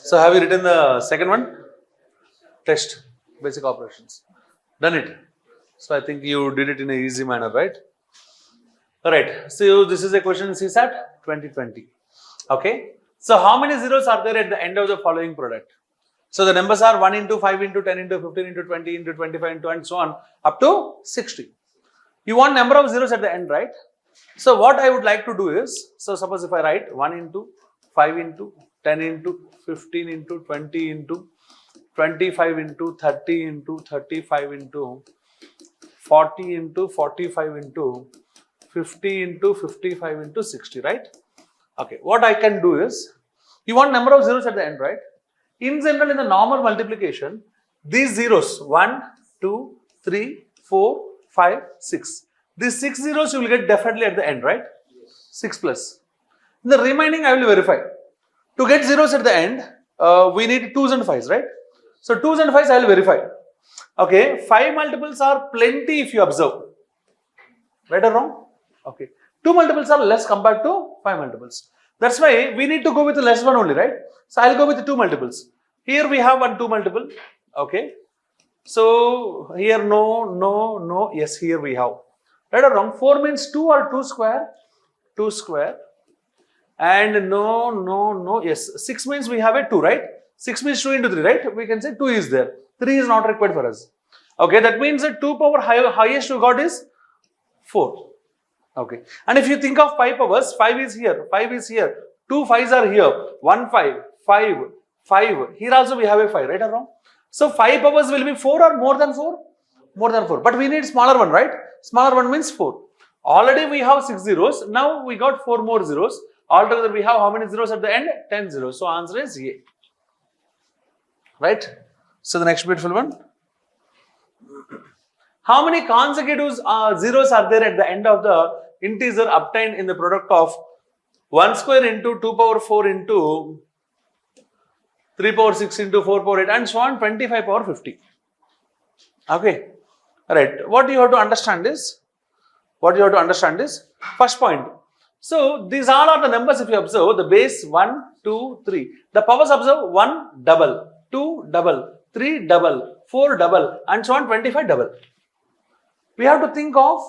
So have you written the second one? Test, basic operations. Done it. So I think you did it in an easy manner, right? Alright, so this is a question CSAT 2020. Okay. So how many zeros are there at the end of the following product? So the numbers are 1 into 5 into 10 into 15 into 20 into 25 into and so on up to 60. You want number of zeros at the end, right? So what I would like to do is, so suppose if I write 1 into 5 into 10 into 15 into 20 into 25 into 30 into 35 into 40 into 45 into 50 into 55 into 60, right? Okay, what I can do is, you want number of zeros at the end, right? In general, in the normal multiplication, these zeros 1, 2, 3, 4, 5, 6. These 6 zeros you will get definitely at the end, right? 6 plus. The remaining I will verify. To get zeros at the end, we need 2s and 5s, right? So 2s and 5s I will verify. Okay, 5 multiples are plenty if you observe. Right or wrong? Okay. 2 multiples are less compared to 5 multiples. That's why we need to go with the less one only, right? So I'll go with the 2 multiples. Here we have one 2 multiple. Okay. So here no. Yes, here we have. Right or wrong? 4 means 2 or 2 square? 2 square. And no. Yes. 6 means we have a 2, right? 6 means 2 into 3, right? We can say 2 is there. 3 is not required for us. Okay. That means that 2 power highest you got is 4. Okay. And if you think of 5 powers, 5 is here, 5 is here, 2 5s are here, 1 5, 5, 5. Here also we have a 5, right or wrong? So 5 powers will be 4 or more than 4? More than 4. But we need smaller one, right? Smaller one means 4. Already we have 6 zeros. Now we got 4 more zeros. Altogether we have how many zeros at the end? 10 zeros. So answer is A. Right? So the next beautiful one. How many consecutive zeros are there at the end of the integer obtained in the product of 1 square into 2 power 4 into 3 power 6 into 4 power 8 and so on 25 power 50. Okay. Alright. What you have to understand is, first point. So these all are the numbers if you observe the base 1, 2, 3. The powers observe 1 double, 2 double, 3 double, 4 double and so on 25 double. We have to think of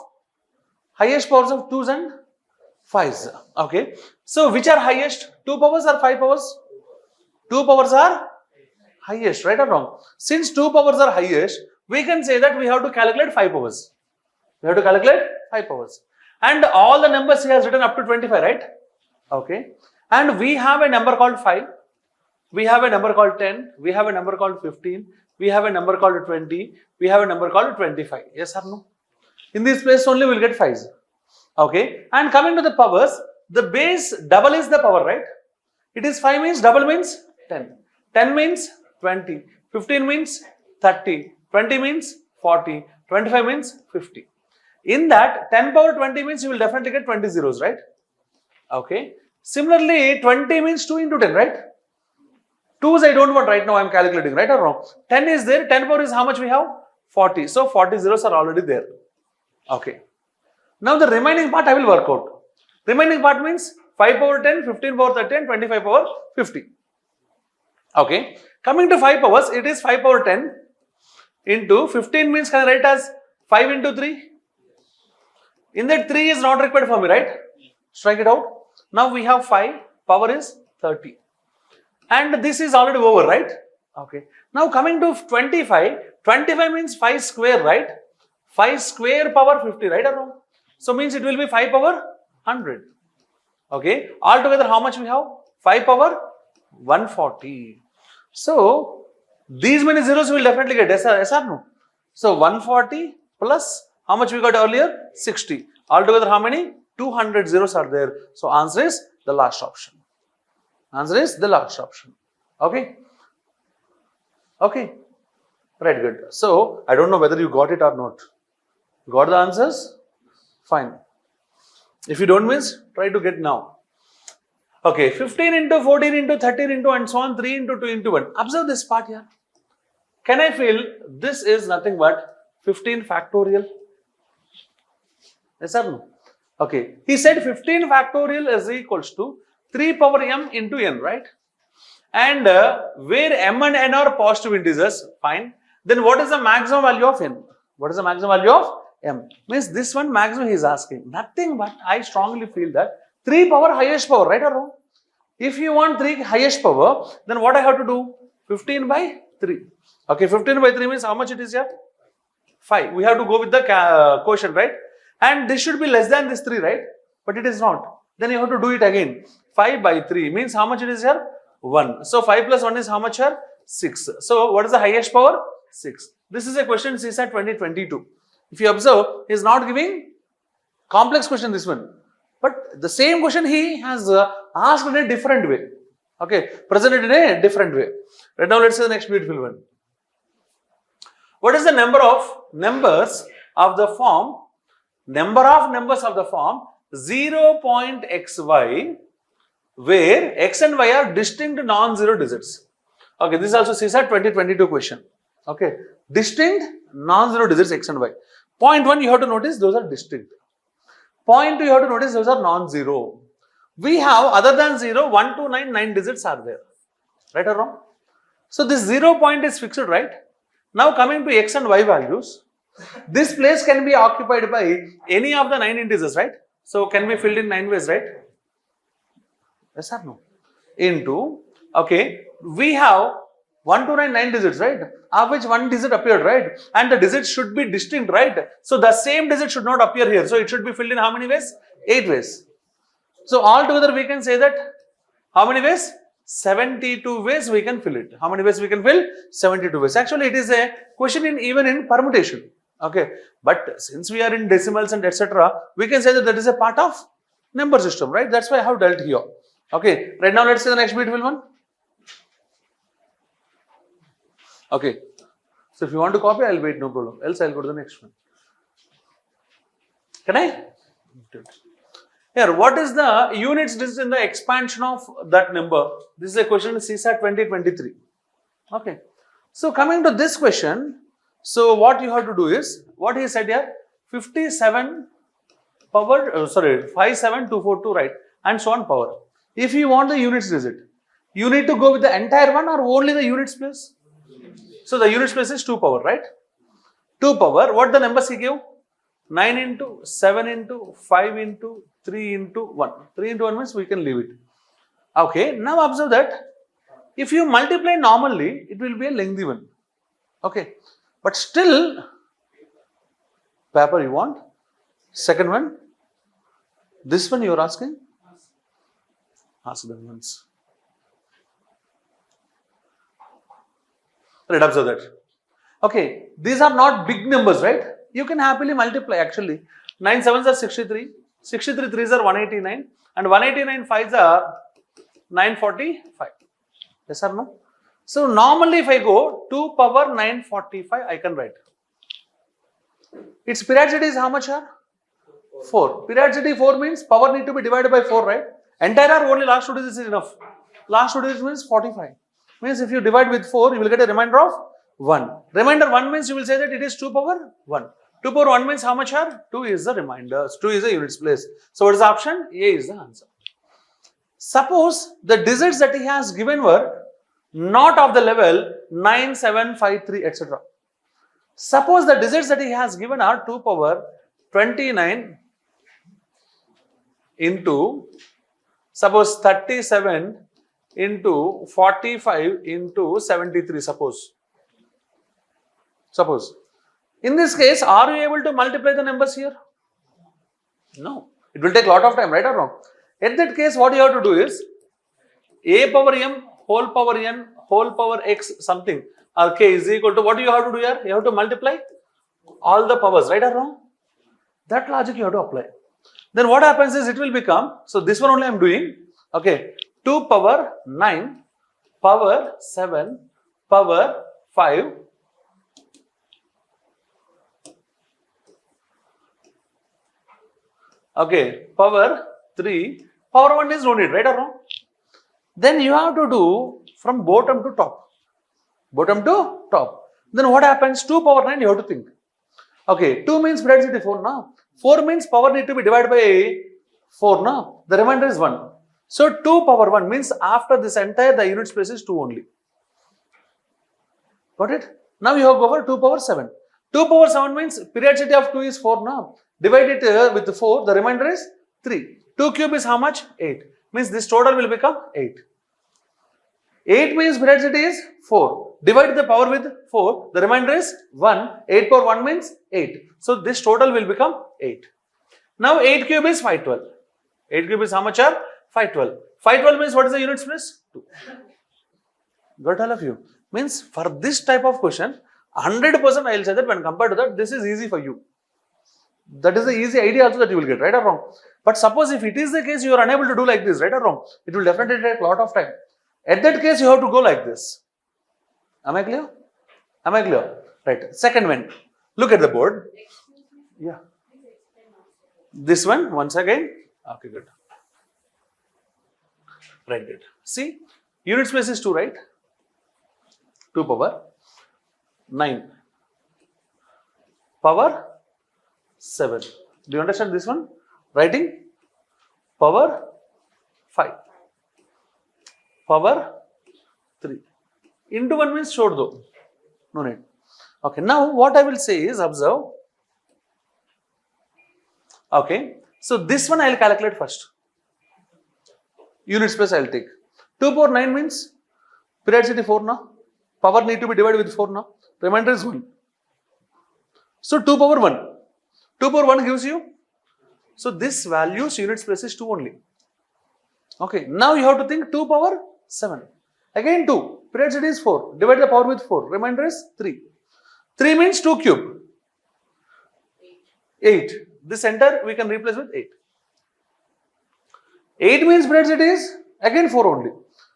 highest powers of 2s and 5s. Okay. So which are highest? 2 powers or 5 powers? 2 powers are highest, right or wrong? Since 2 powers are highest, we can say that we have to calculate 5 powers. We have to calculate 5 powers. And all the numbers he has written up to 25, right? Okay. And we have a number called 5. We have a number called 10. We have a number called 15. We have a number called 20. We have a number called 25. Yes or no? In this place only we will get 5s. Okay. And coming to the powers, the base double is the power, right? It is 5 means double means 10. 10 means 20. 15 means 30. 20 means 40. 25 means 50. In that 10 power 20 means you will definitely get 20 zeros, right? Okay. Similarly, 20 means 2 into 10, right? 2s I don't want right now, I am calculating, right or wrong? 10 is there. 10 power is how much we have? 40. So 40 zeros are already there. Okay. Now the remaining part I will work out. Remaining part means 5 power 10, 15 power 30 and 25 power 50. Okay. Coming to 5 powers, it is 5 power 10 into 15 means can I write as 5 into 3? In that 3 is not required for me, right? Strike it out. Now we have 5, power is 30. And this is already over, right? Okay. Now coming to 25, 25 means 5 square, right? 5 square power 50, right or wrong? So means it will be 5 power 100. Okay. Altogether how much we have? 5 power 140. So these many zeros we will definitely get. Yes or no? So 140 plus how much we got earlier? 60. Altogether how many? 200 zeros are there. So answer is the last option. Answer is the last option. Okay. Okay. Right, good. So I don't know whether you got it or not. Got the answers? Fine. If you don't miss, try to get now. Okay, 15 into 14 into 13 into and so on, 3 into 2 into 1. Observe this part here. Can I feel this is nothing but 15 factorial? Yes or no? Okay, he said 15 factorial is equals to 3 power m into n, right? And where m and n are positive integers, fine. Then what is the maximum value of n? What is the maximum value of m? Means this one maximum he is asking. Nothing but I strongly feel that 3 power highest power, right or wrong? If you want 3 highest power, then what I have to do? 15 by 3. Okay, 15 by 3 means how much it is here? 5. We have to go with the quotient, right? And this should be less than this 3, right? But it is not. Then you have to do it again. 5 by 3 means how much it is here? 1. So 5 plus 1 is how much here? 6. So what is the highest power? 6. This is a question CSAT 2022. If you observe, he is not giving complex question, this one. But the same question he has asked in a different way. Okay, presented in a different way. Right now, let's see the next beautiful one. What is the number of numbers of the form? Number of numbers of the form 0.xy, where x and y are distinct non-zero digits. Okay, this is also CSAT 2022 question. Okay, distinct non-zero digits x and y. Point 1, you have to notice those are distinct. Point 2, you have to notice those are non-zero. We have other than 0, 1 to 9, 9 digits are there. Right or wrong? So this 0 point is fixed, right? Now coming to x and y values, this place can be occupied by any of the 9 integers, right? So can be filled in 9 ways, right? Yes or no? Into, okay, we have 1 to 9, 9 digits, right? Of which 1 digit appeared, right? And the digits should be distinct, right? So the same digit should not appear here. So it should be filled in how many ways? 8 ways. So altogether we can say that how many ways? 72 ways we can fill it. How many ways we can fill? 72 ways. Actually, it is a question even in permutation. Okay. But since we are in decimals and etc., we can say that is a part of number system, right? That's why I have dealt here. Okay. Right now, let's see the next beautiful one. Okay. So if you want to copy, I'll wait, no problem. Else I'll go to the next one. Can I? Here, what is the units digit in the expansion of that number? This is a question in CSAT 2023. Okay. So coming to this question, so what you have to do is, what he said here, 57 power, 57242, right? And so on power. If you want the units digit, you need to go with the entire one or only the units place? So the units place is 2 power, right? 2 power, what the numbers he gave? 9 into 7 into 5 into 3 into 1. 3 into 1 means we can leave it. Okay, now observe that if you multiply normally, it will be a lengthy one. Okay, but still, paper you want? Second one, this one you are asking? Ask them once. Right, observe that. Okay, these are not big numbers, right? You can happily multiply actually. 9 sevens are 63, 63 threes are 189, and 189 fives are 945. Yes or no? So normally if I go 2 power 945, I can write. Its periodicity is how much here? 4. Periodicity 4 means power need to be divided by 4, right? Entire or only last 2 digits is enough. Last 2 digits means 45. Means if you divide with 4, you will get a remainder of 1. Remainder 1 means you will say that it is 2 power 1. 2 power 1 means how much here? 2 is the remainder. 2 is the units place. So what is the option? A is the answer. Suppose the digits that he has given were not of the level 9, 7, 5, 3, etc. Suppose the digits that he has given are 2 power 29 into, suppose 37 into 45 into 73, suppose. In this case, are you able to multiply the numbers here? No. It will take a lot of time, right or wrong? In that case, what you have to do is a power m whole power n whole power x something or k is equal to, what do you have to do here? You have to multiply all the powers, right or wrong? That logic you have to apply. Then what happens is it will become, so this one only I am doing, okay, 2 power 9 power 7 power 5 okay, power 3, power 1 is no need, right or wrong? Then you have to do from bottom to top. Bottom to top. Then what happens? 2 power 9 you have to think. Okay, 2 means periodicity 4 now. 4 means power need to be divided by 4 now. The remainder is 1. So 2 power 1 means after this entire the units place is 2 only. Got it? Now you have go for 2 power 7. 2 power 7 means periodicity of 2 is 4 now. Divide it with 4, the remainder is 3. 2 cube is how much? 8. Means this total will become 8. 8 means periodicity is 4. Divide the power with 4, the remainder is 1. 8 power 1 means 8. So this total will become 8. Now 8 cube is 512. 8 cube is how much? 512. 512 means what is the units place? 2. Got all of you? Means for this type of question, 100% I will say that when compared to that, this is easy for you. That is the easy idea also that you will get, right or wrong. But suppose if it is the case you are unable to do like this, right or wrong, it will definitely take a lot of time. At that case, you have to go like this. Am I clear? Am I clear? Right. Second one. Look at the board. Yeah. This one, once again. Okay, good. Right, good. See, unit space is 2, right? 2 power 9. Power 7. Do you understand this one? Writing power 5. Power 3. Into 1 means short though. No need. Okay, now what I will say is observe. Okay, so this one I will calculate first. Unit space I will take. 2 power 9 means periodicity 4 now. Power need to be divided with 4 now. Remainder is 1. So 2 power 1. 2 power 1 gives you. So this value's unit space is 2 only. Okay, now you have to think 2 power 7. Again 2. Periodicity is 4. Divide the power with 4. Remainder is 3. 3 means 2 cube. 8. This center we can replace with 8. 8 means periodicity is again 4 only.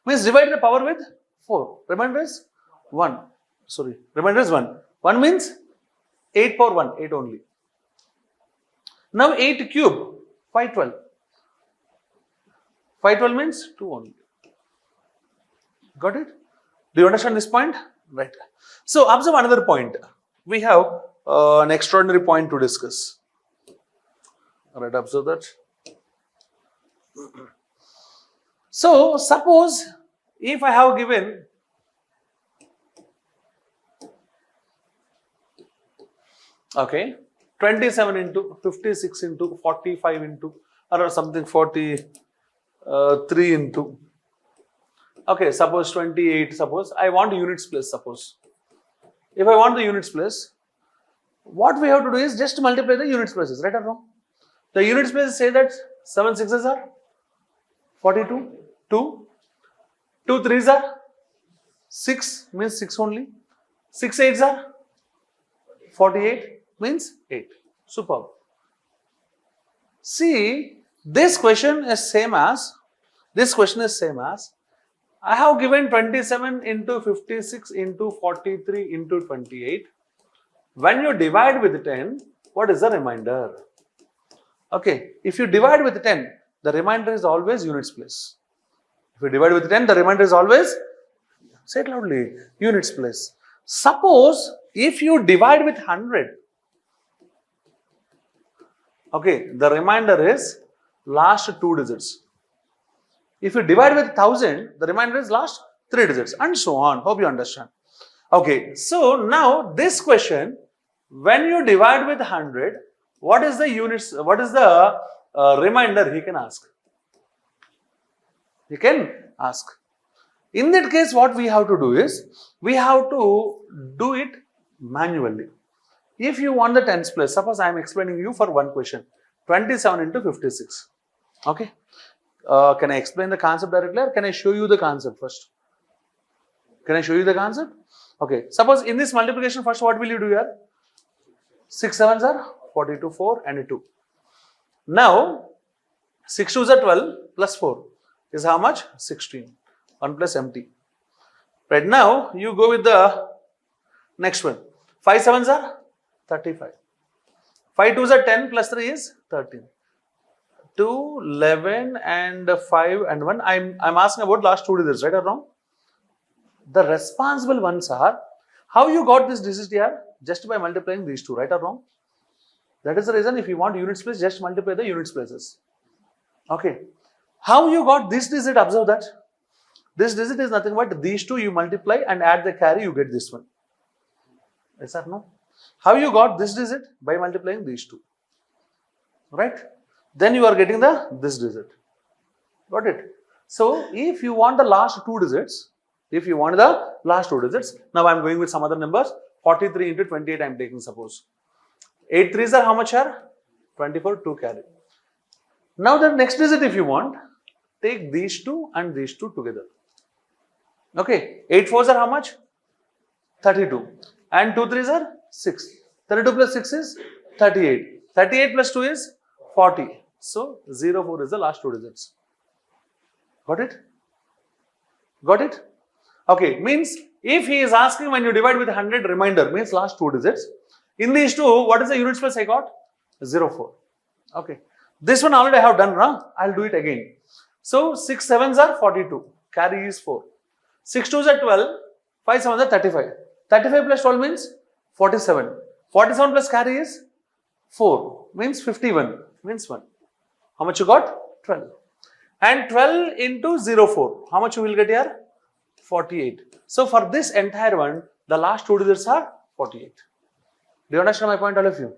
Means divide the power with 4. Remainder is 1. Sorry. Remainder is 1. 1 means 8 power 1. 8 only. Now 8 cube. 512. 512 means 2 only. Got it? Do you understand this point? Right. So observe another point. We have an extraordinary point to discuss. Alright, observe that. So suppose if I have given okay 27 into 56 into 45 into or something 43 into okay suppose 28, suppose I want units place. Suppose if I want the units place, what we have to do is just multiply the units places, right or wrong? The units places say that 7 6s are 42, 2 3s are 6 means 6 only, 6 8s are 48 means 8. Superb. See, this question is same as I have given 27 into 56 into 43 into 28. When you divide with 10, what is the remainder? Okay, if you divide with 10, the remainder is always units place. If you divide with 10, the remainder is always, say it loudly, units place. Suppose if you divide with 100, okay, the remainder is last 2 digits. If you divide with 1000, the remainder is last 3 digits and so on. Hope you understand. Okay, so now this question, when you divide with 100, what is the units, what is the remainder he can ask? He can ask. In that case, what we have to do is, we have to do it manually. If you want the tens place, suppose I am explaining you for one question, 27 into 56. Okay. Can I explain the concept directly or can I show you the concept first? Can I show you the concept? Okay. Suppose in this multiplication first, what will you do here? 6 7s are 42, 4 and 2. Now, 6 2s are 12 plus 4 is how much? 16. 1 plus empty. Right now, you go with the next one. 5 7s are 35. 5 2s are 10 plus 3 is 13. 2, 11 and 5 and 1. I'm asking about last 2 digits, right or wrong? The responsible ones are, how you got this digit here? Just by multiplying these two, right or wrong? That is the reason if you want units place, just multiply the units places. Okay. How you got this digit? Observe that. This digit is nothing but these two you multiply and add the carry, you get this one. Yes or no? How you got this digit? By multiplying these two. Right? Then you are getting this digit. Got it? So if you want the last two digits, now I am going with some other numbers. 43 into 28 I am taking, suppose. 8 threes are how much are? 24, 2 carry. Now the next digit if you want, take these two and these two together. Okay, 8 fours are how much? 32. And 2 threes are 6. 32 plus 6 is 38. 38 plus 2 is 40. So 0, 4 is the last two digits. Got it? Got it? Okay, means if he is asking when you divide with 100, remainder means last two digits. In these two, what is the units place I got? 0, 4. Okay. This one already I have done, huh? I'll do it again. So 6 sevens are 42. Carry is 4. 6 twos are 12. 5 sevens are 35. 35 plus 12 means 47. 47 plus carry is 4. Means 51. Means 1. How much you got? 12. And 12 into 0, 4. How much you will get here? 48. So for this entire one, the last two digits are 48. Do you understand my point, all of you?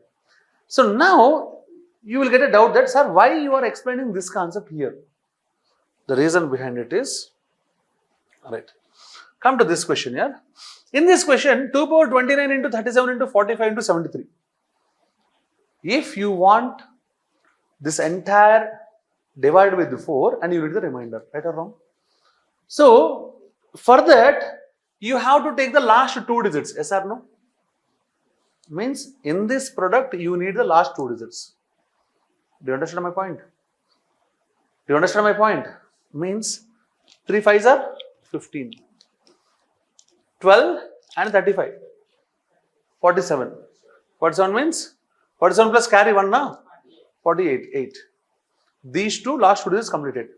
So now you will get a doubt that, sir, why you are explaining this concept here? The reason behind it is, alright, come to this question here. In this question, 2 power 29 into 37 into 45 into 73. If you want this entire divide with 4 and you need the remainder, right or wrong? So for that, you have to take the last two digits, yes or no? Means in this product, you need the last two digits. Do you understand my point? Do you understand my point? Means 3 5s are 15. 12 and 35. 47. 47 means 47 plus carry 1 now. 48. 8. These two last two digits completed.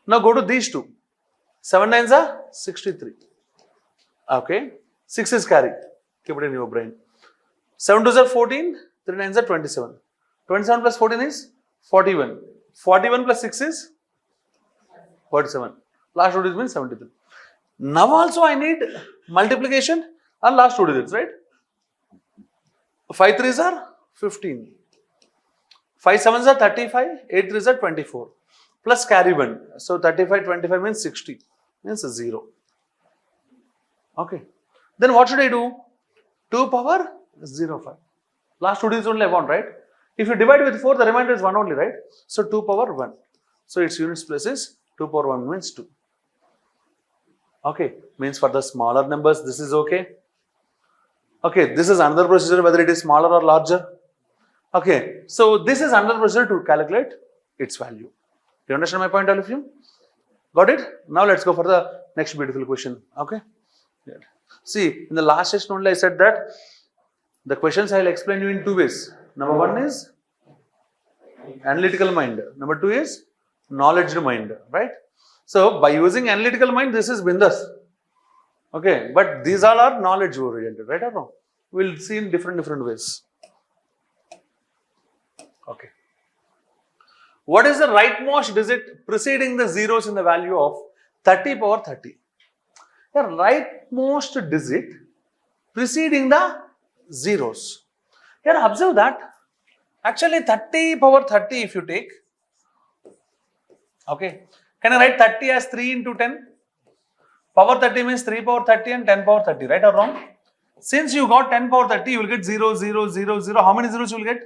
Now go to these two. 7 nines are 63. Okay. 6 is carry. Keep it in your brain. 7 twos are 14. 3 nines are 27. 27 plus 14 is 41. 41 plus 6 is 47. Last two digits means 73. Now also I need multiplication and last two digits, right? 5 threes are 15. 5 sevens are 35. 8 threes are 24. Plus carry 1. So 35, 25 means 60. Means 0. Okay. Then what should I do? 2 power 0, 5. Last two digits only I want, right? If you divide with 4, the remainder is 1 only, right? So 2 power 1. So its units place is 2 power 1 means 2. Okay. Means for the smaller numbers, this is okay. Okay. This is another procedure, whether it is smaller or larger. Okay. So this is another procedure to calculate its value. Do you understand my point, all of you? Got it? Now let's go for the next beautiful question. Okay. Good. See, in the last session only I said that the questions I will explain you in two ways. Number one is analytical mind. Number two is knowledge mind, right? So by using analytical mind, this is bindas. Okay, but these all are knowledge oriented, right or no? We'll see in different ways. Okay. What is the rightmost digit preceding the zeros in the value of 30 power 30? The rightmost digit preceding the zeros. Here observe that actually 30 power 30 if you take, okay, can I write 30 as 3 into 10? Power 30 means 3 power 30 and 10 power 30, right or wrong? Since you got 10 power 30, you will get 0, 0, 0, 0. How many zeros you will get?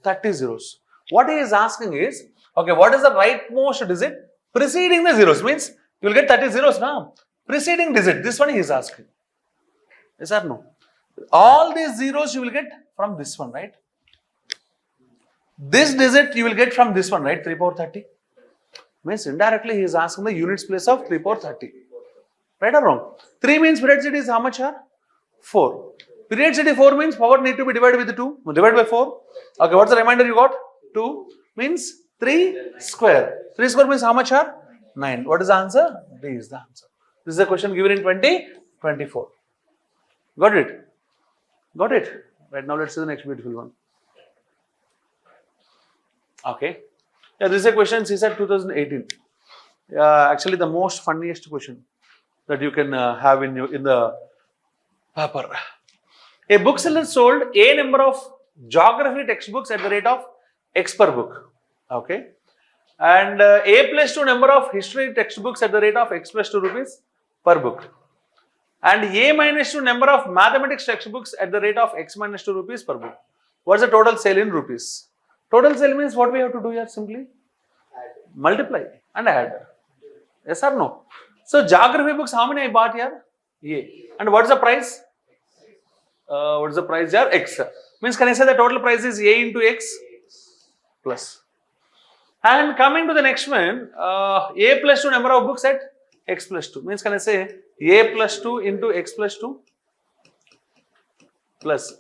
30 zeros. What he is asking is, okay, what is the rightmost digit preceding the zeros? Means you will get 30 zeros now. Preceding digit, this one he is asking. Yes or no? All these zeros you will get from this one, right? This digit you will get from this one, right? 3 power 30. Means indirectly he is asking the units place of 3 power 30. Right or wrong? 3 means periodicity is how much here? 4. Periodicity 4 means power need to be divided with 2. Divide by 4. Okay, what's the remainder you got? 2 means 3 square. 3 square means how much here? 9. What is the answer? D is the answer. This is a question given in 2024. Got it? Got it? Right, now let's see the next beautiful one. Okay. Yeah, this is a question she said 2018. Actually, the most funniest question that you can have in the paper. A bookseller sold a number of geography textbooks at the rate of X per book. Okay. And A plus 2 number of history textbooks at the rate of X plus 2 rupees per book. And A minus 2 number of mathematics textbooks at the rate of X minus 2 rupees per book. What's the total sale in rupees? Total sale means what we have to do here? Simply multiply and add. Yes or no? So geography books, how many I bought here? A. And what's the price? What's the price here? X. Means can I say the total price is A into X plus. And coming to the next one, A plus 2 number of books at X plus 2. Means can I say A plus 2 into X plus 2 plus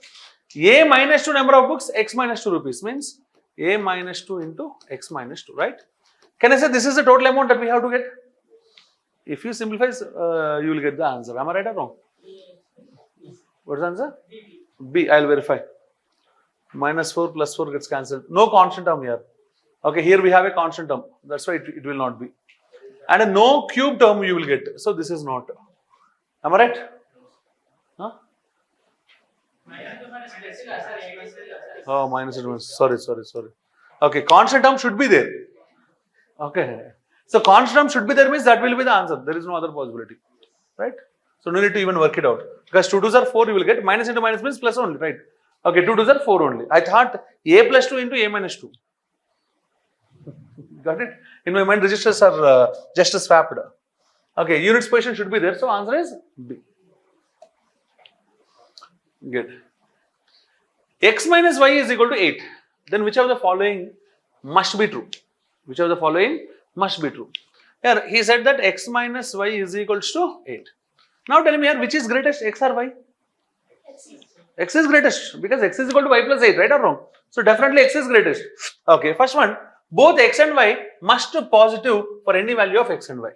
A minus 2 number of books X minus 2 rupees. Means A minus 2 into X minus 2, right? Can I say this is the total amount that we have to get? If you simplify, you will get the answer. Am I right or wrong? What's the answer? B. I will verify. Minus 4 plus 4 gets cancelled. No constant term here. Okay, here we have a constant term. That's why it will not be. And a no cube term you will get. So this is not. Am I right? Huh? Oh, minus it was. Sorry. Okay, constant term should be there. Okay. So constant term should be there means that will be the answer. There is no other possibility. Right? So no need to even work it out. Because 2 2s are 4 you will get. Minus into minus means plus only. Right? Okay, 2 2s are 4 only. I thought A plus 2 into A minus 2. Got it? In my mind, registers are just swapped. Okay, units position should be there. So answer is B. Good. X minus y is equal to 8. Then which of the following must be true? Which of the following must be true? Here he said that x minus y is equals to 8. Now tell me here which is greatest, x or y? X is greatest because x is equal to y plus 8, right or wrong? So definitely x is greatest. Okay, first one. Both x and y must be positive for any value of x and y.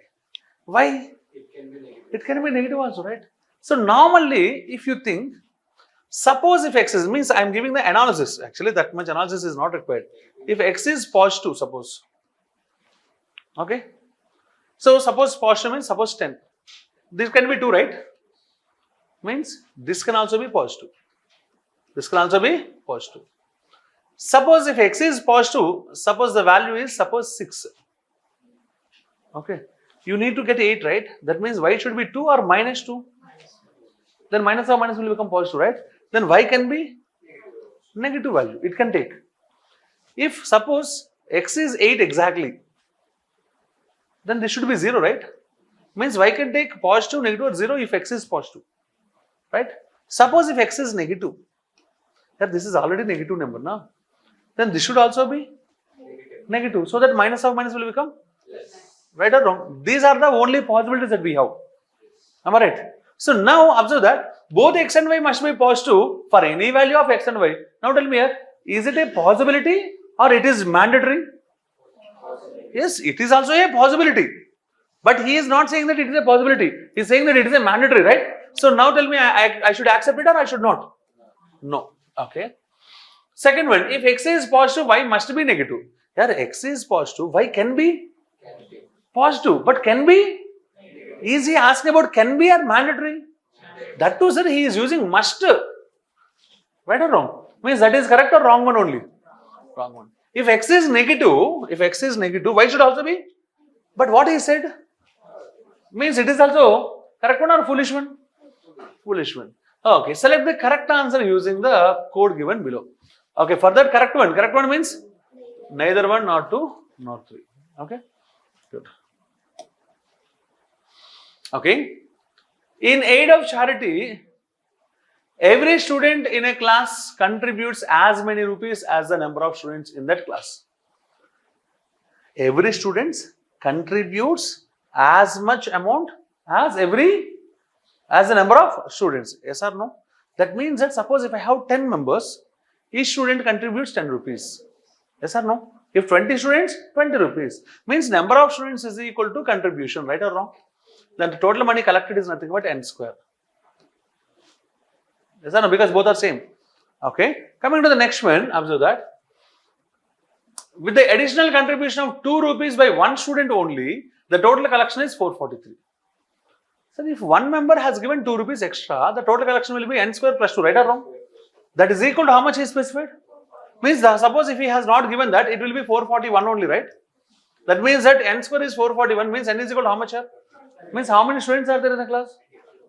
Why? It can be negative also, right? So normally, if you think, suppose if x is, means I am giving the analysis. Actually, that much analysis is not required. If x is positive, suppose. Okay. So suppose positive means suppose 10. This can be 2, right? Means this can also be positive. This can also be positive. Suppose if x is positive, suppose the value is suppose 6. Okay. You need to get 8, right? That means y should be 2 or minus 2. Then minus or minus will become positive, right? Then y can be negative value. It can take. If suppose x is 8 exactly, then this should be 0, right? Means y can take positive, negative or 0 if x is positive. Right? Suppose if x is negative, yeah, this is already negative number now. Then this should also be negative. So that minus of minus will become right or wrong. These are the only possibilities that we have. Am I right? So now observe that both x and y must be positive for any value of x and y. Now tell me here, is it a possibility or it is mandatory? Yes, it is also a possibility. But he is not saying that it is a possibility. He is saying that it is a mandatory, right? So now tell me, I should accept it or I should not? No. Okay. Second one, if x is positive, y must be negative. Here x is positive, y can be positive, but can be? Is he asking about can be or mandatory? That too, sir, he is using must. Right or wrong? Means that is correct or wrong one only? Wrong one. If x is negative, y should also be? But what he said? Means it is also correct one or foolish one? Foolish one. Okay, select the correct answer using the code given below. Okay, for that correct one means neither 1 nor 2 nor 3. Okay, good. Okay, in aid of charity, every student in a class contributes as many rupees as the number of students in that class. Every student contributes as much amount as the number of students. Yes or no? That means that suppose if I have 10 members, each student contributes 10 rupees. Yes or no? If 20 students, 20 rupees. Means number of students is equal to contribution, right or wrong? Then the total money collected is nothing but n square. Yes or no? Because both are same. Okay. Coming to the next one, observe that. With the additional contribution of 2 rupees by one student only, the total collection is 443. So if one member has given 2 rupees extra, the total collection will be n square plus 2, right or wrong? That is equal to how much he specified? Means suppose if he has not given that, it will be 441 only, right? That means that n square is 441, means n is equal to how much here? Means how many students are there in the class?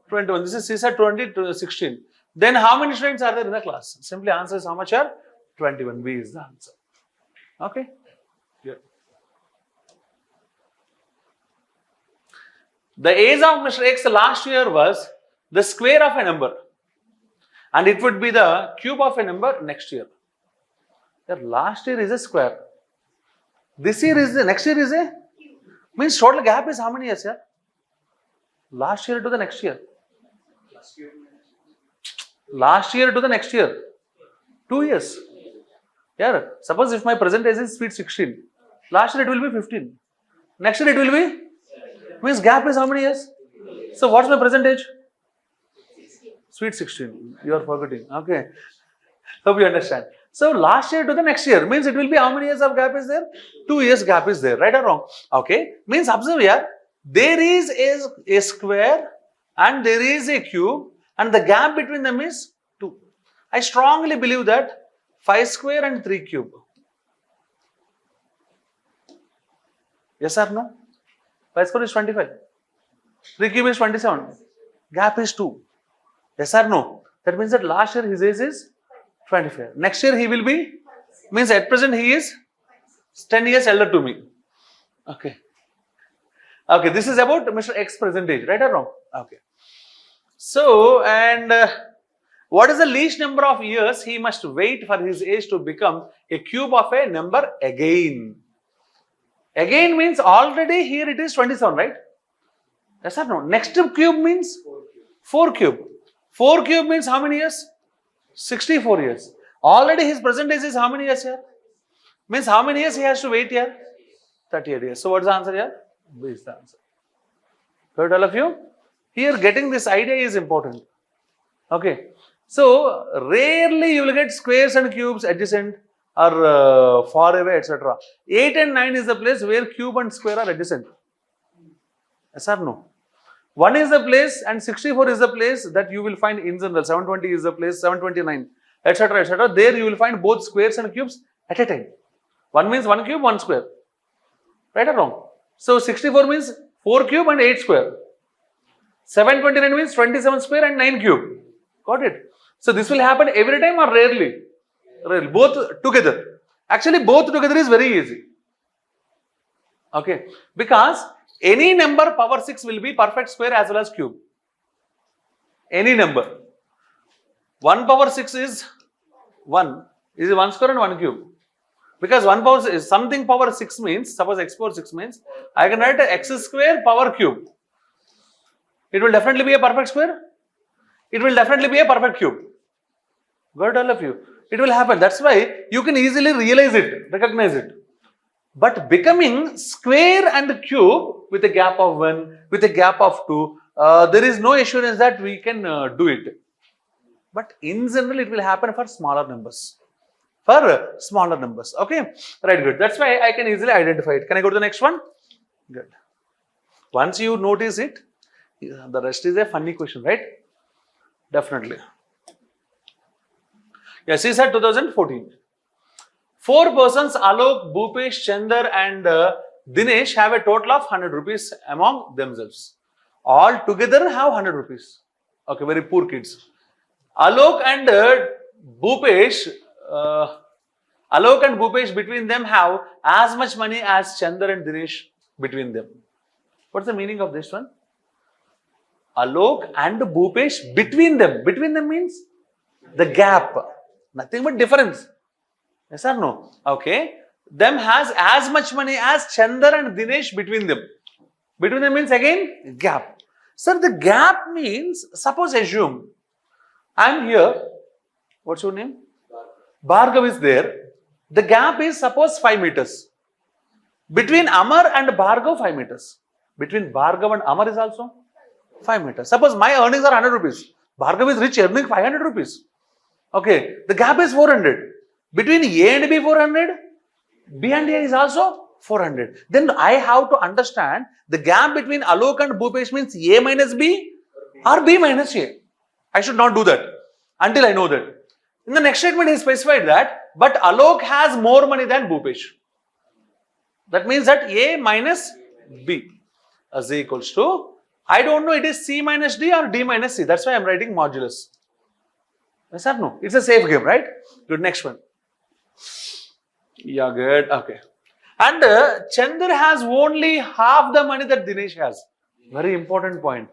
21. This is CSAT 20 to 16. Then how many students are there in the class? Simply answer is how much here? 21. B is the answer. Okay? Yeah. The age of Mr. X last year was the square of a number, and it would be the cube of a number next year. Last year is a square. This year is the next year is a means total gap is how many years here? Last year to the next year. Last year to the next year. 2 years. Yeah. Suppose if my present age is sweet 16, last year it will be 15. Next year it will be means gap is how many years? So what's my present age? Sweet 16. You are forgetting. Okay. Hope you understand. So last year to the next year means it will be how many years of gap is there? 2 years gap is there, right or wrong? Okay. Means observe here, there is a square and there is a cube and the gap between them is 2. I strongly believe that 5 square and 3 cube. Yes or no? 5 square is 25. 3 cube is 27. Gap is 2. Yes or no? That means that last year his age is 25. Next year he will be, means at present he is 10 years elder to me. Okay. Okay, this is about Mr. X present age, right or wrong? Okay. So, and what is the least number of years he must wait for his age to become a cube of a number again? Again means already here it is 27, right? Yes or no? Next cube means 4 cube. 4 cube means how many years? 64 years. Already his present age is how many years here? Means how many years he has to wait here? 38 years. So what is the answer here? B is the answer. Heard all of you? Here getting this idea is important. Okay. So rarely you will get squares and cubes adjacent or far away, etc. 8 and 9 is the place where cube and square are adjacent. Yes or no? 1 is the place and 64 is the place that you will find in general. 720 is the place, 729, etc. etc. There you will find both squares and cubes at a time. 1 means 1 cube, 1 square. Right or wrong? So 64 means 4 cube and 8 square. 729 means 27 square and 9 cube. Got it? So this will happen every time or rarely? Rarely. Both together. Actually both together is very easy. Okay. Because any number power 6 will be perfect square as well as cube. Any number. 1 power 6 is 1. Is 1 square and 1 cube. Because 1 power is something power 6 means, suppose x power 6 means, I can write x square power cube. It will definitely be a perfect square. It will definitely be a perfect cube. Got all of you? It will happen. That's why you can easily realize it, recognize it. But becoming square and cube with a gap of 1, with a gap of 2, there is no assurance that we can do it. But in general, it will happen for smaller numbers. For smaller numbers. Okay? Right, good. That's why I can easily identify it. Can I go to the next one? Good. Once you notice it, the rest is a funny question, right? Definitely. Yes, he said 2014. 4 persons, Alok, Bhupesh, Chandar and Dinesh have a total of 100 rupees among themselves. All together have 100 rupees. Okay, very poor kids. Alok and Bhupesh between them have as much money as Chandar and Dinesh between them. What's the meaning of this one? Alok and Bhupesh between them. Between them means the gap. Nothing but difference. Yes or no? Okay. Them has as much money as Chandar and Dinesh between them. Between them means again gap. Sir, the gap means, suppose assume I am here. What's your name? Bhargav is there. The gap is suppose 5 meters. Between Amar and Bhargav 5 meters. Between Bhargav and Amar is also 5 meters. Suppose my earnings are 100 rupees. Bhargav is rich, earning 500 rupees. Okay. The gap is 400. Between A and B 400. B and A is also 400. Then I have to understand the gap between Alok and Bhupesh means A minus B or B minus A. I should not do that until I know that. In the next statement, he specified that, but Alok has more money than Bhupesh. That means that A minus B is equals to, I don't know, it is C minus D or D minus C. That's why I'm writing modulus. Yes or no? It's a safe game, right? Good, next one. Yeah, good. Okay. And Chandra has only half the money that Dinesh has. Very important point.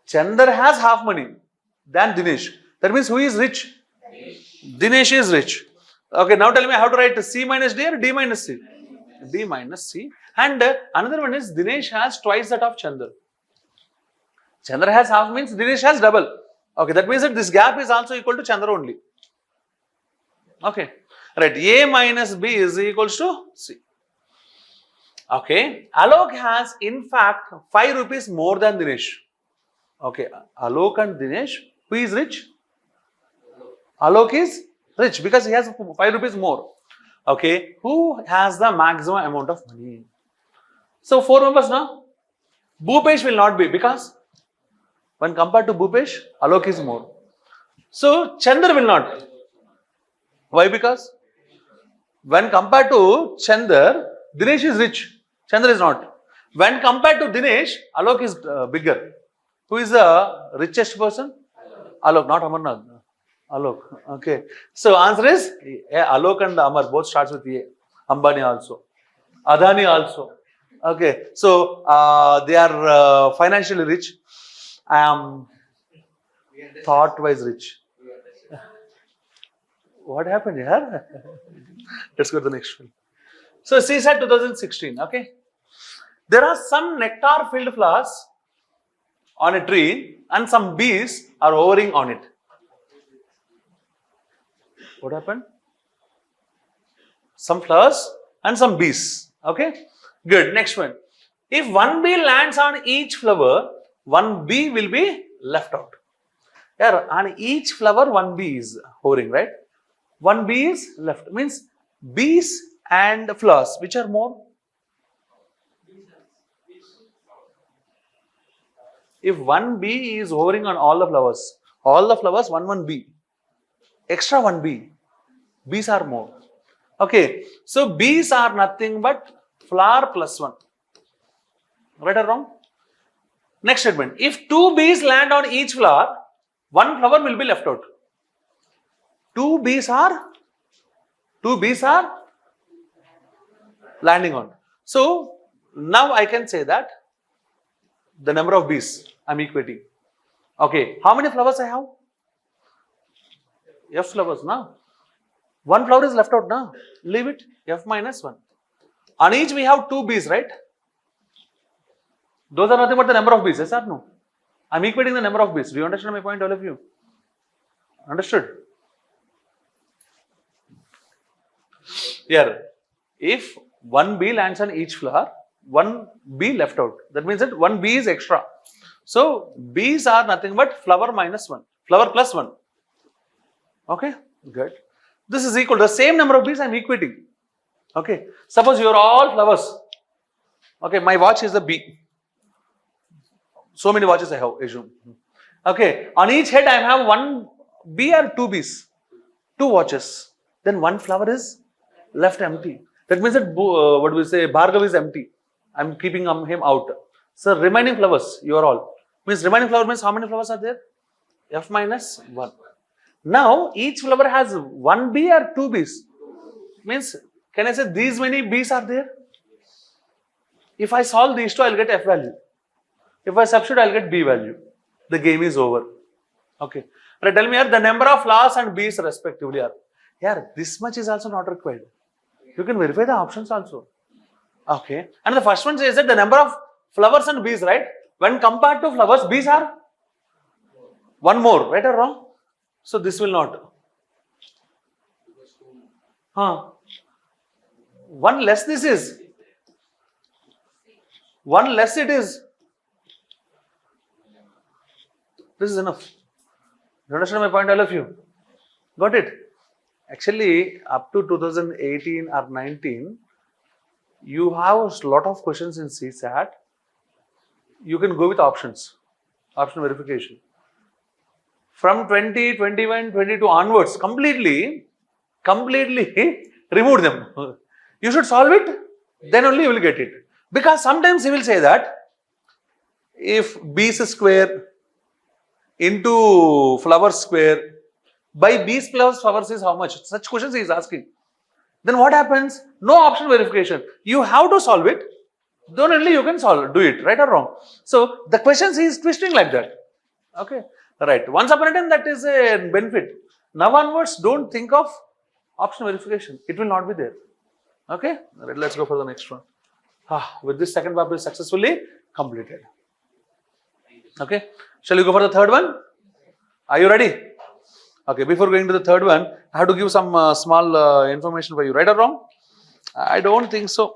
Chandra has half money than Dinesh. That means who is rich? Dinesh is rich. Okay, now tell me how to write C minus D or D minus C? D minus C. And another one is Dinesh has twice that of Chandra. Chandra has half means Dinesh has double. Okay, that means that this gap is also equal to Chandra only. Okay, right. A minus B is equals to C. Okay, Alok has in fact 5 rupees more than Dinesh. Okay, Alok and Dinesh, who is rich? Alok is rich because he has 5 rupees more. Okay, who has the maximum amount of money? So 4 members now. Bhupesh will not be because when compared to Bhupesh, Alok is more. So Chandra will not. Why? Because when compared to Chandra, Dinesh is rich. Chandra is not. When compared to Dinesh, Alok is bigger. Who is the richest person? Alok, not Amarnath. Alok. Okay. So answer is Alok and Amar both starts with A. Ambani also. Adani also. Okay. So they are financially rich. I am thought-wise rich. What happened here? Let's go to the next one. So CSAT 2016. Okay. There are some nectar-filled flowers on a tree and some bees are hovering on it. What happened? Some flowers and some bees. Okay. Good. Next one. If one bee lands on each flower, one bee will be left out. Yeah, on each flower, one bee is hovering, right? One bee is left. Means bees and flowers, which are more? If one bee is hovering on all the flowers, one bee. Extra one bee. Bees are more. Okay. So bees are nothing but flower plus one. Right or wrong? Next statement. If 2 bees land on each flower, one flower will be left out. Two bees are landing on. So now I can say that the number of bees I'm equating. Okay. How many flowers I have? F flowers now. One flower is left out now. Leave it. F minus 1. On each we have 2 bees, right? Those are nothing but the number of bees, yes or no? I'm equating the number of bees. Do you understand my point, all of you? Understood? Here, if one bee lands on each flower, one bee left out. That means that one bee is extra. So, bees are nothing but flower minus 1. Flower plus 1. Okay, good. This is equal to the same number of bees I am equating. Okay, suppose you are all flowers. Okay, my watch is a bee. So many watches I have, assume. Okay, on each head I have one bee or 2 bees. 2 watches. Then one flower is left empty. That means that, what do we say, Bhargav is empty. I am keeping him out. So remaining flowers, you are all. Means remaining flower means how many flowers are there? F minus 1. Now, each flower has 1 bee or 2 bees. Means, can I say these many bees are there? If I solve these two, I will get F value. If I substitute, I will get B value. The game is over. Okay. Right, tell me here, the number of flowers and bees respectively are. Yeah, this much is also not required. You can verify the options also. Okay. And the first one says that the number of flowers and bees, right? When compared to flowers, bees are one more, right or wrong? So this will not. One less this is. One less it is. This is enough. You understand my point, all of you? Got it? Actually, up to 2018 or 19, You have a lot of questions in CSAT. You can go with options, option verification. From 20, 21, 22 onwards, completely remove them. You should solve it, then only you will get it. Because sometimes he will say that if b's square into flowers square by b's plus flowers is how much? Such questions he is asking. Then what happens? No option verification. You have to solve it. Then only you can do it, right or wrong. So the questions he is twisting like that. Okay, right. Once upon a time, that is a benefit. Now onwards, don't think of option verification. It will not be there. Okay, right, let's go for the next one. With this, second paper is successfully completed. Okay, shall we go for the third one? Are you ready? Okay, before going to the third one, I have to give some small information for you, right or wrong? I don't think so.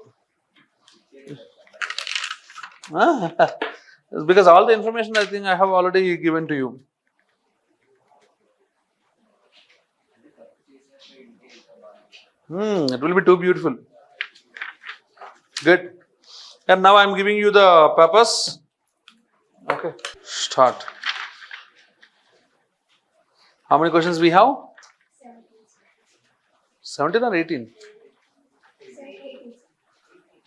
Because all the information I think I have already given to you. It will be too beautiful. Good. And now I am giving you the purpose. Okay, start. How many questions we have? 17 or 18?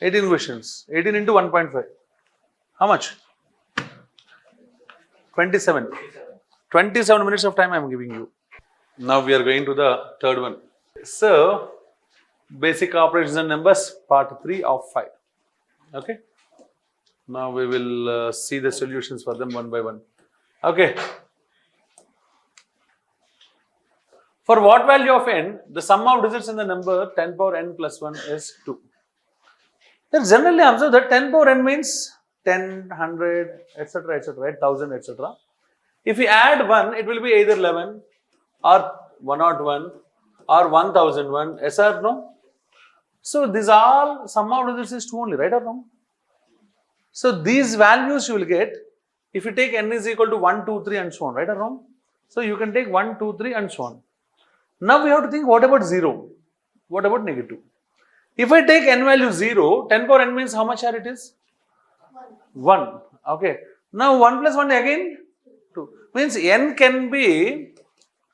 18 questions. 18 into 1.5. How much? 27. 27 minutes of time I am giving you. Now we are going to the third one. So, basic operations and numbers, part 3 of 5. Okay. Now we will see the solutions for them one by one. Okay. For what value of n, the sum of digits in the number 10 power n plus 1 is 2. Then generally observe that 10 power n means 10, 100, etc., right? 1000, etc. If we add 1, it will be either 11 or 101 or 1001, yes or no? So these all sum of digits is 2 only, right or wrong? So these values you will get if you take n is equal to 1, 2, 3 and so on, right or wrong? So you can take 1, 2, 3 and so on. Now we have to think, what about 0? What about negative? If I take n value 0, 10 power n means how much here it is? 1. Okay. Now 1 plus 1 again 2. Means n can be,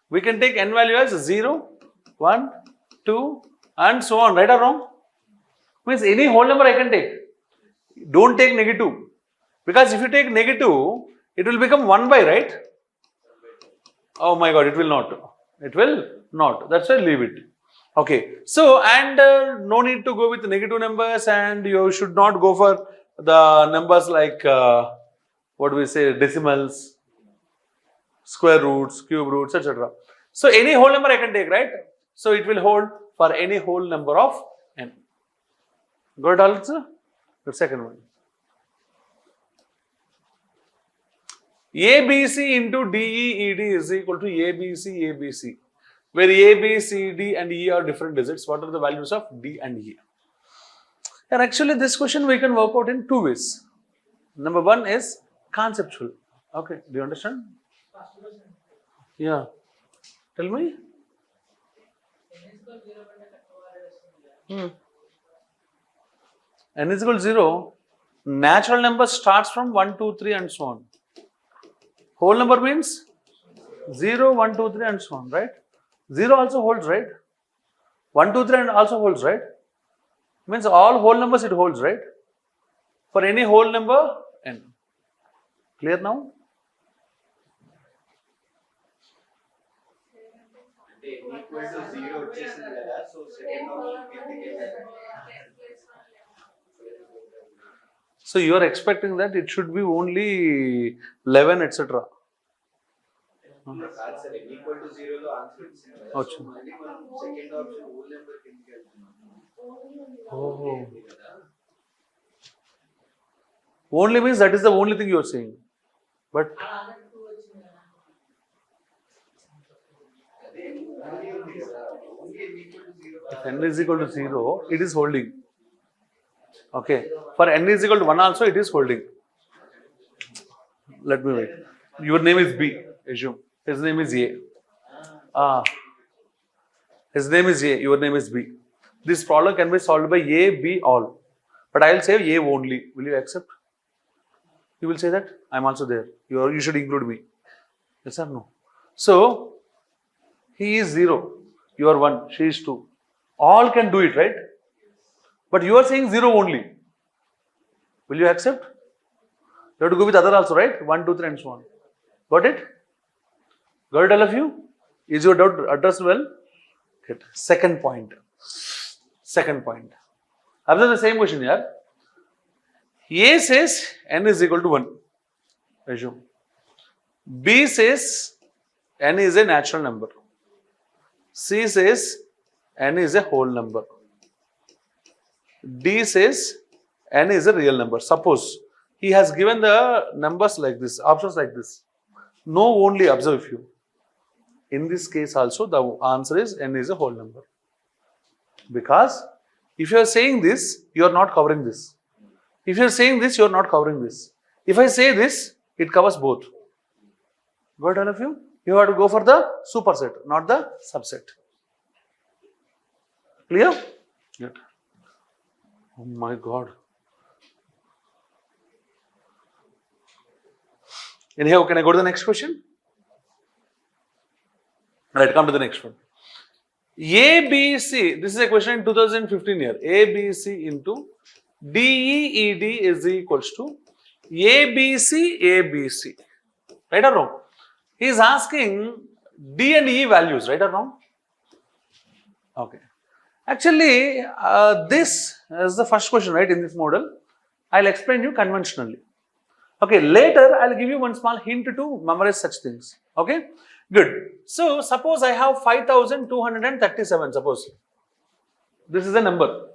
we can take n value as 0, 1, 2 and so on, right or wrong? Means any whole number I can take. Don't take negative. Because if you take negative, it will become 1 by, right? Oh my God, it will not. It will not. That's why leave it. Okay. So, and no need to go with negative numbers, and you should not go for the numbers like, what do we say, decimals, square roots, cube roots, etc. So, any whole number I can take, right? So, it will hold for any whole number of n. Got it also? The second one. ABC into DEED is equal to ABC, where A, B, C, D and E are different digits. What are the values of D and E? And actually this question we can work out in 2 ways. Number 1 is conceptual. Okay, do you understand? Yeah. Tell me. N is equal to 0. Natural number starts from 1, 2, 3 and so on. Whole number means 0, 1, 2, 3 and so on, right? 0 also holds, right? 1, 2, 3 and also holds, right? Means all whole numbers it holds, right? For any whole number n. Clear now? So you are expecting that it should be only 11, etc. Oh. Only means that is the only thing you are saying. But if n is equal to 0, it is holding. Okay. For n is equal to 1 also, it is holding. Let me wait. Your name is B, assume. His name is A. His name is A, your name is B. This problem can be solved by A, B, all. But I'll say A only. Will you accept? You will say that I'm also there. You should include me. Yes or no? So he is 0. You are 1. She is 2. All can do it, right? But you are saying 0 only. Will you accept? You have to go with other also, right? 1, 2, 3 and so on. Got it? Got it all of you? Is your doubt addressed well? Good. Second point. Observe the same question here. A says n is equal to 1. Assume. B says n is a natural number. C says n is a whole number. D says n is a real number. Suppose he has given the numbers like this, options like this. No, only observe if you. In this case also the answer is n is a whole number. Because if you are saying this, you are not covering this. If you are saying this, you are not covering this. If I say this, it covers both. Got all of you? You have to go for the superset, not the subset. Clear? Yeah. Oh my God. Anyhow, can I go to the next question? Right, come to the next one. ABC, this is a question in 2015 year. ABC into DEED is equals to ABC. Right or wrong? He is asking D and E values, right or wrong? Okay. Actually, this is the first question, right, in this model. I'll explain you conventionally. Okay, later I'll give you one small hint to memorize such things. Okay, good. So, suppose I have 5237, suppose. This is a number.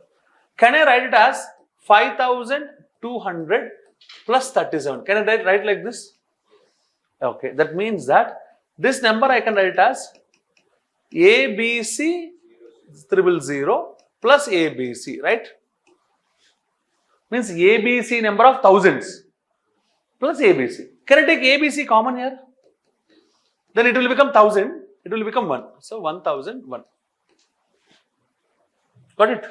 Can I write it as 5200 plus 37? Can I write like this? Okay, that means that this number I can write it as ABC 000 plus ABC, right? Means ABC number of thousands plus ABC. Can I take ABC common here? Then it will become 1000, it will become 1. So 1001. Got it?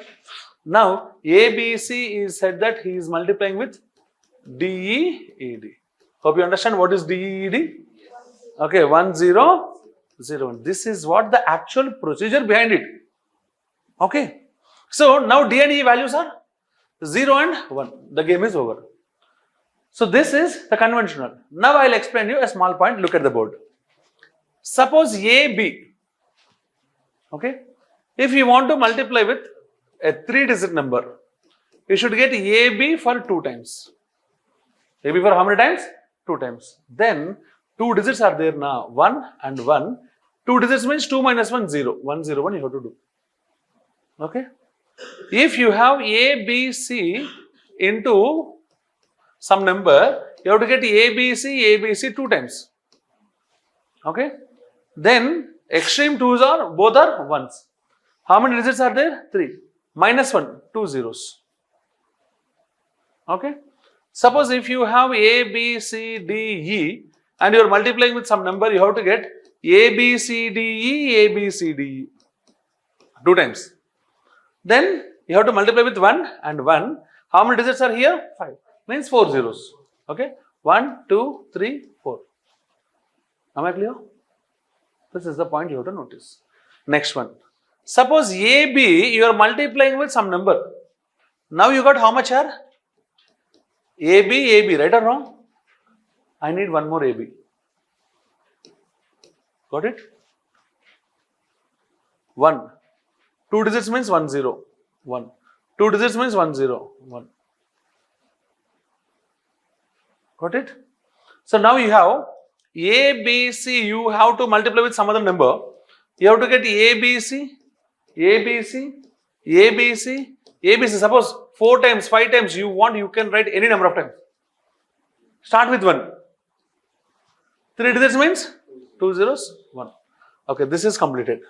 Now ABC is said that he is multiplying with DEED. Hope you understand what is DEED? Okay, 1001. This is what the actual procedure behind it. Okay. So now D and E values are 0 and 1. The game is over. So this is the conventional. Now I will explain you a small point. Look at the board. Suppose AB. Okay. If you want to multiply with a 3-digit number, you should get AB for 2 times. AB for how many times? 2 times. Then 2 digits are there now. 1 and 1. 2 digits means 2 minus 1, 0. 101 you have to do. Okay. If you have ABC into some number, you have to get ABC 2 times. Okay. Then extreme 2s are, both are 1s. How many digits are there? 3. Minus 1, 2 zeros. Okay. Suppose if you have A, B, C, D, E and you are multiplying with some number, you have to get A, B, C, D, E, A, B, C, D, E 2 times. Then you have to multiply with 1 and 1. How many digits are here? 5. Means 4 zeros. Okay. 1, 2, 3, 4. Am I clear? This is the point you have to notice. Next one. Suppose AB, you are multiplying with some number. Now you got how much here? AB, right or wrong? I need one more AB. Got it? 1. 2 digits means 1, 0, 1. 2 digits means 1, 0, 1. Got it? So now you have ABC, you have to multiply with some other number. You have to get ABC. Suppose 4 times, 5 times you want, you can write any number of times. Start with 1. 3 digits means 2 zeros, 1. Okay, this is completed.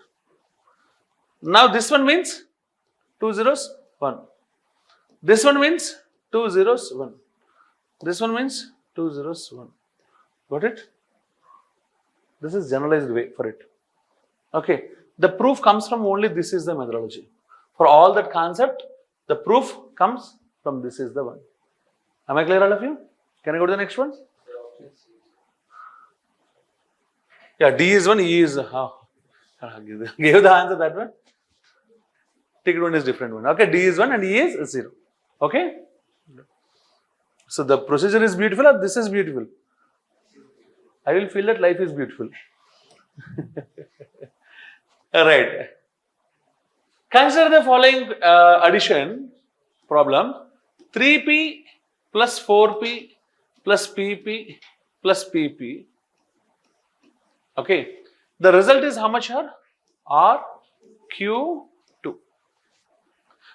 Now this one means 2 zeros, 1. This one means 2 zeros, 1. This one means 2 zeros, 1. Got it? This is generalized way for it. Okay. The proof comes from only this is the methodology. For all that concept, the proof comes from this is the 1. Am I clear, all of you? Can I go to the next one? Yeah, D is 1, E is... Gave the answer that one. Ticket one is different one. Okay, D is 1 and E is 0. Okay? So the procedure is beautiful or this is beautiful? I will feel that life is beautiful. Alright. Consider the following addition problem. 3P plus 4P plus PP plus PP. Okay. The result is how much here? RQ2.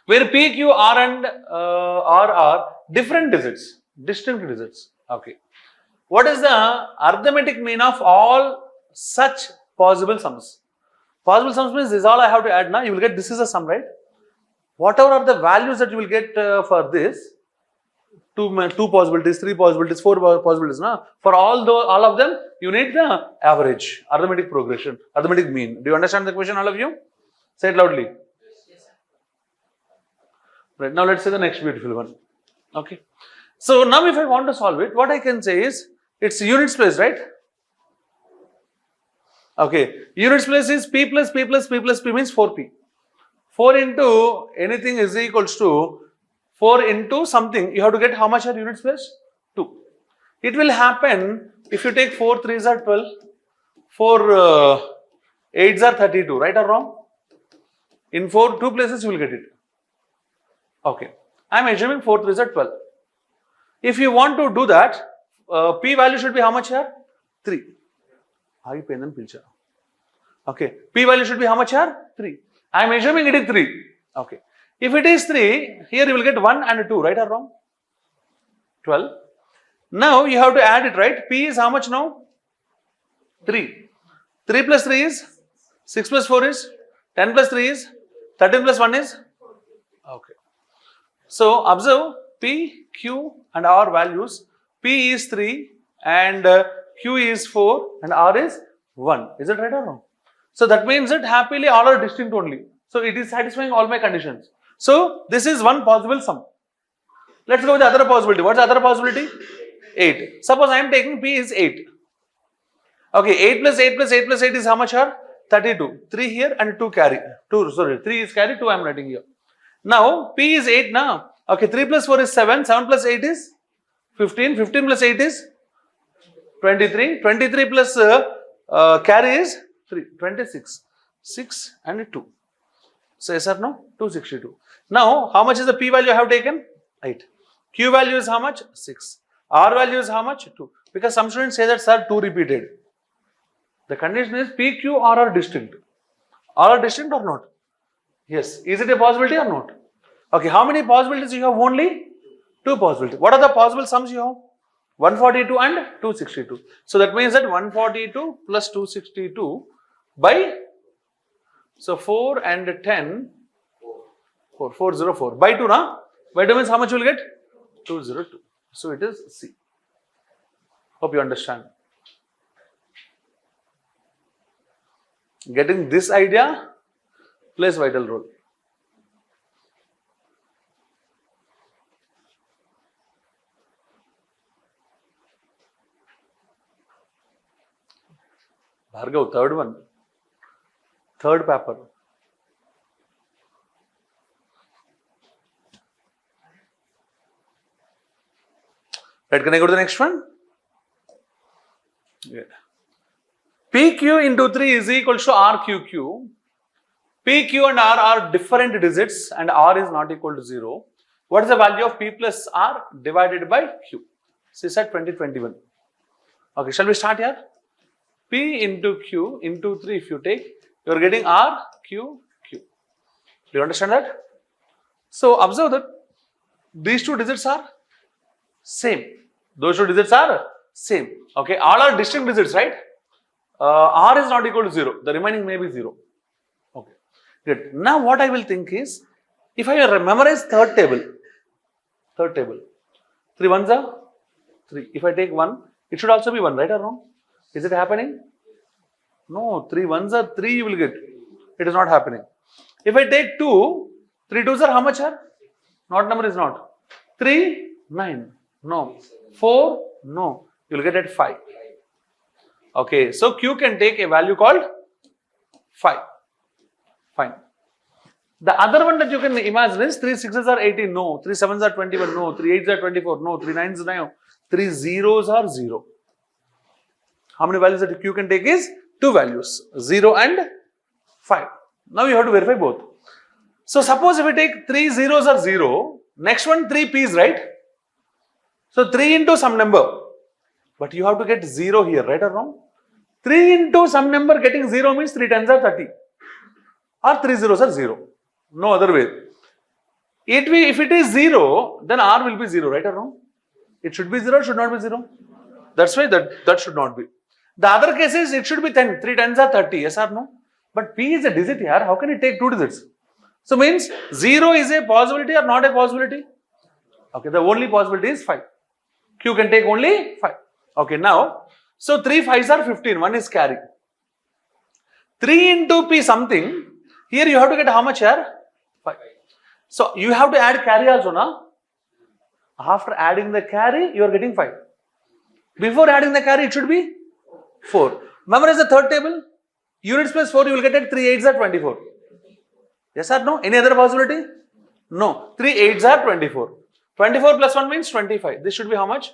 Where P, Q, R and R are different digits, distinct digits. Okay. What is the arithmetic mean of all such possible sums? Possible sums means this is all I have to add now. You will get this is a sum, right? Whatever are the values that you will get for this, two possibilities, 3 possibilities, 4 possibilities. Na? For all of them, you need the average, arithmetic progression, arithmetic mean. Do you understand the question, all of you? Say it loudly. Yes, sir. Right, now let's say the next beautiful one. Okay. So now if I want to solve it, what I can say is, it's units place, right? Okay. Units place is P plus P plus P plus P means 4P. 4 into anything is equals to 4 into something. You have to get how much are units place? 2. It will happen if you take 4 3s are 12, 4 8s are 32, right or wrong? In 2 places you will get it. Okay. I am assuming 4 3s are 12. If you want to do that, P value should be how much here? 3. Okay. P value should be how much here? 3. I am assuming it is 3. Okay. If it is 3, here you will get 1 and 2, right or wrong? 12. Now you have to add it, right? P is how much now? 3. 3 plus 3 is? 6 plus 4 is? 10 plus 3 is? 13 plus 1 is? Okay. So observe P, Q and R values. P is 3 and Q is 4 and R is 1. Is it right or wrong? So that means that happily all are distinct only. So it is satisfying all my conditions. So this is one possible sum. Let's go with the other possibility. What's the other possibility? 8. Suppose I am taking P is 8. Okay, 8 plus 8 plus 8 plus 8 is how much here? 32. 3 here and 2 carry. 3 is carry, 2 I am writing here. Now P is 8 now. Okay, 3 plus 4 is 7. 7 plus 8 is 15. 15 plus 8 is 23. 23 plus carry is 3. 26. 6 and 2. So yes or no? 262. Now how much is the P value I have taken? 8. Q value is how much? 6. R value is how much? 2. Because some students say that sir 2 repeated. The condition is P, Q, R are distinct. All are distinct or not? Yes. Is it a possibility or not? Okay. How many possibilities you have? Only 2 possibilities. What are the possible sums you have? 142 and 262. So that means that 142 plus 262 by, so 4 and 10, 404 by 2 na? By 2 means how much you will get? 202. So it is C. Hope you understand. Getting this idea plays vital role. Bhargav, third one. Third paper. Right, can I go to the next one? Yeah. PQ into 3 is equal to RQQ. PQ and R are different digits and R is not equal to 0. What is the value of P plus R divided by Q? CSAT 2021. Okay, shall we start here? P into Q into 3 if you take, you are getting R, Q, Q. Do you understand that? So observe that these 2 digits are same. Those 2 digits are same. Okay, all are distinct digits, right? R is not equal to 0. The remaining may be 0. Okay, good. Now what I will think is, if I memorize third table, 3 ones are 3. If I take 1, it should also be 1, right or wrong? Is it happening? No, 3 ones are 3 you will get. It is not happening. If I take 2, 3 twos are how much are? Not number is not. 3, 9. No. 4, no. You will get at 5. Okay, so Q can take a value called 5. Fine. The other one that you can imagine is 3 6s are 18, no. 3 7s are 21, no. 3 8s are 24, no. 3 9s no. 3 zeros are 0. How many values that Q can take is 2 values, 0 and 5. Now you have to verify both. So suppose if we take 3 zeros are 0, next one 3 P's, right? So 3 into some number, but you have to get 0 here, right or wrong? 3 into some number getting 0 means 3 tens are 30 or 3 zeros are 0. No other way. If it is 0, then R will be 0, right or wrong? It should be 0 or should not be 0? That's why that should not be. The other case is it should be 10. 3 tens are 30, yes or no? But P is a digit here. How can it take 2 digits? So means 0 is a possibility or not a possibility? Okay, the only possibility is 5. Q can take only 5. Okay, now, so 3 5s are 15. 1 is carry. 3 into P something. Here you have to get how much here? 5. So you have to add carry also, na? After adding the carry, you are getting 5. Before adding the carry, it should be 4. Memorize the third table. Units plus 4, you will get at 3 8s are 24. Yes or no? Any other possibility? No. 3 8s are 24. 24 plus 1 means 25. This should be how much?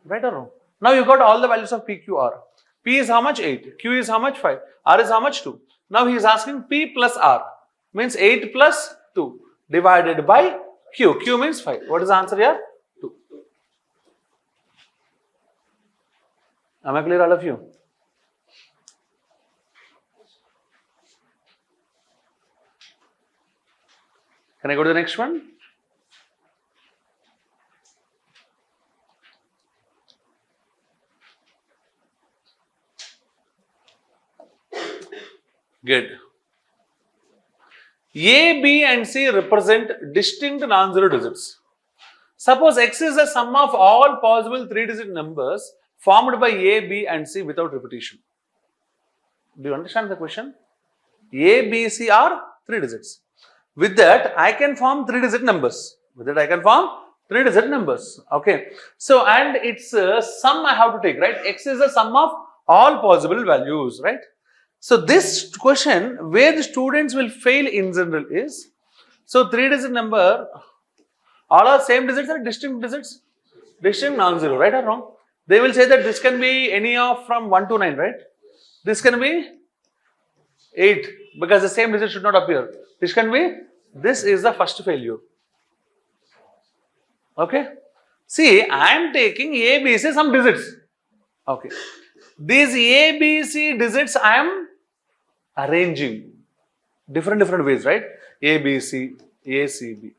Right or wrong? Now you got all the values of P, Q, R. P is how much? 8. Q is how much? 5. R is how much? 2. Now he is asking P plus R. Means 8 plus 2 divided by Q. Q means 5. What is the answer here? 2. Am I clear, all of you? Can I go to the next one? Good. A, B and C represent distinct non-zero digits. Suppose X is the sum of all possible 3-digit numbers formed by A, B and C without repetition. Do you understand the question? A, B, C are 3 digits. With that, I can form 3-digit numbers. Okay. So, and it's a sum I have to take, right? X is the sum of all possible values, right? So, this question where the students will fail in general is, so 3-digit number, all are same digits or distinct digits? Distinct non-zero, right or wrong? They will say that this can be any of from 1 to 9, right? This can be 8 because the same digit should not appear. This can be, this is the first failure. Okay. See, I am taking A, B, C some digits. Okay. These A, B, C digits I am arranging different ways, right? A, B, C, A, C, B,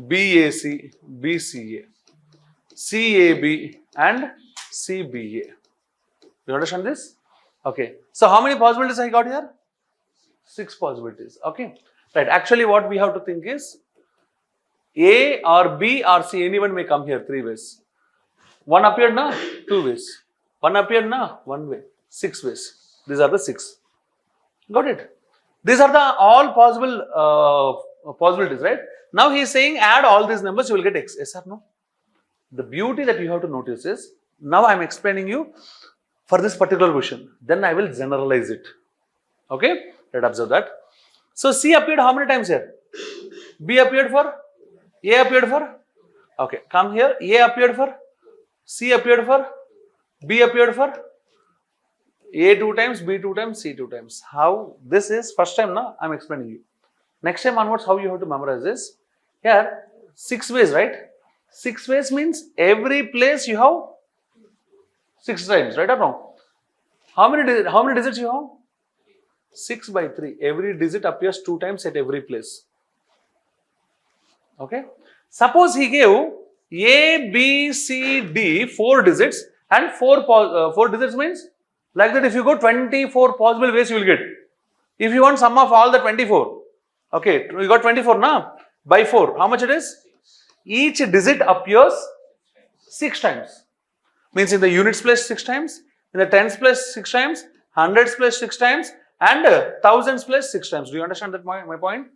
B, A, C, B, C, A, C, A, B and C, B, A. You understand this? Okay. So, how many possibilities I got here? 6 possibilities. Okay. Right. Actually, what we have to think is A or B or C, anyone may come here 3 ways. 1 appeared na? 2 ways. 1 appeared na? 1 way. 6 ways. These are the 6. Got it? These are the all possible possibilities, right? Now he is saying add all these numbers, you will get X. Yes or no? The beauty that you have to notice is, now I am explaining you for this particular question. Then I will generalize it. Okay? Let's observe that. So C appeared how many times here? B appeared for? A appeared for? Okay, come here. A appeared for? C appeared for? B appeared for? A 2 times, B 2 times, C 2 times. How this is first time now I am explaining you. Next time onwards, how you have to memorize this? Here 6 ways, right? 6 ways means every place you have 6 times, right or wrong? How many digits you have? 6 by 3. Every digit appears 2 times at every place. Okay. Suppose he gave A, B, C, D 4 digits and 4 digits means like that if you go 24 possible ways you will get. If you want sum of all the 24, okay, you got 24 now by 4. How much it is? Each digit appears 6 times. Means in the units place 6 times, in the tens place 6 times, hundreds place 6 times and thousands place 6 times. Do you understand that my point?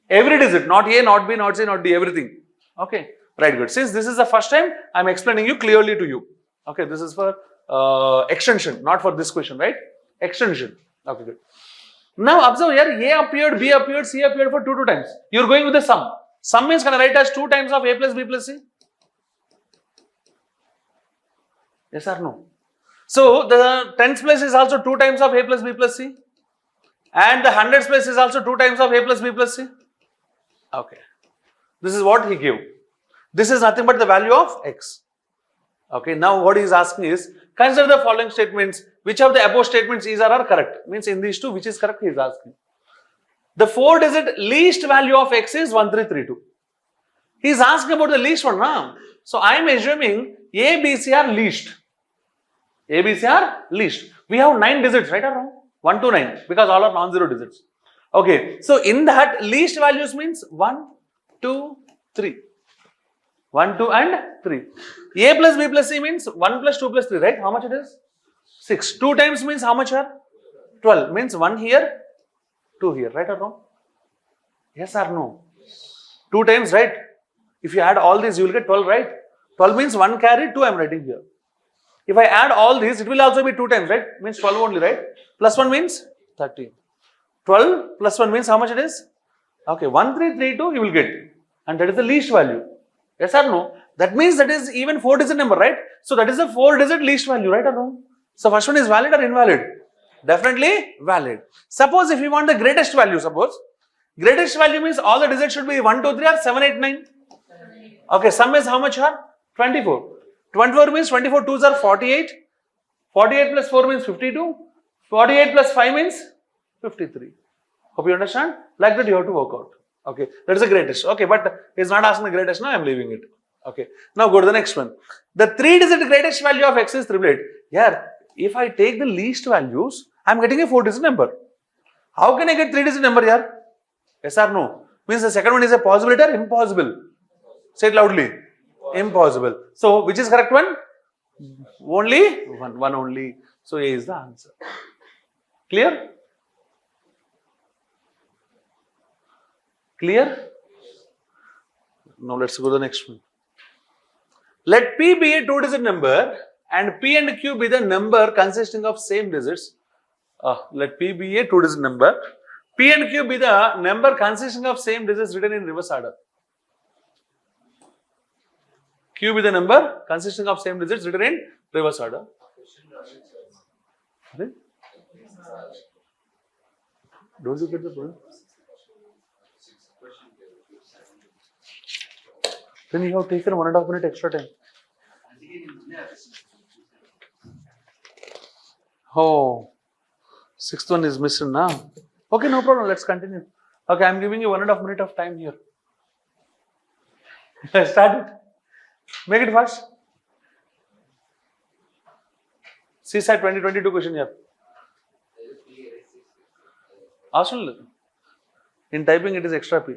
Every digit, not A, not B, not C, not D, everything. Okay. Right, good. Since this is the first time, I'm explaining you clearly to you. Okay, this is for extension, not for this question, right? Extension. Okay, good. Now observe here, A appeared, B appeared, C appeared for two times. You're going with the sum. Sum means can I write as 2 times of A plus B plus C? Yes or no? So the tens place is also 2 times of A plus B plus C. And the hundreds place is also 2 times of A plus B plus C. Okay. This is what he gave. This is nothing but the value of X. Okay. Now what he is asking is, consider the following statements. Which of the above statements is or are correct? Means in these two, which is correct he is asking. The 4-digit least value of X is 1332. He is asking about the least one now. So I am assuming A, B, C are least. A, B, C are least. We have 9 digits, right or wrong? 1 to 9, because all are non-zero digits. Okay, so in that least values means 1, 2, 3. 1, 2 and 3. A plus B plus C means 1 plus 2 plus 3, right? How much it is? 6. 2 times means how much are? 12. Means 1 here, 2 here, right or wrong? Yes or no? 2 times, right? If you add all these, you will get 12, right? 12 means 1 carry, 2 I am writing here. If I add all these, it will also be 2 times, right? Means 12 only, right? Plus 1 means 13. 12 plus 1 means how much it is? Okay, 1332 you will get. And that is the least value. Yes or no? That means that is even 4-digit number, right? So that is the 4-digit least value, right or no? So first one is valid or invalid? Definitely valid. Suppose if you want the greatest value, suppose. Greatest value means all the digits should be 1, 2, 3 or 7, 8, 9. Okay, sum is how much are? 24. 24 means 24 2s are 48. 48 plus 4 means 52. 48 plus 5 means 53. Hope you understand? Like that you have to work out. Okay, that is the greatest. Okay, but he is not asking the greatest now, I am leaving it. Okay, now go to the next one. The 3-digit greatest value of X is 388. Yeah, if I take the least values, I am getting a 4-digit number. How can I get 3-digit number here? Yes or no? Means the second one is a possibility or impossible? Say it loudly. Impossible. So, which is correct one? Only one only. So, A is the answer. Clear? Clear? Now, let's go to the next one. Let P be a 2-digit number and P and Q be the number consisting of same digits. Let P be a 2-digit number. P and Q be the number consisting of same digits written in reverse order. Q be the number consisting of same digits written in reverse order. Don't you get the problem? Then you have taken 1.5 minute extra time. Oh, 6th one is missing now. Okay, no problem. Let's continue. Okay, I'm giving you 1.5 minute of time here. Start it. Make it fast. CSAT 2022 question here. Also, in typing it is extra P.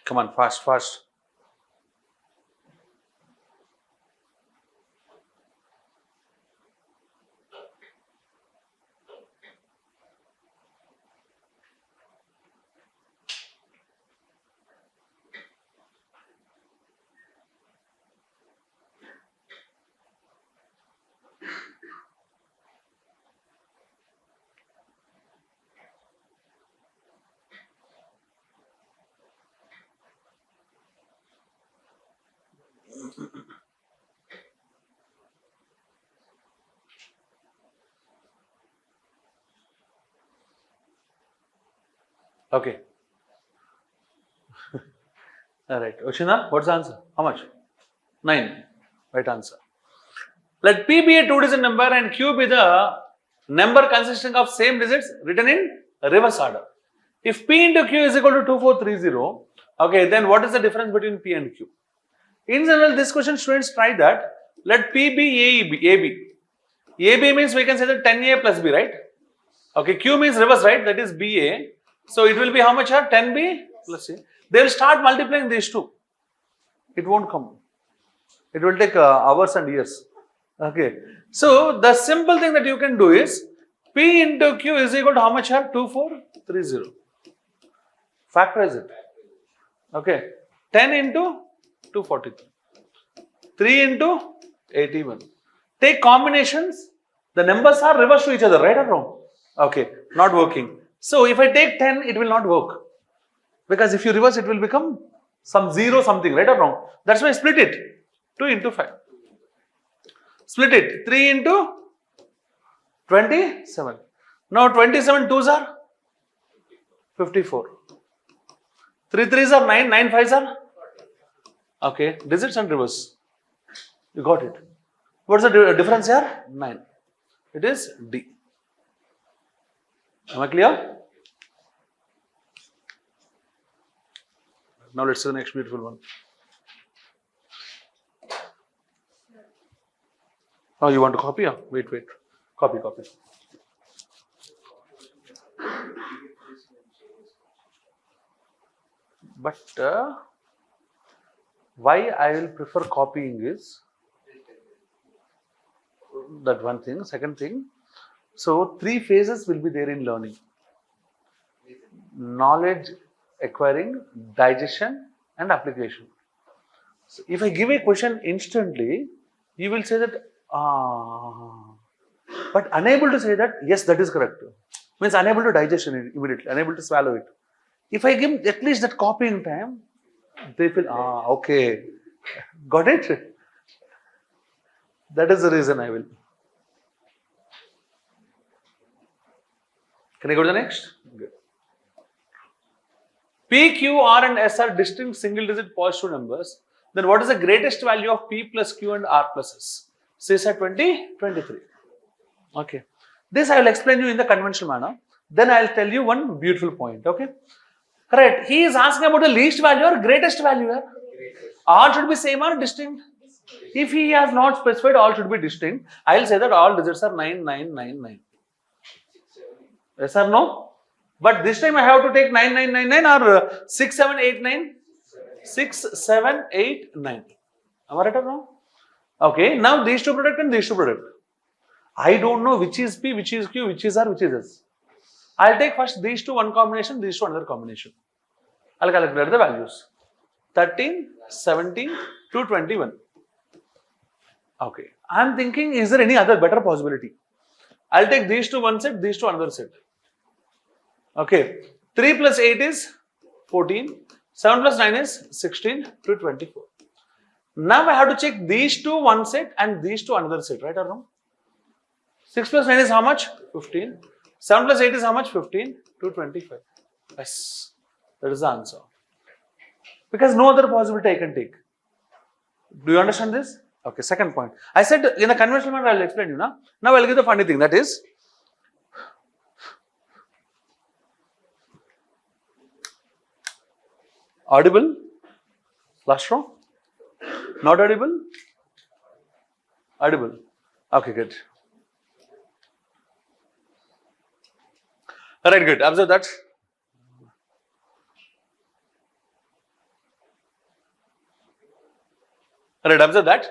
Come on, fast, fast. Okay. All right. Oshina, what's the answer? How much? 9. Right answer. Let P be a 2-digit number and Q be the number consisting of same digits written in reverse order. If P into Q is equal to 2430, okay, then what is the difference between P and Q? In general, this question students try that. Let P be AB. AB means we can say that 10A plus B, right? Okay, Q means reverse, right? That is BA. So it will be how much here? 10B plus C. They will start multiplying these two. It won't come. It will take hours and years. Okay. So the simple thing that you can do is P into Q is equal to how much here? 2430. Factorize it. Okay. 10 into 243. 3 into 81. Take combinations. The numbers are reversed to each other, right or wrong? Okay. Not working. So if I take 10, it will not work. Because if you reverse, it will become some 0 something, right or wrong? That's why I split it. 2 into 5. Split it. 3 into 27. Now 27 2s are 54. 3 3s are 9. 9 5s are? Okay. Digits and reverse. You got it. What's the difference here? 9. It is D. Am I clear? Now let's see the next beautiful one. Oh, you want to copy? Yeah? Wait. Copy. But why I will prefer copying is that one thing. Second thing, so 3 phases will be there in learning: knowledge acquiring, digestion, and application. So if I give a question instantly, you will say that, but unable to say that, yes, that is correct. Means unable to digest it immediately, unable to swallow it. If I give at least that copying time, they feel, okay, got it? That is the reason I will. Can I go to the next? Good. P, Q, R and S are distinct single-digit positive numbers. Then what is the greatest value of P plus Q and R plus S? CSET 2023. Okay. This I will explain you in the conventional manner. Then I will tell you one beautiful point. Okay. Correct. He is asking about the least value or greatest value. All should be same or distinct. If he has not specified all should be distinct, I will say that all digits are 9, 9, 9, 9. Yes or no? But this time I have to take 9, 9, 9, 9 or 6, 7, 8, 9? 6, 7, 8, 9. Am I right or no? Okay, now these two product and these two product. I don't know which is P, which is Q, which is R, which is S. I'll take first these two one combination, these two another combination. I'll calculate the values. 13, 17, 221. Okay, I'm thinking, is there any other better possibility? I'll take these two one set, these two another set. Okay, 3 plus 8 is 14, 7 plus 9 is 16 to 24. Now I have to check these two one set and these two another set, right or wrong? 6 plus 9 is how much? 15. 7 plus 8 is how much? 15 to 25. Yes, that is the answer. Because no other possibility I can take. Do you understand this? Okay, second point. I said in a conventional manner I will explain you now. Now I will give the funny thing, that is, audible, last row, not audible, audible. Okay, good. Alright, good. Observe that. Alright, observe that.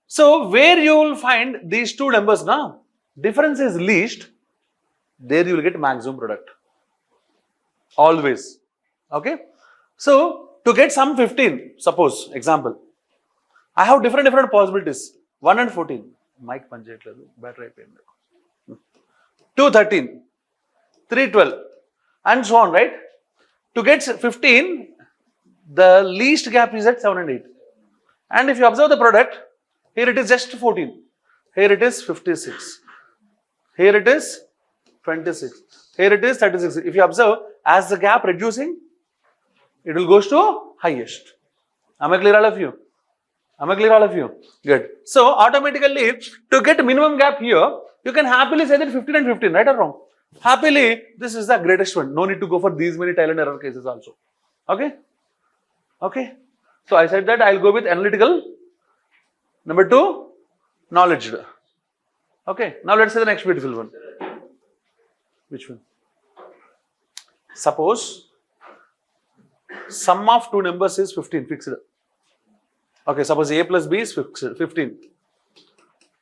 So, where you will find these two numbers now, difference is least, there you will get maximum product. Always. Okay. So, to get sum 15, suppose, example, I have different possibilities. 1 and 14. Mic panchayatledu, battery ayipindi. 2, 13. 3, 12. And so on, right? To get 15, the least gap is at 7 and 8. And if you observe the product, here it is just 14. Here it is 56. Here it is 26. Here it is 36. If you observe, as the gap reducing, it will goes to highest. Am I clear, all of you? Am I clear, all of you? Good. So automatically, to get minimum gap here, you can happily say that 15 and 15, right or wrong? Happily, this is the greatest one. No need to go for these many trial and error cases also. Okay? Okay. So I said that I'll go with analytical. Number 2, knowledge. Okay. Now let's say the next beautiful one. Which one? Suppose sum of two numbers is 15, fixed. Okay, suppose A plus B is 15.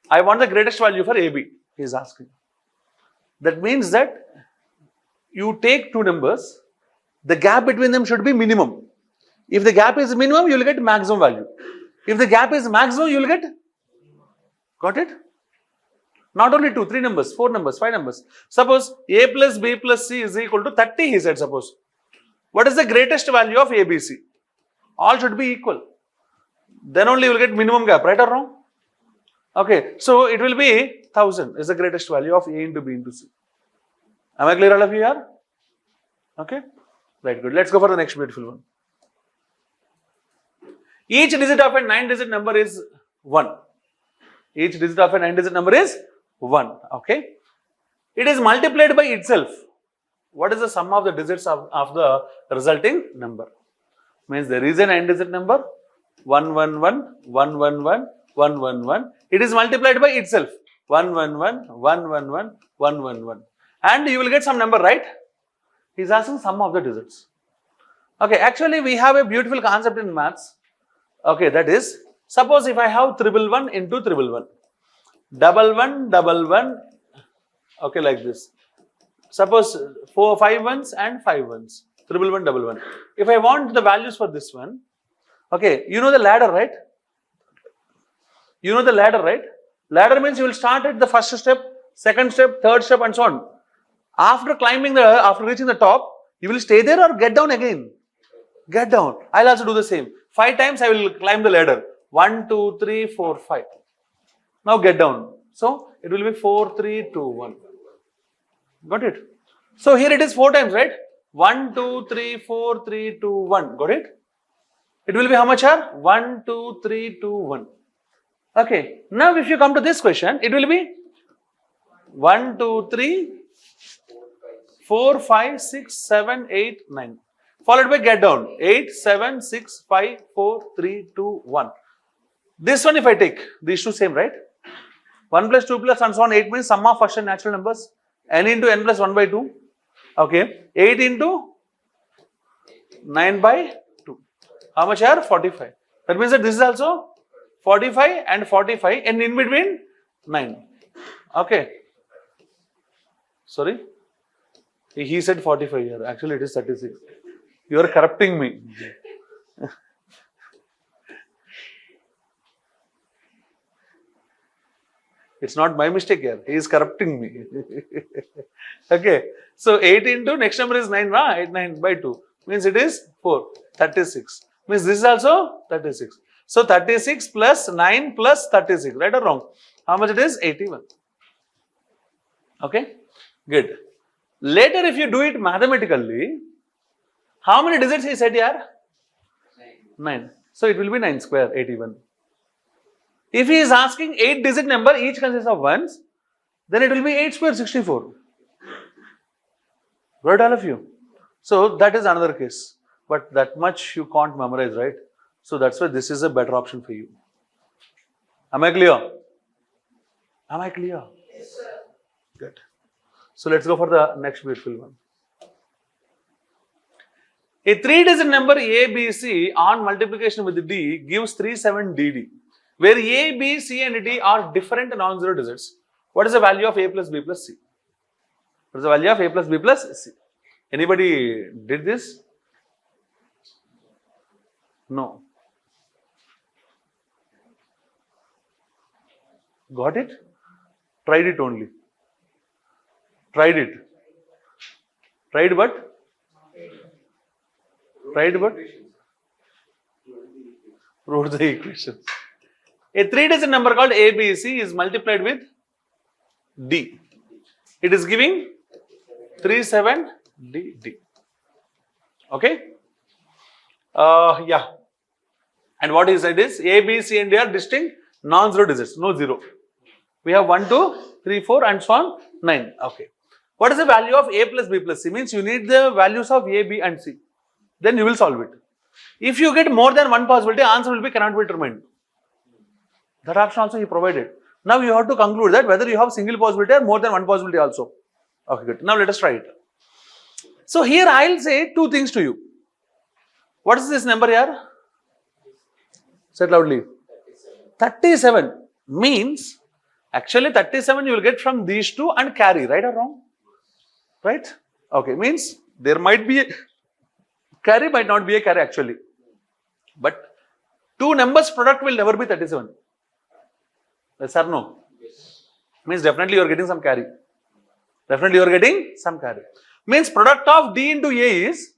I want the greatest value for AB, he is asking. That means that you take two numbers, the gap between them should be minimum. If the gap is minimum, you will get maximum value. If the gap is maximum, you will get, got it? Not only 2, 3 numbers, 4 numbers, 5 numbers. Suppose A plus B plus C is equal to 30, he said, suppose. What is the greatest value of ABC? All should be equal. Then only you will get minimum gap, right or wrong? Okay, so it will be 1000 is the greatest value of A into B into C. Am I clear, all of you here? Okay, right, good. Let's go for the next beautiful one. Each digit of a 9-digit number is 1. Each digit of a 9-digit number is 1. Okay, it is multiplied by itself. What is the sum of the digits of the resulting number? Means there is a 9-digit number, 111, 111, 111. It is multiplied by itself, 111, 111, 111. And you will get some number, right? He is asking sum of the digits. Okay, actually we have a beautiful concept in maths. Okay, that is, suppose if I have 111 into 111, 1111, okay, like this. Suppose 5 ones and 5 ones, 1111. If I want the values for this one, okay, you know the ladder, right? You know the ladder, right? Ladder means you will start at the first step, second step, third step, and so on. After reaching the top, you will stay there or get down again? Get down. I'll also do the same. 5 times I will climb the ladder. 1, 2, 3, 4, 5. Now get down. So it will be 4, 3, 2, 1. Got it? So here it is 4 times, right? 1, 2, 3, 4, 3, 2, 1. Got it? It will be how much here? 1, 2, 3, 2, 1. Okay. Now if you come to this question, it will be 1, 2, 3, 4, 5, 6, 7, 8, 9. Followed by get down. 8, 7, 6, 5, 4, 3, 2, 1. This one if I take, these two same, right? 1 plus 2 plus and so on, 8 means sum of first and natural numbers. N into n plus 1 by 2. Okay. 8 into 9 by 2. How much here? 45. That means that this is also 45 and 45 and in between 9. Okay. Sorry. He said 45 here. Actually it is 36. You are corrupting me. It's not my mistake here. He is corrupting me. Okay. So 8 into next number is 9, right? 8, 9 by 2. Means it is 4. 36. Means this is also 36. So 36 plus 9 plus 36. Right or wrong? How much it is? 81. Okay. Good. Later if you do it mathematically, how many digits he said here? 9. So it will be 9 square, 81. If he is asking 8-digit number, each consists of ones, then it will be 8 square, 64. Right, all of you? So that is another case. But that much you can't memorize, right? So that's why this is a better option for you. Am I clear? Am I clear? Yes, sir. Good. So let's go for the next beautiful one. A 3-digit number ABC on multiplication with D gives 37DD, where A, B, C and D are different non-zero digits. What is the value of A plus B plus C? What is the value of A plus B plus C? Anybody did this? No. Got it? Tried it only. Tried it. Tried what? Tried what? wrote the equation. A 3-digit number called ABC is multiplied with D. It is giving 37DD. Okay? Yeah. And what he said is A, B, C and D are distinct non-zero digits, no zero. We have 1, 2, 3, 4 and so on 9. Okay. What is the value of A plus B plus C? Means you need the values of A, B and C. Then you will solve it. If you get more than one possibility, answer will be cannot be determined. That option also he provided. Now you have to conclude that whether you have single possibility or more than one possibility also. Okay, good. Now let us try it. So here I will say two things to you. What is this number here? Say it loudly. 37 means actually 37 you will get from these two and carry, right or wrong? Right? Okay, means there might be a carry, might not be a carry actually. But two numbers product will never be 37. Yes or no? Yes. Means definitely you are getting some carry. Definitely you are getting some carry. Means product of D into A is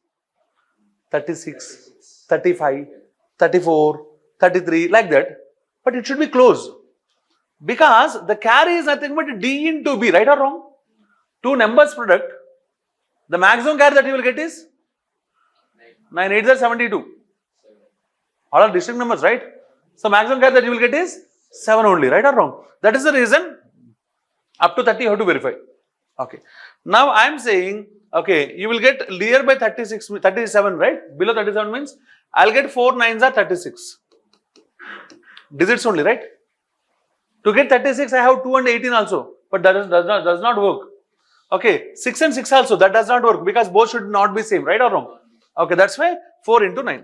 36, 35, 34, 33 like that. But it should be close. Because the carry is nothing but D into B, right or wrong? Two numbers product. The maximum carry that you will get is 9 8s are 72. All are distinct numbers, right? So maximum carry that you will get is 7 only, right or wrong? That is the reason up to 30 you have to verify. Okay. Now I am saying, okay, you will get nearby 36, 37, right? Below 37 means I will get 4 9s are 36. Digits only, right? To get 36, I have 2 and 18 also, but that does not work. Okay, 6 and 6 also, that does not work because both should not be same, right or wrong? Okay, that's why 4 into 9.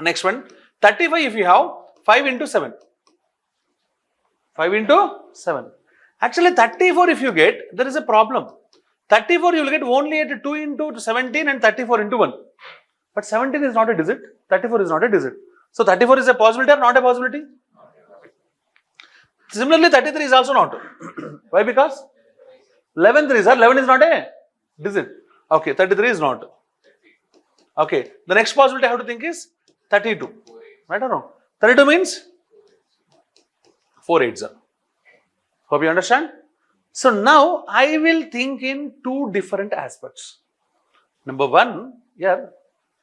Next one, 35 if you have 5 into 7. 5 into 7. Actually, 34 if you get, there is a problem. 34 you will get only at 2 into 17 and 34 into 1. But 17 is not a digit, 34 is not a digit. So 34 is a possibility or not a possibility? Similarly, 33 is also not. Why? Because 11 3s are 11 is not a digit. Okay, 33 is not. Okay, the next possibility I have to think is 32. Right or wrong? 32 means 4 8s are. Hope you understand? So now I will think in two different aspects. Number one, yeah,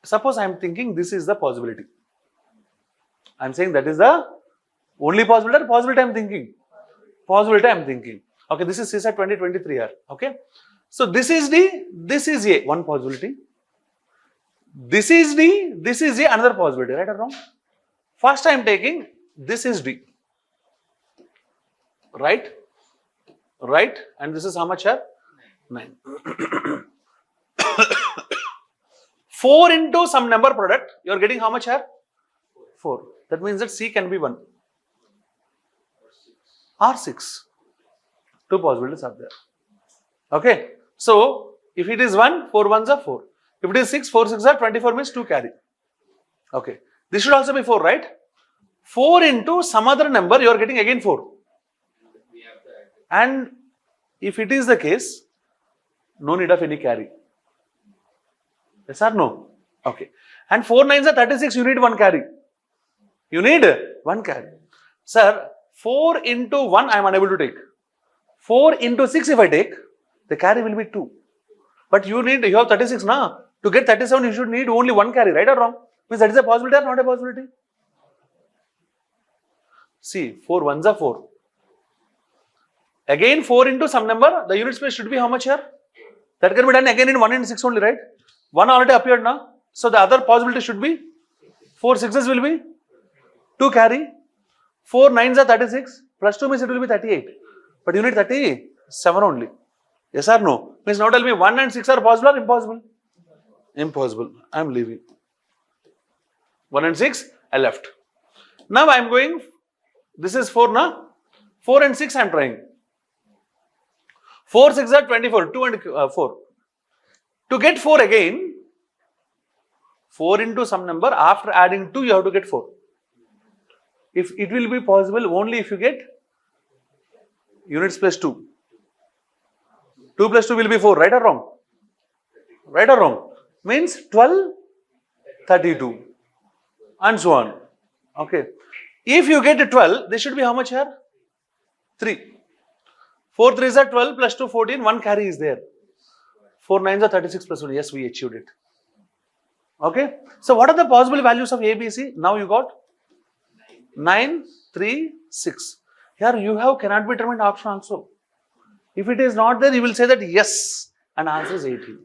suppose I am thinking this is the possibility. I am saying that is the only possibility or possibility I am thinking? Possibility I am thinking. Okay, this is CSET 2023 here. Okay. So this is D, this is A, one possibility. This is D, this is A, another possibility, right or wrong? First I am taking this is D. Right? Right? And this is how much here? 9. 4 into some number product, you are getting how much here? 4. That means that C can be 1 or 6. Two possibilities are there. Okay. So, if it is 1, 4 1s are 4. If it is 6, 4 6 are 24 means 2 carry. Okay. This should also be 4, right? 4 into some other number, you are getting again 4. And if it is the case, no need of any carry. Yes or no? Okay. And 4 9s are 36, you need 1 carry. You need 1 carry. Sir, 4 into 1 I am unable to take. 4 into 6 if I take, the carry will be 2. But you have 36 now. To get 37 you should need only 1 carry, right or wrong? Means that is a possibility or not a possibility? See, 4 1s are 4. Again 4 into some number, the unit space should be how much here? That can be done again in 1 and 6 only, right? 1 already appeared now. So the other possibility should be 4 6s will be 2 carry. 4 9s are 36 plus 2 means it will be 38. But you need 37 only. Yes or no? Means now tell me 1 and 6 are possible or impossible? Impossible. I am leaving. 1 and 6 I left. Now I am going, this is 4 now. 4 and 6 I am trying. 4 6 are 24, 2 and 4. To get 4 again, 4 into some number, after adding 2 you have to get 4. If it will be possible only if you get units plus 2. 2 plus 2 will be 4, right or wrong? Right or wrong? Means 12, 32 and so on. Okay. If you get 12, this should be how much here? 3. 4 3s are 12 plus 2 14. 1 carry is there. 4 9s are 36 plus 1. Yes, we achieved it. Okay. So what are the possible values of A, B, C? Now you got 9, 3, 6. Here you have cannot be determined option also. If it is not there, you will say that yes, and answer is 18.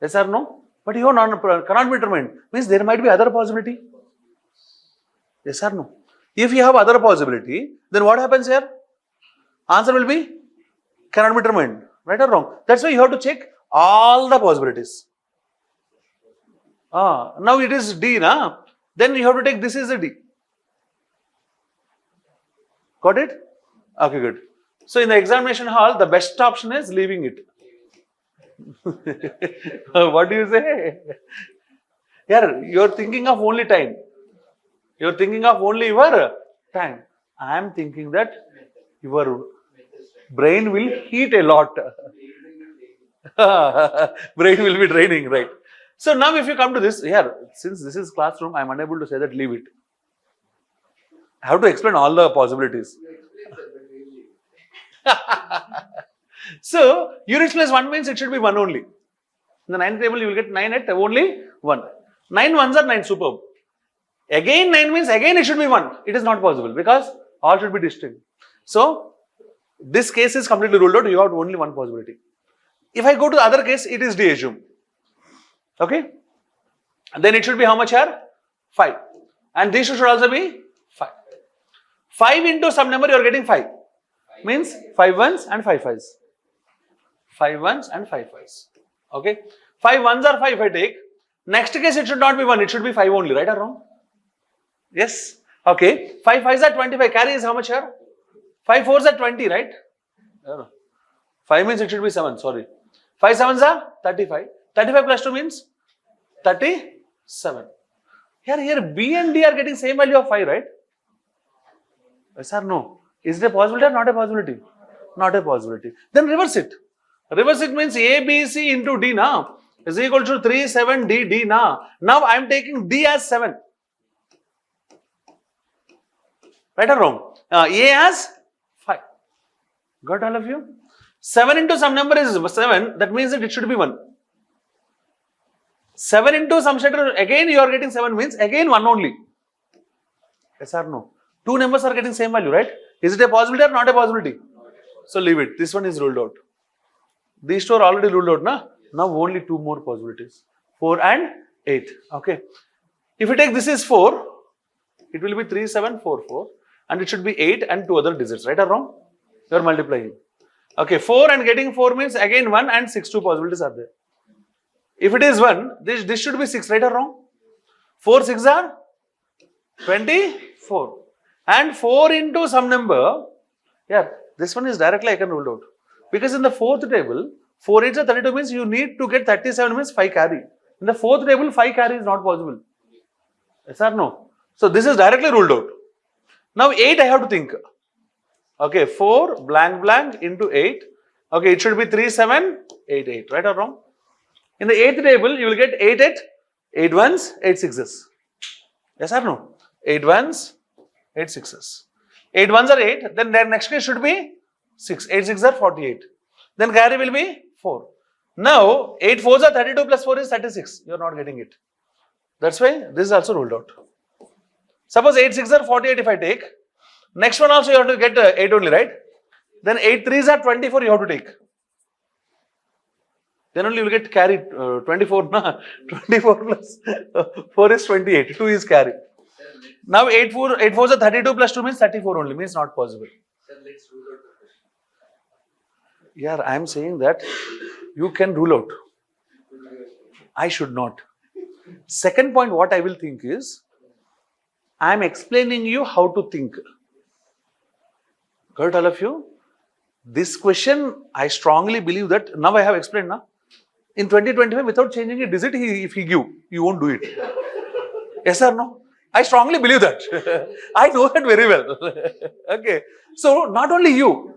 Yes or no? But you cannot be determined. Means there might be other possibility. Yes or no? If you have other possibility, then what happens here? Answer will be cannot be determined. Right or wrong? That's why you have to check all the possibilities. Now it is D, na? Then you have to take this is a D. Got it? Okay, good. So in the examination hall, the best option is leaving it. What do you say? Here, you are thinking of only time. You are thinking of only your time. I am thinking that your brain will heat a lot. Brain will be draining, right? So now if you come to this, here, since this is classroom, I am unable to say that leave it. I have to explain all the possibilities. So, units plus 1 means it should be 1 only. In the 9th table, you will get 9 at only 1. 9 ones are 9, superb. Again 9 means again it should be 1. It is not possible because all should be distinct. So, this case is completely ruled out. You have only one possibility. If I go to the other case, it is D assume. Okay. Then it should be how much here? 5. And this should also be 5. 5 into some number you are getting 5. Means 5 ones and 5 fives. 5 ones and 5 fives. Okay. 5 ones are 5 if I take. Next case it should not be 1. It should be 5 only. Right or wrong? Yes. Okay. 5 fives are 25. Carry is how much here? 5 fours are 20, right? 5 means it should be 7. Sorry. 5 sevens are 35. 35 plus 2 means 37. Here B and D are getting same value of 5, right? Yes or no? Is it a possibility or not a possibility? Not a possibility. Then reverse it. Reverse it means A, B, C into D now is equal to 3, 7, D, D now. Now I am taking D as 7. Right or wrong? A as 5. Got all of you? 7 into some number is 7. That means that it should be 1. 7 into some set, again you are getting 7 means again 1 only. Yes or no? 2 numbers are getting same value, right? Is it a possibility or not a possibility? So leave it. This one is ruled out. These two are already ruled out, na? Now only 2 more possibilities. 4 and 8. Okay. If you take this is 4, it will be 3, 7, 4, 4. And it should be 8 and 2 other digits, right or wrong? You are multiplying. Okay, 4 and getting 4 means again 1 and 6, 2 possibilities are there. If it is 1, this should be 6, right or wrong? 4 6 are 24. And 4 into some number, yeah, this one is directly I can rule out. Because in the 4th table, 4 8s are 32 means you need to get 37 means 5 carry. In the 4th table, 5 carry is not possible. Yes or no? So this is directly ruled out. Now 8 I have to think. Okay, 4 blank blank into 8. Okay, it should be 3 7 8 8, right or wrong? In the 8th table, you will get 8 8, 8 ones, 8 sixes. Yes or no? 8 ones, 8 sixes. 8 ones are 8, then their next case should be 6. 8 6 are 48. Then carry will be 4. Now, 8 4s are 32 plus 4 is 36. You are not getting it. That's why this is also ruled out. Suppose 8 6 are 48 if I take. Next one also you have to get 8 only, right? Then 8 3s are 24 you have to take. Then only you will get carry 24. Na? 24 plus 4 is 28. 2 is carry. Now 8 4s are 32 plus 2 means 34 only. Means not possible. Sir, let's rule out the question. Yeah, I am saying that you can rule out. I should not. Second point what I will think is, I am explaining you how to think. Got all of you? This question, I strongly believe that, now I have explained, na? In 2025, without changing a digit, if he give, you won't do it. Yes or no? I strongly believe that. I know that very well. Okay. So, not only you.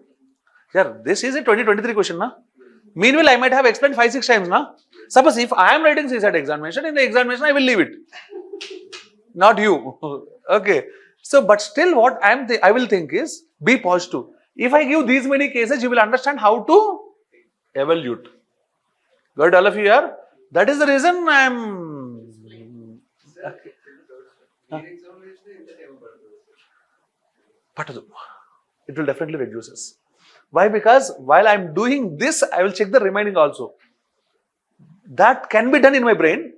Yeah, this is a 2023 question, na? Meanwhile, I might have explained 5-6 times, na? Suppose if I am writing CSAT examination, in the examination, I will leave it. not you. Okay. So, but still what I will think is be positive. If I give these many cases, you will understand how to evaluate. Got all of you here? That is the reason I am. Patadu. It will definitely reduces. Why? Because while I am doing this, I will check the remaining also. That can be done in my brain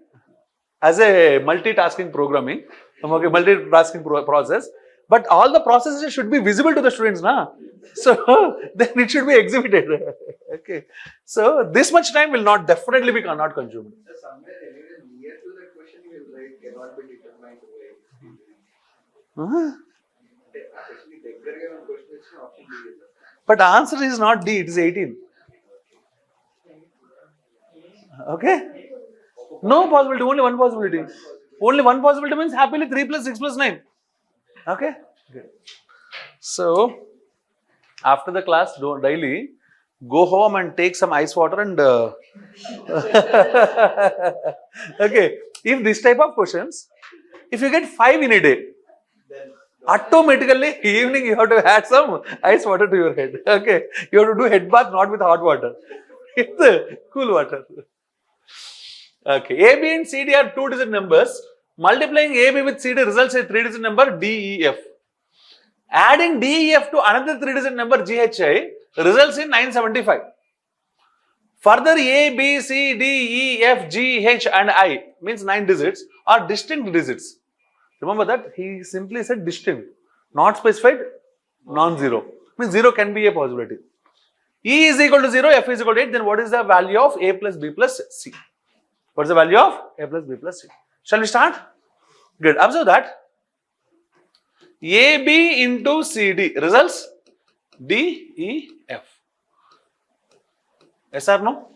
as a multitasking programming, okay, multitasking process. But all the processes should be visible to the students, na? So then it should be exhibited. Okay. So this much time will not definitely be not consumed. Somewhere anywhere near to that question, you will write cannot be determined by. Actually, దగ్గరగా ఉన్న question వచ్చిన option B is. But answer is not D, it is 18. Okay? No possibility, only one possibility. Only one possibility means happily 3 plus 6 plus 9. Okay? Good. So, after the class, daily, go home and take some ice water and... okay. If this type of questions, if you get 5 in a day, automatically evening you have to add some ice water to your head. Okay. You have to do head bath not with hot water. It's cool water. Okay. A, B and C, D are 2-digit numbers. Multiplying A, B with C, D results in a 3-digit number D, E, F. Adding D, E, F to another 3-digit number G, H, I results in 975. Further, A, B, C, D, E, F, G, H and I means 9 digits are distinct digits. Remember that? He simply said distinct, not specified, non-zero. Means 0 can be a possibility. E is equal to 0, F is equal to 8. Then what is the value of A plus B plus C? What is the value of A plus B plus C? Shall we start? Good. Observe that. AB into CD results D, E, F. Yes or no?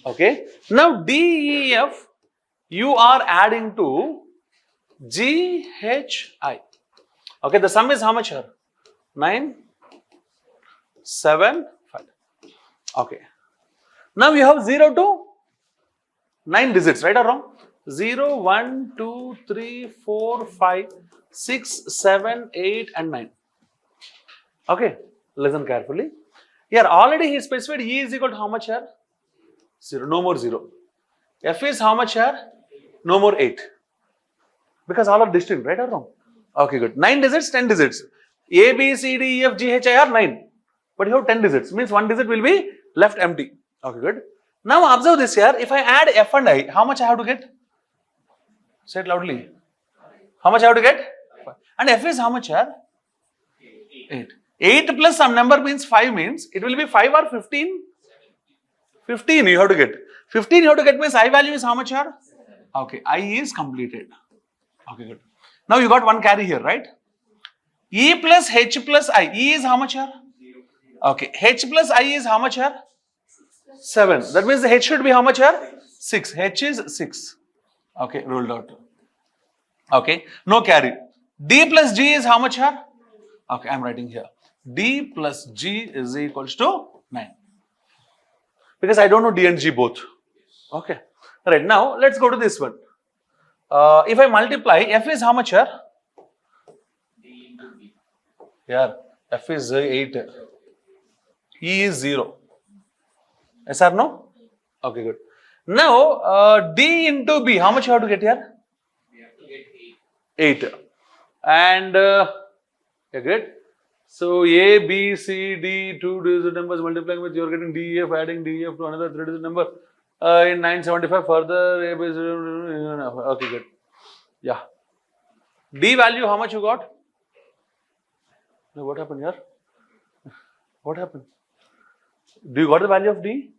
Okay. Now D, E, F you are adding to G, H, I. Okay. The sum is how much here? 9, 7, 5. Okay. Now you have 0 to 9 digits, right or wrong? 0, 1, 2, 3, 4, 5, 6, 7, 8 and 9. Okay, listen carefully. Here already he specified E is equal to how much here? 0, no more 0. F is how much here? No more 8. Because all are distinct, right or wrong? Okay, good. 9 digits, 10 digits. A, B, C, D, E, F, G, H, I are 9. But you have 10 digits, means 1 digit will be left empty. Okay, good. Now observe this here. If I add F and I, how much I have to get? Say it loudly. How much I have to get? And F is how much here? 8. 8 plus some number means 5 means it will be 5 or 15? 15 you have to get. 15 you have to get means I value is how much here? Okay, I is completed. Okay, good. Now you got one carry here, right? E plus H plus I. E is how much here? Okay, H plus I is how much here? 7. That means the H should be how much here? 6. H is 6. Okay, ruled out. Okay, no carry. D plus G is how much here? Okay, I am writing here. D plus G is equals to 9. Because I don't know D and G both. Okay. Right, now let's go to this one. If I multiply, F is how much here? D into B. Here, F is 8. E is 0. Yes or no? Okay, good. Now, D into B, how much you have to get here? We have to get 8. And, yeah, good. So, A, B, C, D, 2-digit numbers multiplying with, you are getting D, F, adding D, F to another 3-digit number. In 975, further, A, B, C, okay, good. Yeah. D value, how much you got? What happened here? What happened? Do you got the value of D?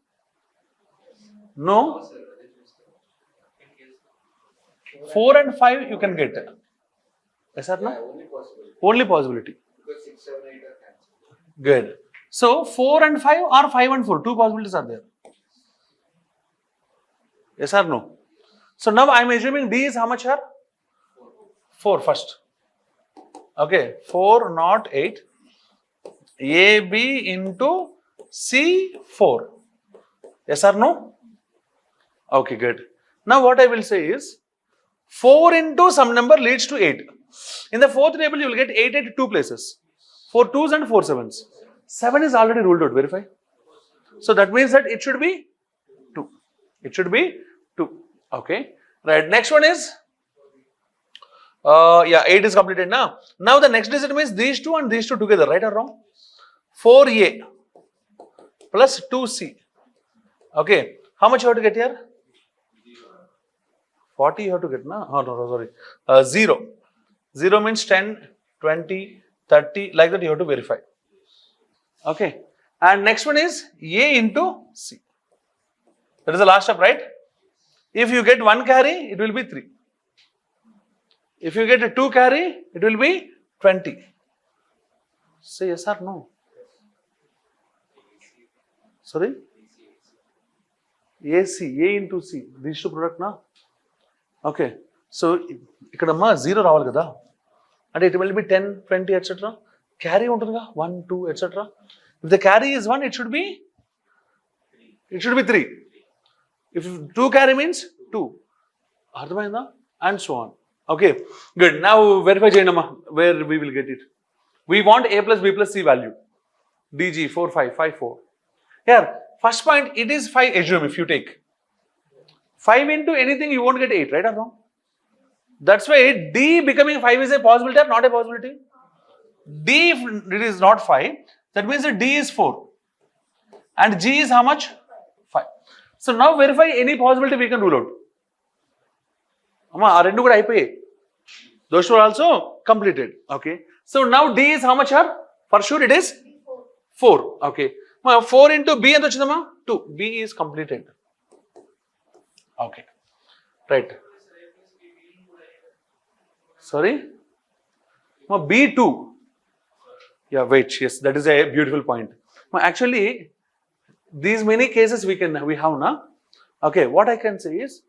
No? 4 and 5 you can get. Yes or no? only possible. Only possibility. Because 6, 7, 8 are cancelled. Good. So 4 and 5 or 5 and 4. 2 possibilities are there. Yes or no? So now I am assuming D is how much here? 4 first. Okay. 4 not 8. AB into C 4. Yes or no? Okay, good. Now what I will say is 4 into some number leads to 8. In the fourth table, you will get 8 at 2 places. 4 2s and 4 7s. 7 is already ruled out. Verify. So that means that it should be 2. It should be 2. Okay. Right. Next one is, 8 is completed now. Now the next digit means these two and these two together. Right or wrong? 4a plus 2c. Okay. How much you have to get here? 40 you have to get, no? Oh, no, sorry. 0. 0 means 10, 20, 30, like that you have to verify. Okay. And next one is A into C. That is the last step, right? If you get 1 carry, it will be 3. If you get a 2 carry, it will be 20. Say yes or no? Sorry? AC, A into C. These two product na? Okay. So, ikkadamma 0 రావాలి కదా. And it will be 10, 20, etc. Carry ఉంటుందిగా 1, 2, etc. If the carry is 1, it should be 3. If 2 carry means 2. అర్థమైందా? And so on. Okay. Good. Now verify చేయండమ్మా where we will get it. We want A plus B plus C value. DG 4, 5, 5, 4. Here, first point, it is 5 assume if you take. 5 into anything, you won't get 8, right or wrong? That's why D becoming 5 is a possibility or not a possibility? D, if it is not 5, that means that D is 4. And G is how much? 5. So now verify any possibility we can rule out. Amma, aa rendu kuda aipoyayi. Those two are also completed. Okay. So now D is how much here? For sure it is 4. Okay. 4 into B ఎంత వచ్చిందమ్మా? 2. B is completed. Okay. Right. Sorry? B2. Yeah, wait. Yes, that is a beautiful point. Actually, these many cases we have now. Okay, what I can say is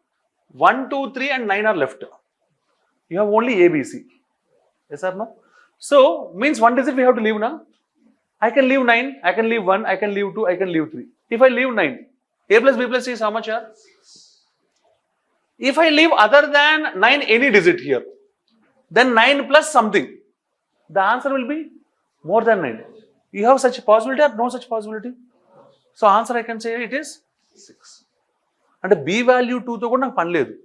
1, 2, 3 and 9 are left. You have only A, B, C. Yes or no? So, means one digit we have to leave now. I can leave 9, I can leave 1, I can leave 2, I can leave 3. If I leave 9, A plus B plus C is how much here? If I leave other than 9 any digit here, then 9 plus something, the answer will be more than 9. You have such a possibility or no such possibility? So answer I can say it is 6. And B value 2 to not panledu.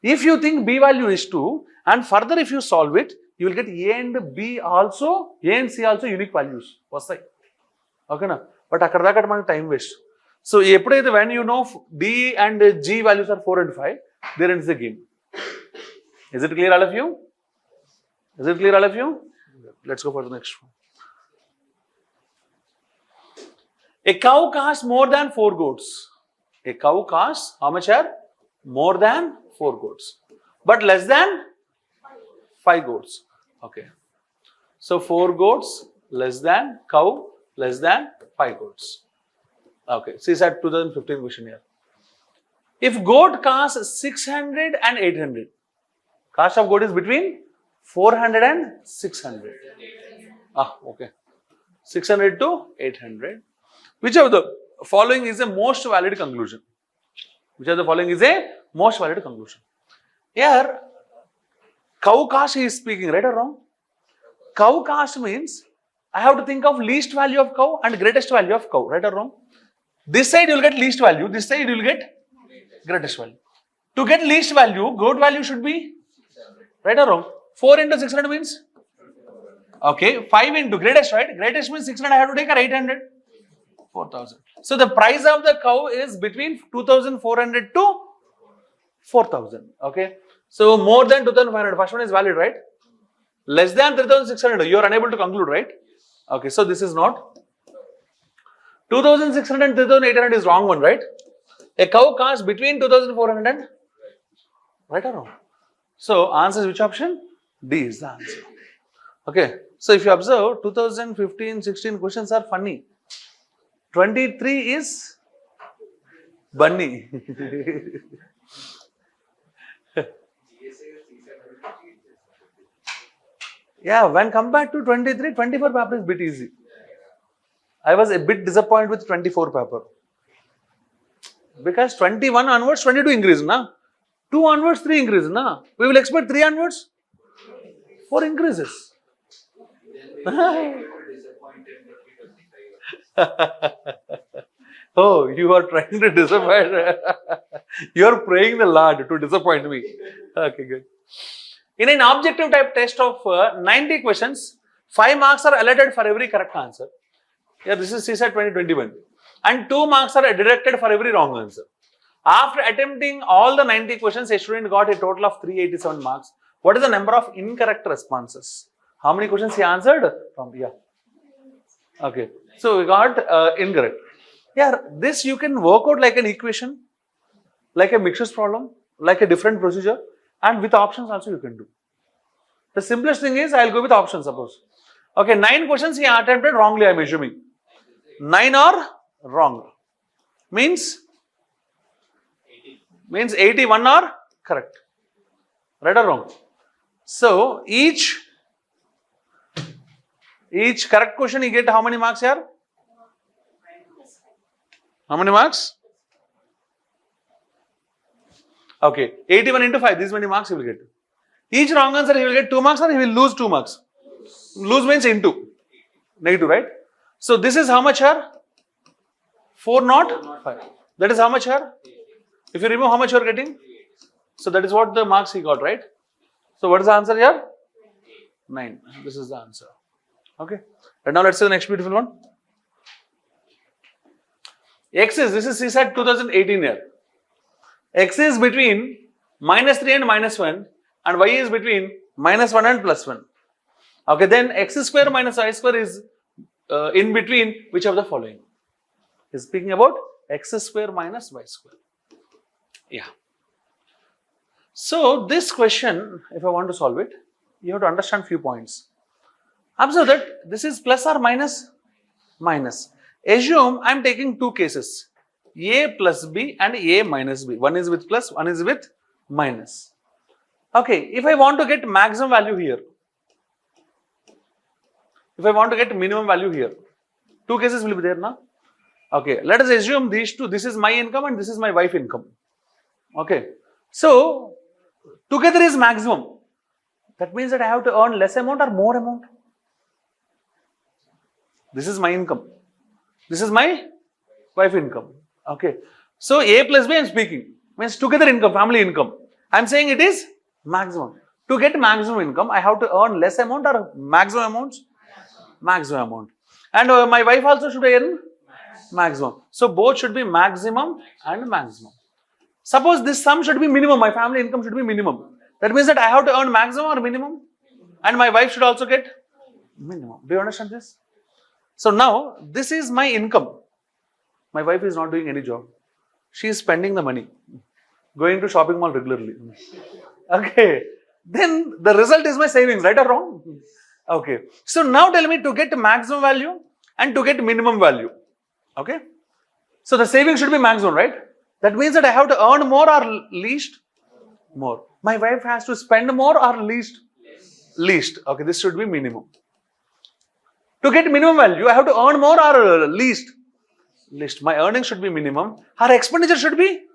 If you think B value is 2 and further if you solve it, you will get A and B also, A and C also unique values. Okay na? But akkada man time waste. So when you know D and G values are 4 and 5, there ends the game. Is it clear all of you? Is it clear all of you? Let's go for the next one. A cow costs more than 4 goats. A cow costs how much here? More than 4 goats. But less than 5 goats. Okay. So 4 goats less than cow less than 5 goats. Okay. See, it's at 2015 question here. If goat costs 600 and 800, cost of goat is between 400 and 600. Okay. 600 to 800. Which of the following is the most valid conclusion? Which of the following is a most valid conclusion? Here, cow cost he is speaking, right or wrong? Cow cost means I have to think of least value of cow and greatest value of cow, right or wrong? This side you will get least value, this side you will get greatest value. To get least value, goat value should be, right or wrong? 4 into 600 means? Okay, 5 into greatest, right? Greatest means 600 I have to take or 800? 4,000. So the price of the cow is between 2,400 to 4,000. Okay. So more than 2,500. First one is valid, right? Less than 3,600. You are unable to conclude, right? Okay. So this is not. 2,600 and 3,800 is wrong one, right? A cow costs between 2,400 and right or wrong? So answer is which option? D is the answer. Okay. So if you observe 2015-16 questions are funny. 23 is bunny. Yeah, when compared to 23, 24 paper is a bit easy. I was a bit disappointed with 24 paper. Because 21 onwards, 22 increase, na? 2 onwards, 3 increases. Na? We will expect 3 onwards, 4 increases. Then we will be disappointed that Oh, you are trying to disappoint. You are praying the Lord to disappoint me. Okay, good. In an objective type test of 90 questions, 5 marks are allotted for every correct answer. Yeah, this is CSAT 2021. And 2 marks are deducted for every wrong answer. After attempting all the 90 questions, a student got a total of 387 marks. What is the number of incorrect responses? How many questions he answered? Yeah. Okay. So we got incorrect. Yeah, this you can work out like an equation, like a mixtures problem, like a different procedure, and with options also you can do. The simplest thing is I'll go with options, suppose. Okay, 9 questions he attempted wrongly, I'm assuming. 9 are wrong. Means 81 are correct. Right or wrong? So each correct question you get how many marks here? How many marks? Okay, 81 into 5, these many marks he will get. Each wrong answer he will get 2 marks or he will lose 2 marks. Lose means into. Negative, right? So this is how much here? 4 not 5. That is how much here? If you remove how much you are getting? So that is what the marks he got, right? So what is the answer here? 9. This is the answer. Okay. And now let's see the next beautiful one. X is, this is CSAT 2018 here. X is between -3 and -1 and Y is between -1 and +1. Okay, then X square minus Y square is in between which of the following? Is speaking about X square minus Y square. Yeah. So this question, if I want to solve it, you have to understand few points. Observe that this is plus or minus? Minus. Assume I am taking 2 cases, A plus B and A minus B. One is with plus, one is with minus. Okay, if I want to get maximum value here, if I want to get minimum value here, 2 cases will be there now. Okay, let us assume these 2, this is my income and this is my wife income. Okay, so together is maximum. That means that I have to earn less amount or more amount. This is my income. This is my wife income. Okay, so A plus B I am speaking, means together income, family income. I am saying it is maximum. To get maximum income, I have to earn less amount or maximum amounts? Maximum amount. And my wife also should earn maximum. So both should be maximum and maximum. Suppose this sum should be minimum, my family income should be minimum. That means that I have to earn maximum or minimum? And my wife should also get minimum. Do you understand this? So now, this is my income. My wife is not doing any job. She is spending the money, going to shopping mall regularly. Okay. Then the result is my savings, right or wrong? Okay. So now tell me to get maximum value and to get minimum value. Okay. So the savings should be maximum, right? That means that I have to earn more or least? More. My wife has to spend more or least? Least. Okay. This should be minimum. To get minimum value, I have to earn more or least? Least. My earnings should be minimum. Her expenditure should be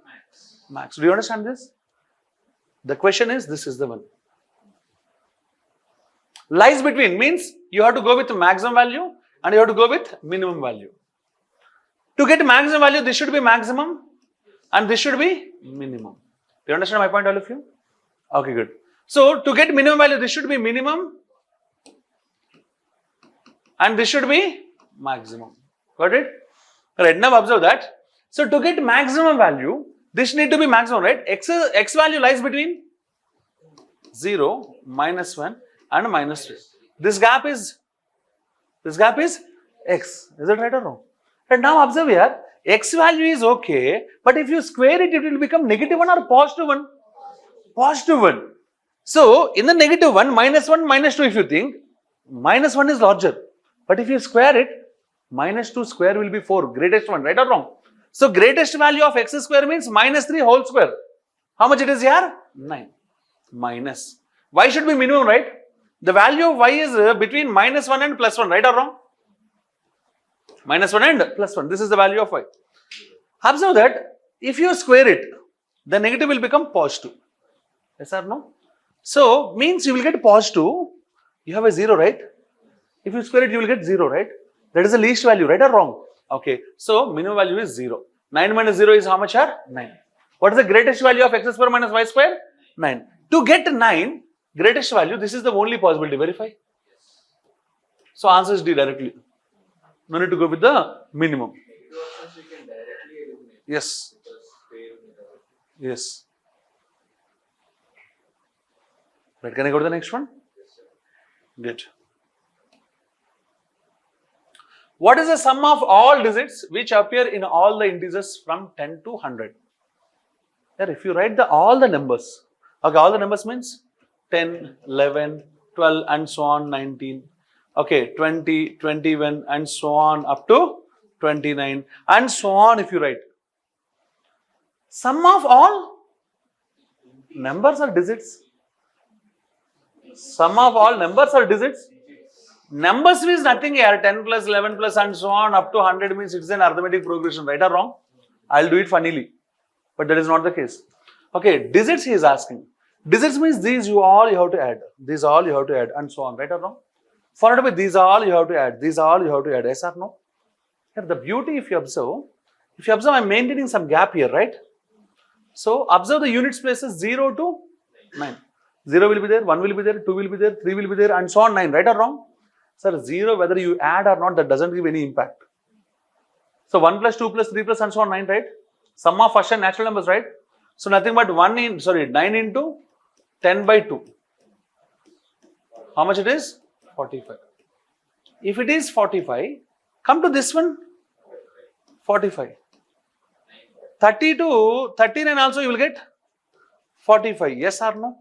max. Do you understand this? The question is, this is the one. Lies between means you have to go with maximum value and you have to go with minimum value. To get maximum value, this should be maximum and this should be minimum. Do you understand my point, all of you? Okay, good. So to get minimum value, this should be minimum and this should be maximum. Got it? Right, now observe that. So to get maximum value, this need to be maximum, right? X value lies between 0, -1 and -3. This gap is X. Is it right or wrong? And now observe here, X value is okay, but if you square it, it will become -1 or +1? +1. So in the -1, -1, -2, if you think, -1 is larger. But if you square it, -2 square will be 4, greatest one, right or wrong? So greatest value of X square means -3 whole square. How much it is here? 9. Minus. Y should be minimum, right? The value of Y is between -1 and +1, right or wrong? -1 and +1. This is the value of Y. Observe that if you square it, the negative will become positive. Yes or no? So means you will get positive. You have a 0, right? If you square it, you will get 0, right? That is the least value, right or wrong? Okay. So minimum value is 0. 9 minus 0 is how much? 9. What is the greatest value of x square minus y square? 9. To get 9, greatest value, this is the only possibility. Verify. So answer is D directly. No need to go with the minimum. You can directly eliminate. Yes. Because square without. Yes. Right. Can I go to the next one? Yes, sir. Good. What is the sum of all digits which appear in all the integers from 10 to 100? Here, if you write all the numbers, okay, all the numbers means 10, 11, 12 and so on, 19, okay, 20, 21 and so on up to 29 and so on if you write. Sum of all numbers or digits? Sum of all numbers or digits? Numbers means nothing here. 10 plus 11 plus and so on up to 100 means it's an arithmetic progression, right or wrong? I'll do it funnily, but that is not the case. Okay, digits he is asking. Digits means these you have to add. These all you have to add and so on, right or wrong? Followed by these all you have to add. These all you have to add. Yes or no? Here the beauty if you observe I'm maintaining some gap here, right? So observe the units places 0 to 9. 0 will be there, 1 will be there, 2 will be there, 3 will be there and so on 9, right or wrong? Sir, 0 whether you add or not, that doesn't give any impact. So 1 plus 2 plus 3 plus and so on 9, right? Sum of first and natural numbers, right? So nothing but 9 into 10 by 2. How much it is? 45. If it is 45, come to this one, 45. 30 to 39 also you will get 45. Yes or no?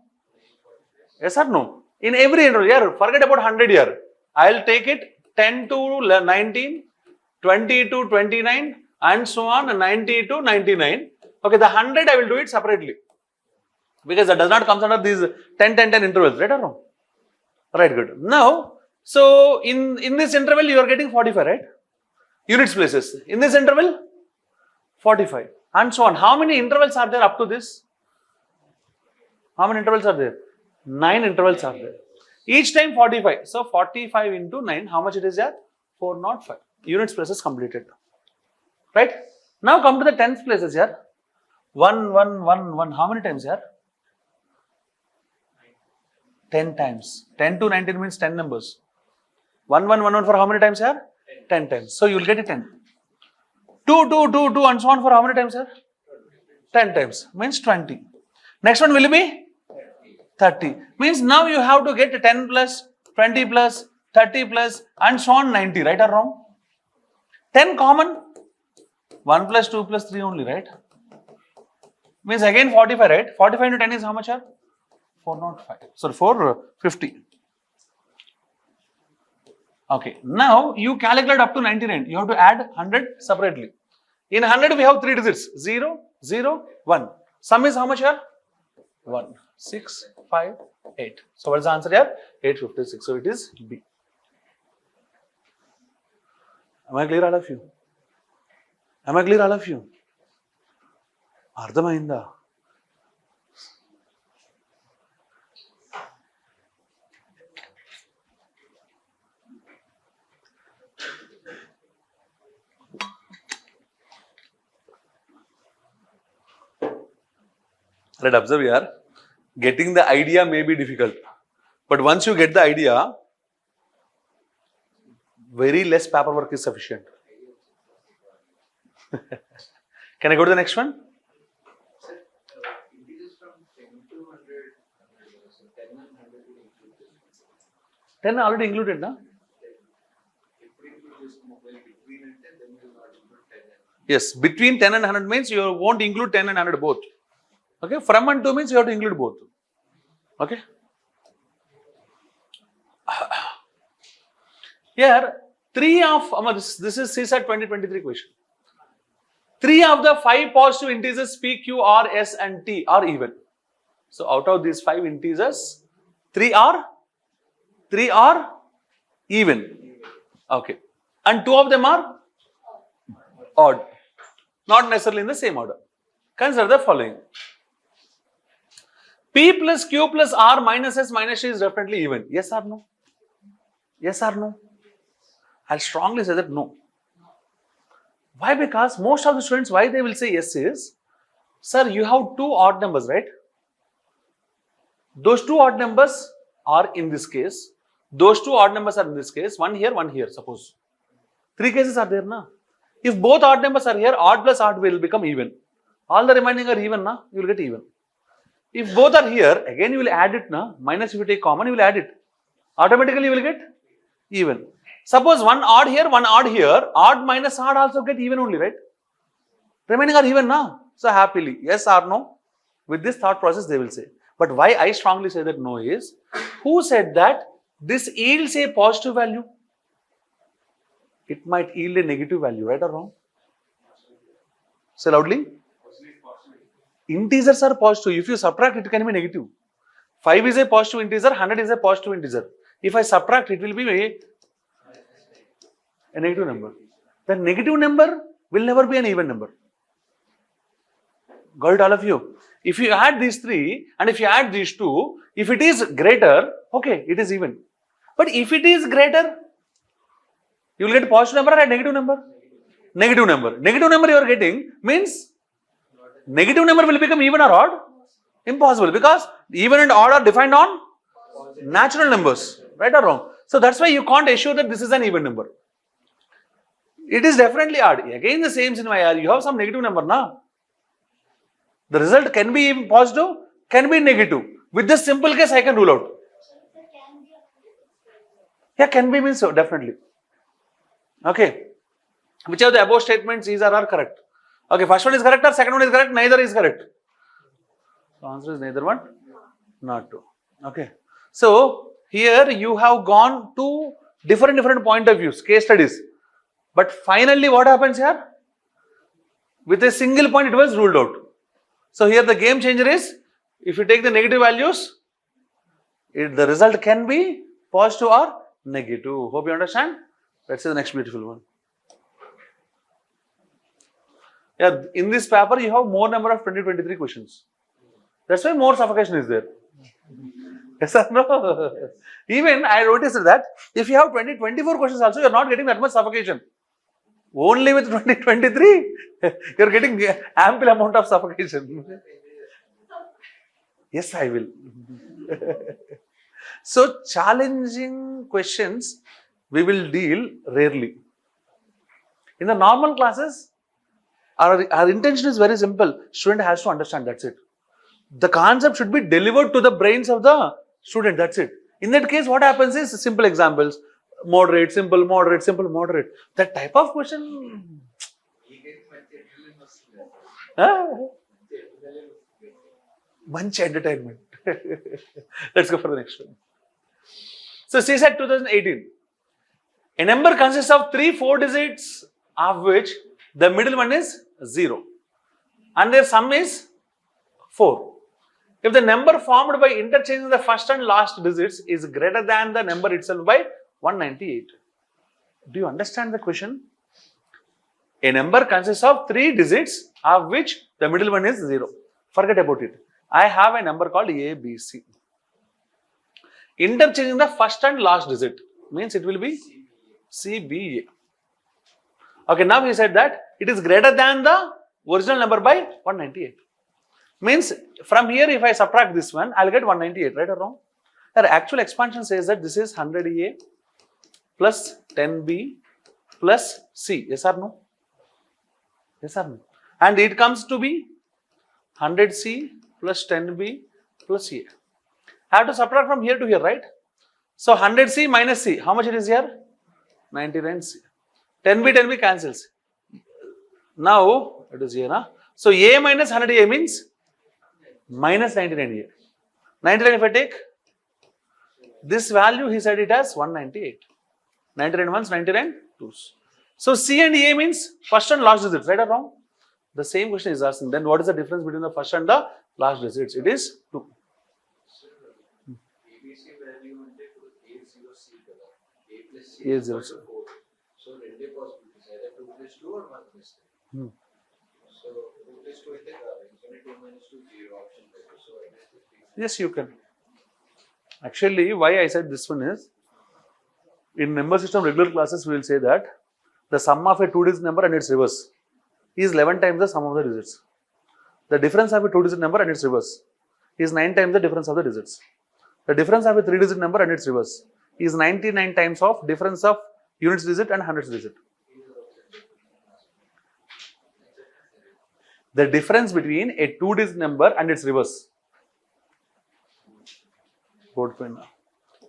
Yes or no? In every interval, here, forget about 100 here. I'll take it 10 to 19, 20 to 29 and so on, 90 to 99. Okay, the 100 I will do it separately because that does not come under these 10, 10, 10 intervals, right or wrong? Right, good. Now, so in this interval you are getting 45, right? Units places. In this interval, 45 and so on. How many intervals are there up to this? How many intervals are there? 9 intervals are there. Each time 45. So 45 into 9, how much it is here? 405. Units places completed. Right? Now come to the tens places here. 1, 1, 1, 1. How many times here? 10 times. 10 to 19 means 10 numbers. 1, 1, 1, 1 for how many times here? 10 times. So you will get a 10. 2, 2, 2, 2 and so on for how many times here? 10 times. Means 20. Next one will be 30. Means now you have to get 10 plus, 20 plus, 30 plus and so on 90. Right or wrong? 10 common. 1 plus 2 plus 3 only, right? Means again 45, right? 45 into 10 is how much here? 405. Sorry, 450. Okay. Now you calculate up to 99. You have to add 100 separately. In 100 we have 3 digits. 0, 0, 1. Sum is how much here? 1, 6, 5, 8. So what is the answer here? 856. So it is B. Am I clear all of you? Am I clear all of you? అర్థమైందా? Right, observe here. Getting the idea may be difficult, but once you get the idea, very less paperwork is sufficient. Can I go to the next one? Sir, integers from 10 to 100, so 10 and 100 will include this. 10 already included, na? If we include this mobile between and 10, then we will not include 10 and 100. Yes, between 10 and 100 means you won't include 10 and 100 both. Okay, from and to means you have to include both. Okay. Here, 3 of, this is CSAT 2023 question. 3 of the 5 positive integers P, Q, R, S and T are even. So out of these 5 integers, 3 are even. Okay. And 2 of them are odd. Not necessarily in the same order. Consider the following. P plus Q plus R minus S minus T is definitely even. Yes or no? Yes or no? I'll strongly say that no. Why? Because most of the students, why they will say yes is, sir, you have two odd numbers, right? Those two odd numbers are in this case. Those two odd numbers are in this case. One here, suppose. Three cases are there, na? If both odd numbers are here, odd plus odd will become even. All the remaining are even, na? You will get even. If both are here, again you will add it, na? Minus if you take common, you will add it. Automatically you will get even. Suppose one odd here, odd minus odd also get even only, right? Remaining are even, na? So happily, yes or no? With this thought process they will say. But why I strongly say that no is, who said that this yields a positive value? It might yield a negative value, right or wrong? Say loudly. Integers are positive. If you subtract, it can be negative. 5 is a positive integer, 100 is a positive integer. If I subtract, it will be a negative number. The negative number will never be an even number. Got it, all of you? If you add these three and if you add these two, if it is greater, okay, it is even. But if it is greater, you will get a positive number or a negative number? Negative number. Negative number you are getting means negative number will become even or odd? Impossible, because even and odd are defined on natural numbers, right or wrong? So that's why you can't assure that this is an even number. It is definitely odd. Again the same scenario, you have some negative number, na? The result can be positive, can be negative. With this simple case, I can rule out. Yeah, can be means so, definitely. Okay. Which of the above statements is or are correct? Okay, first one is correct or second one is correct? Neither is correct. The answer is neither one, not two. Okay. So here you have gone to different point of views, case studies. But finally, what happens here? With a single point, it was ruled out. So here the game changer is, if you take the negative values, the result can be positive or negative. Hope you understand. Let's see the next beautiful one. Yeah, in this paper you have more number of 2023 questions. That's why more suffocation is there. Yes or no? Even I noticed that if you have 2024 questions also, you are not getting that much suffocation. Only with 2023, you are getting ample amount of suffocation. Yes, I will. So, challenging questions we will deal rarely. In the normal classes, our intention is very simple. Student has to understand, that's it. The concept should be delivered to the brains of the student, that's it. In that case, what happens is simple examples. Moderate, simple, moderate, simple, moderate. That type of question. Much entertainment. Let's go for the next one. So, CSET 2018. A number consists of 4 digits, of which the middle one is 0. And their sum is 4. If the number formed by interchanging the first and last digits is greater than the number itself by 198. Do you understand the question? A number consists of 3 digits, of which the middle one is 0. Forget about it. I have a number called A, B, C. Interchanging the first and last digit means it will be C, B, A. Okay, now he said that it is greater than the original number by 198. Means from here, if I subtract this one, I'll get 198, right or wrong? The actual expansion says that this is 100A plus 10B plus C. Yes or no? Yes or no? And it comes to be 100C plus 10B plus A. I have to subtract from here to here, right? So 100C minus C, how much it is here? 99C. 10B cancels. Now it is here. So A minus 100A means minus 99A. 99 if I take this value, he said it as 198. 99 ones, 99 twos. So C and A means first and last digits, right or wrong? The same question is asking. Then what is the difference between the first and the last digits? It is 2. ABC value అంటే ఇప్పుడు A0C కదా. A plus C A0C. is 4. So రెండే possibilities, either 2 plus 2 or 1 plus 3. So 2 plus 2 అయితే కాదు. Infinity 2 minus 2 0 option లేదు. So I guess Yes, you can. Actually, why I said this one is, in number system regular classes, we will say that the sum of a 2-digit number and its reverse is 11 times the sum of the digits. The difference of a 2-digit number and its reverse is 9 times the difference of the digits. The difference of a 3-digit number and its reverse is 99 times of difference of units digit and hundreds digit. The difference between a 2-digit number and its reverse.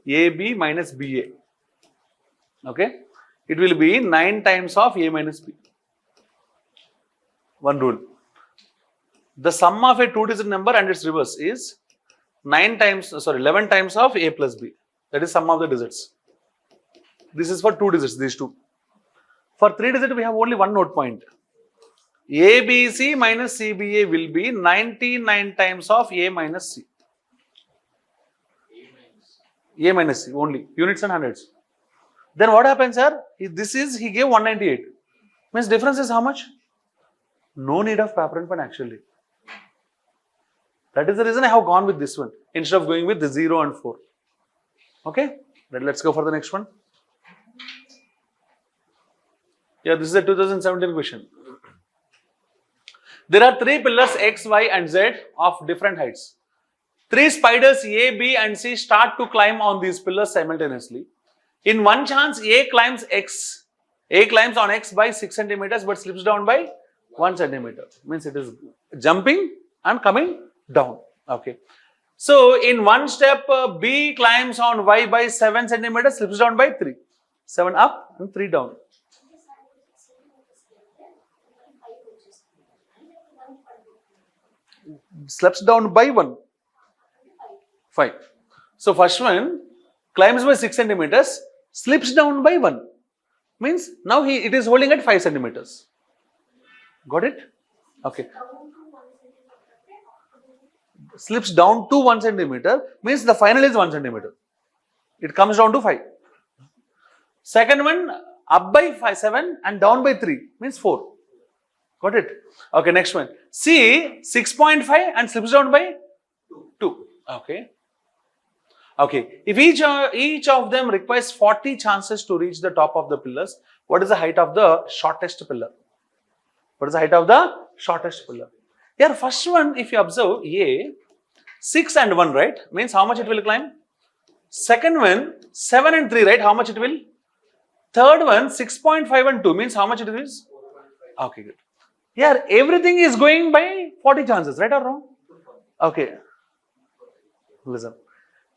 AB minus BA. Okay. It will be 9 times of A minus B. One rule. The sum of a 2-digit number and its reverse is 11 times of A plus B. That is sum of the digits. This is for 2 digits, these two. For 3 digits, we have only one note point. ABC minus CBA will be 99 times of A minus C. A minus C only, units and hundreds. Then what happens, sir? He gave 198. Means difference is how much? No need of paper and pen actually. That is the reason I have gone with this one instead of going with the 0 and 4. Okay, let's go for the next one. Yeah, this is a 2017 question. There are 3 pillars X, Y and Z of different heights. 3 spiders A, B and C start to climb on these pillars simultaneously. In one chance, A climbs on X by 6 centimeters but slips down by 1 centimeter. Means it is jumping and coming down. Okay. So in one step, B climbs on Y by 7 centimeters, slips down by 3. 7 up and 3 down. Slips down by 1. 5. So first one climbs by 6 centimeters, slips down by 1. Means now it is holding at 5 centimeters. Got it? Okay. Slips down to 1 centimeter means the final is 1 centimeter. It comes down to 5. Second one up by 7 and down by 3 means 4. Got it? Okay, next one. C 6.5 and slips down by 2. Okay. Okay. If each of them requires 40 chances to reach the top of the pillars, what is the height of the shortest pillar? What is the height of the shortest pillar? Here, first one, if you observe A, 6 and 1, right? Means how much it will climb? Second one, 7 and 3, right? How much it will? Third one, 6.5 and 2 means how much it is? Okay, good. Here, everything is going by 40 chances, right or wrong? Okay. Listen.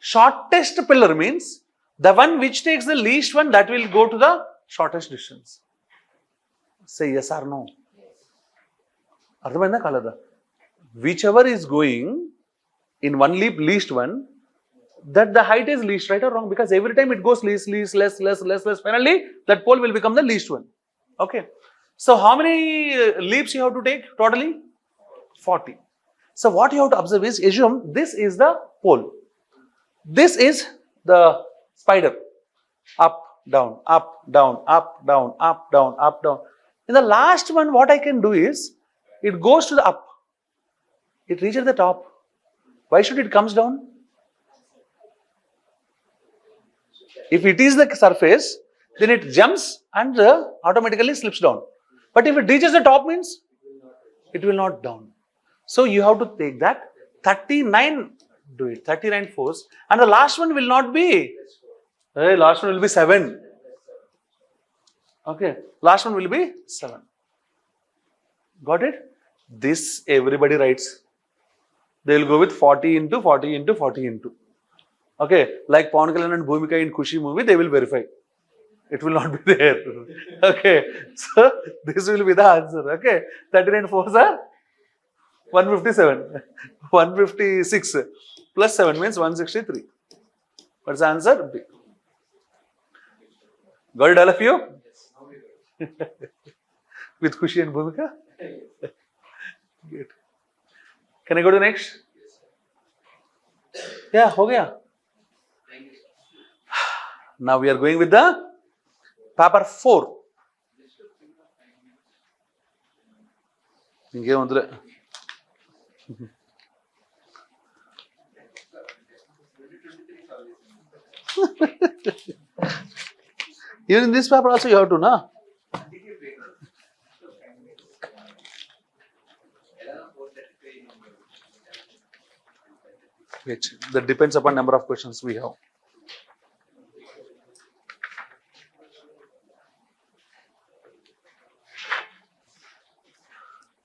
Shortest pillar means the one which takes the least one, that will go to the shortest distance. Say yes or no. Whichever is going in one leap, least one, that the height is least, right or wrong? Because every time it goes least, less. Finally, that pole will become the least one. Okay. So how many leaps you have to take totally? 40. So what you have to observe is, assume this is the pole. This is the spider. Up, down, up, down, up, down, up, down, up, down. In the last one, what I can do is, it goes to the up. It reaches the top. Why should it comes down? If it is the surface, then it jumps and automatically slips down. But if it reaches the top means, it will not down. So you have to take that 39, do it, 39 force. And the last one will not be, last one will be 7. Okay, last one will be 7. Got it? This everybody writes. They will go with 40 into 40 into 40 into. Okay, like Pawan Kalyan and Bhumika in Khushi movie, they will verify. It will not be there. Okay, so this will be the answer. Okay, 39 fours are 157. 156 plus 7 means 163. What's the answer? B. Got it, all of you? With Khushi and Bhumika? Good. Can I go to next? Yeah, ho gaya. Now we are going with the paper 4. Even in this paper also you have to, na? Which that depends upon number of questions we have.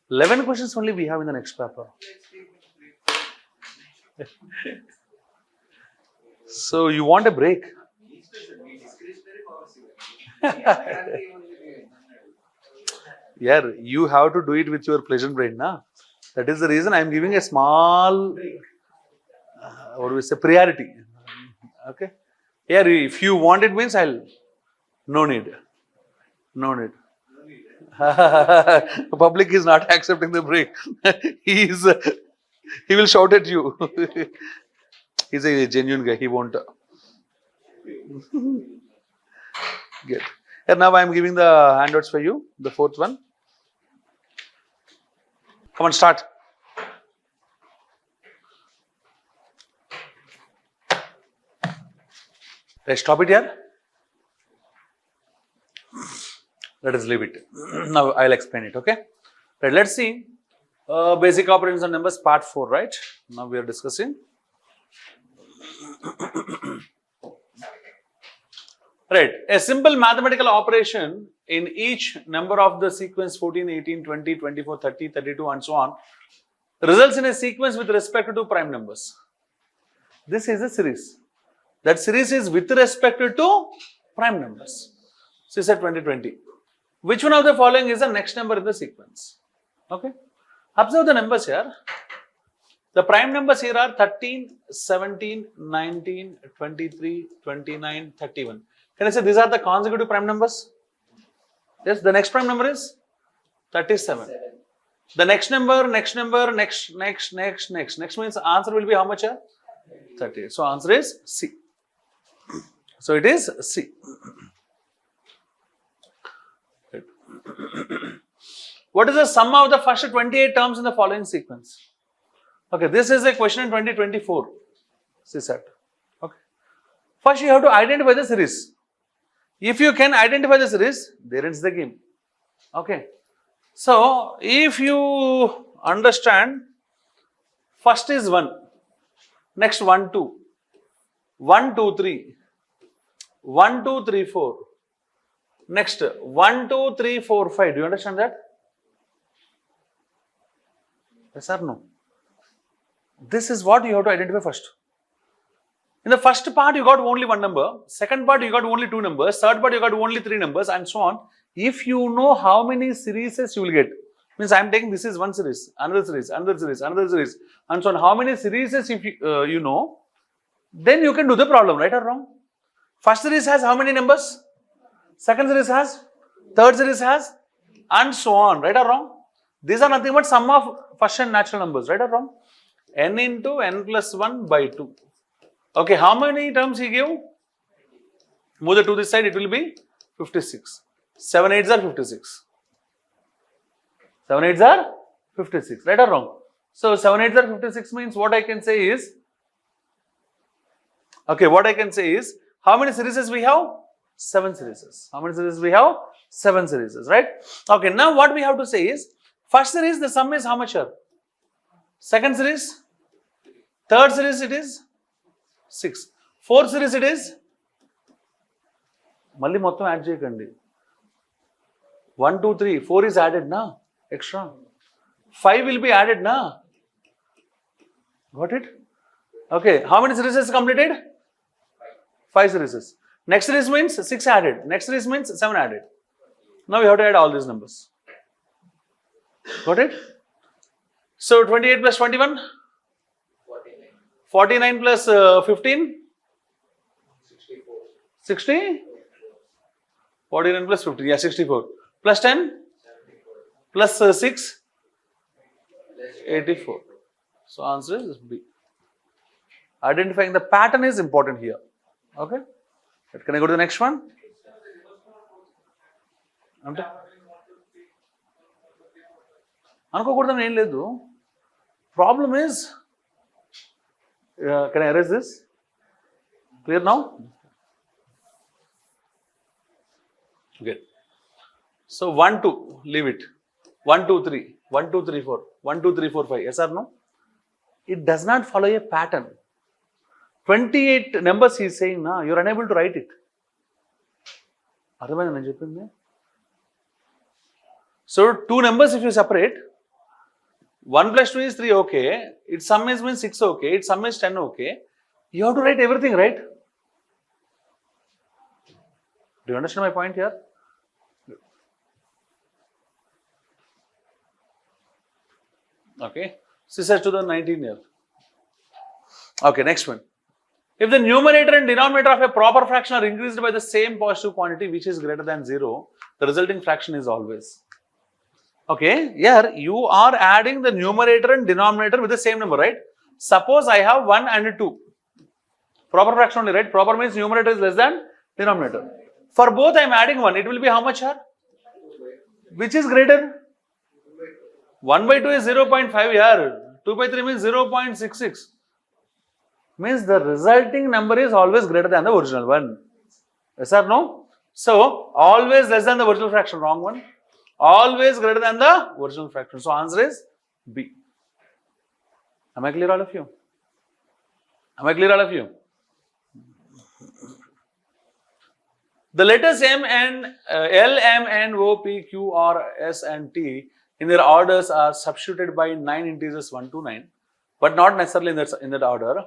Eleven questions only we have in the next paper. So you want a break? Yeah, you have to do it with your pleasant brain, na? That is the reason I am giving a small, what do we say, priority. Okay. Yeah, if you want it means I'll. No need. No need. Public is not accepting the break. He will shout at you. He's a genuine guy. He won't get. Here now I am giving the handouts for you. The fourth one. Come on, start. Let's stop it here. Let us leave it. Now I'll explain it. Okay. Right. Let's see. Basic operations and numbers, part 4. Right. Now we are discussing. Right. A simple mathematical operation in each number of the sequence 14, 18, 20, 24, 30, 32 and so on results in a sequence with respect to prime numbers. This is a series. That series is with respect to prime numbers. So, said 2020. Which one of the following is the next number in the sequence? Okay. Observe the numbers here. The prime numbers here are 13, 17, 19, 23, 29, 31. Can I say these are the consecutive prime numbers? Yes, the next prime number is 37. The next number, next means answer will be how much? 38. So answer is C. So it is C. What is the sum of the first 28 terms in the following sequence? Okay, this is a question in 2024. CSAT. Okay. First you have to identify the series. If you can identify the series, there ends the game. Okay. So, if you understand, first is 1, next 1, 2, 1, 2, 3, 1, 2, 3, 4, next 1, 2, 3, 4, 5. Do you understand that? Yes or no? This is what you have to identify first. In the first part, you got only one number. Second part, you got only 2 numbers. Third part, you got only 3 numbers and so on. If you know how many series you will get, means I am taking this is one series, another series, another series, another series and so on. How many series if you know, then you can do the problem, right or wrong? First series has how many numbers? Second series has, third series has and so on, right or wrong? These are nothing but sum of first and natural numbers, right or wrong? N into n plus 1 by 2. Okay, how many terms he gave? Move to this side, it will be 56. 7 8s are 56. 7 8s are 56, right or wrong? So 7 8s are 56 means what I can say is, okay, what I can say is, how many series we have? 7 series. How many series we have? 7 series, right? Okay, now what we have to say is, first series the sum is how much here? Second series, third series it is 6. Fourth series it is, malli mottam add cheyakandi. 1, 2, 3, 4 is added na, extra. 5 will be added na. Got it? Okay, how many series is completed? 5 series. Next series means 6 added. Next series means 7 added. Now we have to add all these numbers. Got it? So 28 plus 21? 49 plus 15? 60? 49 plus 15, yeah, 64. Plus 10? Plus 6? 84. So answer is B. Identifying the pattern is important here. Okay? Can I go to the next one? అంటే అనుకోకూడదని ఏం లేదు. Problem is, can I erase this? Clear now? Okay. So 1, 2, leave it. 1, 2, 3, 1, 2, 3, 4, 1, 2, 3, 4, 5. Yes or no? It does not follow a pattern. 28 numbers he is saying, na, you are unable to write it. So 2 numbers if you separate, 1 plus 2 is 3, okay. Its sum is means 6, okay. Its sum is 10, okay. You have to write everything, right? Do you understand my point here? Okay. This is 2019 year. Okay, next one. If the numerator and denominator of a proper fraction are increased by the same positive quantity which is greater than 0, the resulting fraction is always. Okay, here you are adding the numerator and denominator with the same number, right? Suppose I have 1 and 2. Proper fraction only, right? Proper means numerator is less than denominator. For both I am adding 1. It will be how much here? Which is greater? 1 by 2 is 0.5 here. 2 by 3 means 0.66. Means the resulting number is always greater than the original one. Yes or no? So, always less than the original fraction. Wrong one. Always greater than the original fraction. So, answer is B. Am I clear, all of you? Am I clear, all of you? The letters M and L, M, N, O, P, Q, R, S and T in their orders are substituted by 9 integers 1 to 9, but not necessarily in that order.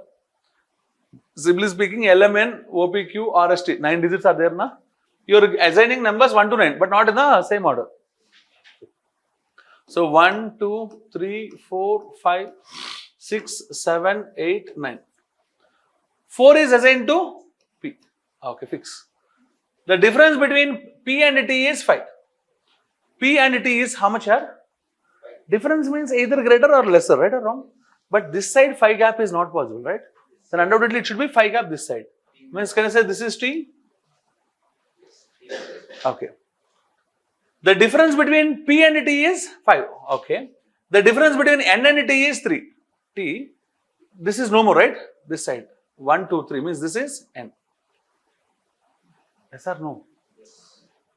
Simply speaking, L, M, N, O, P, Q, R, S, T, 9 digits are there, na? You are assigning numbers 1 to 9, but not in the same order. So 1, 2, 3, 4, 5, 6, 7, 8, 9. 4 is assigned to P. Okay, fix. The difference between P and T is 5. P and T is how much here? Difference means either greater or lesser, right or wrong? But this side 5 gap is not possible, right? Then undoubtedly it should be 5 gap this side. Means can I say this is T? Okay. The difference between P and T is 5. Okay. The difference between N and T is 3. T. This is no more, right? This side. 1, 2, 3 means this is N. Yes or no?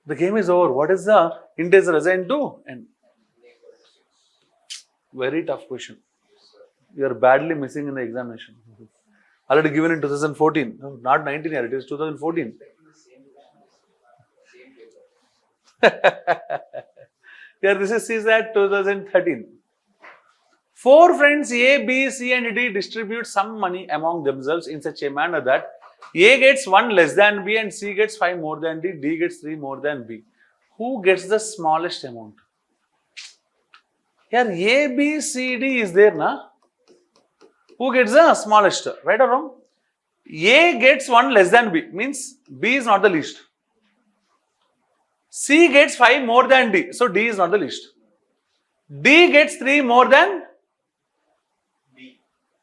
The game is over. What is the integer assigned to N? Very tough question. You are badly missing in the examination. Already given in 2014. No, not 19 year, it is 2014. Here this is at 2013. 4 friends A, B, C and D distribute some money among themselves in such a manner that A gets 1 less than B and C gets 5 more than D, D gets 3 more than B. Who gets the smallest amount? Here A, B, C, D is there, na? Who gets the smallest? Right or wrong? A gets 1 less than B, means B is not the least. C gets 5 more than D, so D is not the least. D gets 3 more than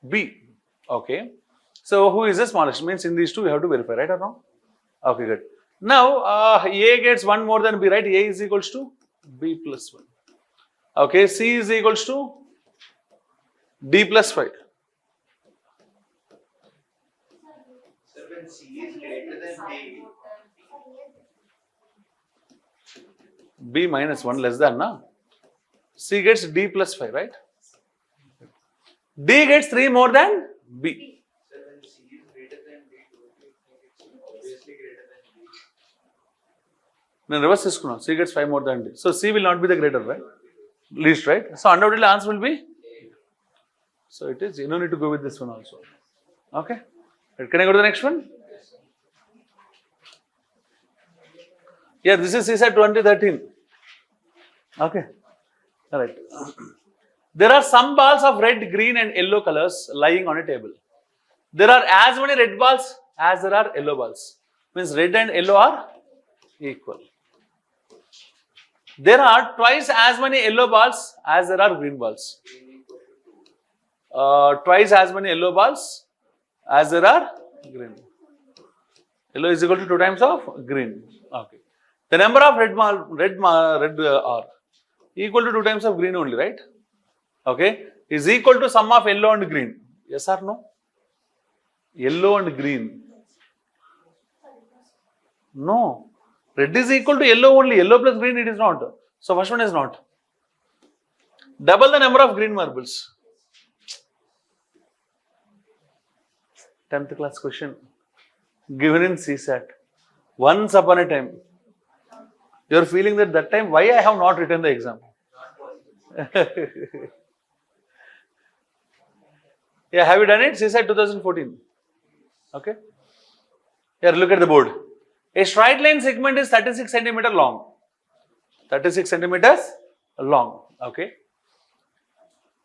B. Okay. So who is the smallest? Means in these two you have to verify, right or wrong? Okay, good. Now A gets 1 more than B, right? A is equals to B plus 1. Okay, C is equals to D plus 5. So when C is greater than D, B minus 1 less than, na? C gets D plus 5, right? D gets 3 more than B. so when C is greater than D, it's obviously greater than D. Then reverse this, C gets 5 more than D. So C will not be the greater, right? Least, right? So undoubtedly answer will be. So it is, you don't need to go with this one also. Okay. Can I go to the next one? Yeah, this is CSET 2013. Okay. All right. There are some balls of red, green and yellow colors lying on a table. There are as many red balls as there are yellow balls. Means red and yellow are equal. There are twice as many yellow balls as there are green balls. Twice as many yellow balls as there are green. Yellow is equal to 2 times of green. Okay. The number of red are equal to 2 times of green only, right? Okay. Is equal to sum of yellow and green. Yes or no? Yellow and green. No. Red is equal to yellow only. Yellow plus green, it is not. So first one is not. Double the number of green marbles. 10th class question. Given in CSAT. Once upon a time. You are feeling that time, why I have not written the exam? Yeah, have you done it? CSAT 2014. Okay. Here, look at the board. A straight line segment is 36 centimeter long. 36 centimeters long. Okay.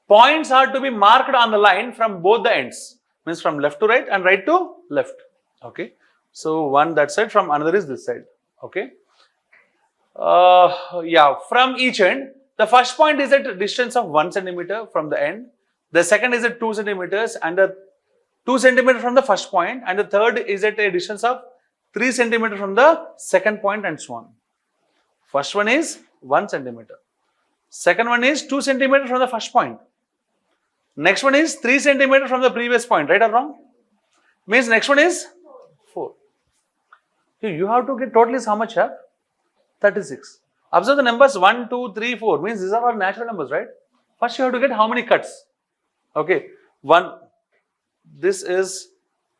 Points are to be marked on the line from both the ends. Means from left to right and right to left. Okay. So one that side, from another is this side. Okay. Yeah, from each end, the first point is at a distance of 1 centimeter from the end. The second is at 2 centimeters and the 2 centimeter from the first point, and the third is at a distance of 3 centimeter from the second point, and so on. First one is 1 centimeter. Second one is 2 centimeter from the first point. Next one is 3 centimeter from the previous point, right or wrong? Means next one is 4. You have to get total is how much here? 36. Observe the numbers 1, 2, 3, 4. Means these are all natural numbers, right? First you have to get how many cuts. Okay. 1. This is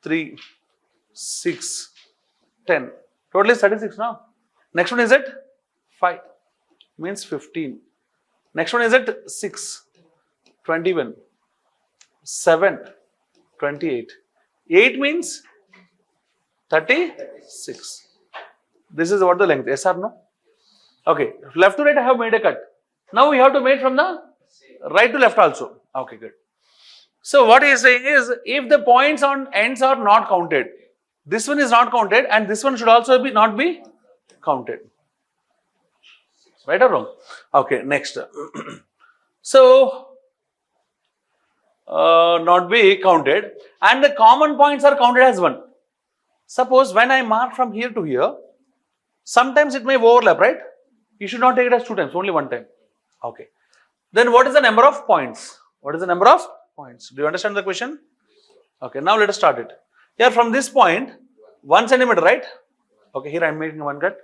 3, 6, 10. Total is 36 now. Next one is at 5. Means 15. Next one is at 6. 21. 7. 28. 8 means 36. This is what the length. Yes or no? Okay. Left to right I have made a cut. Now we have to make from the right to left also. Okay, good. So what he is saying is, if the points on ends are not counted, this one is not counted and this one should also be not be counted. Right or wrong? Okay, next. So, not be counted, and the common points are counted as 1. Suppose when I mark from here to here, sometimes it may overlap, right? You should not take it as 2 times, only 1 time. Okay. Then what is the number of points? What is the number of points? Do you understand the question? Okay, now let us start it. Here from this point, 1 centimeter, right? Okay, here I am making 1 cut.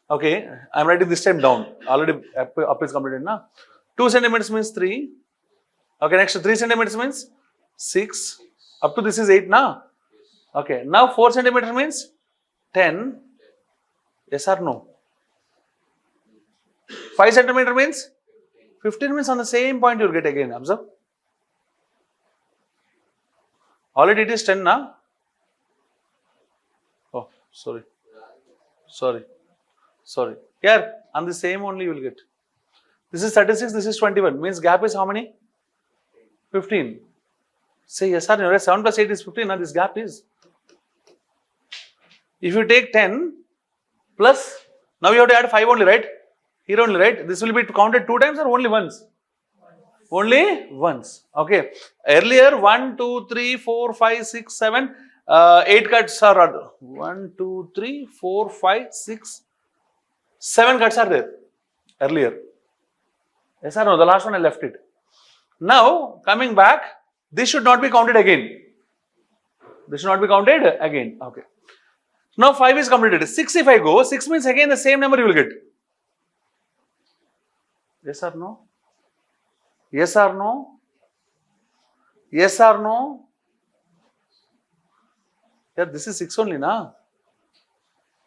Okay, I am writing this time down. Already up is completed now. 2 centimeters means 3. Okay, next 3 centimeters means 6. Up to this is 8 now. Okay, now 4 centimeters means 10. Yes or no? 5 centimeter means 15 means on the same point you will get again. Observe. Already it is 10 now. Oh, sorry. Here on the same only you will get. This is 36, this is 21. Means gap is how many? 15. Say yes or no. 7 plus 8 is 15. Now this gap is. If you take 10 plus, now you have to add 5 only, right? Here only, right? This will be counted 2 times or only once? Only once. Okay. Earlier 1, 2, 3, 4, 5, 6, 7, 8 cuts are 1, 2, 3, 4, 5, 6, 7 cuts are there earlier. Yes or no? The last one I left it. Now coming back, this should not be counted again. This should not be counted again. Okay. Now 5 is completed. 6 if I go, 6 means again the same number you will get. Yes or no? Yes or no? Yes or no? Yeah, this is 6 only, na?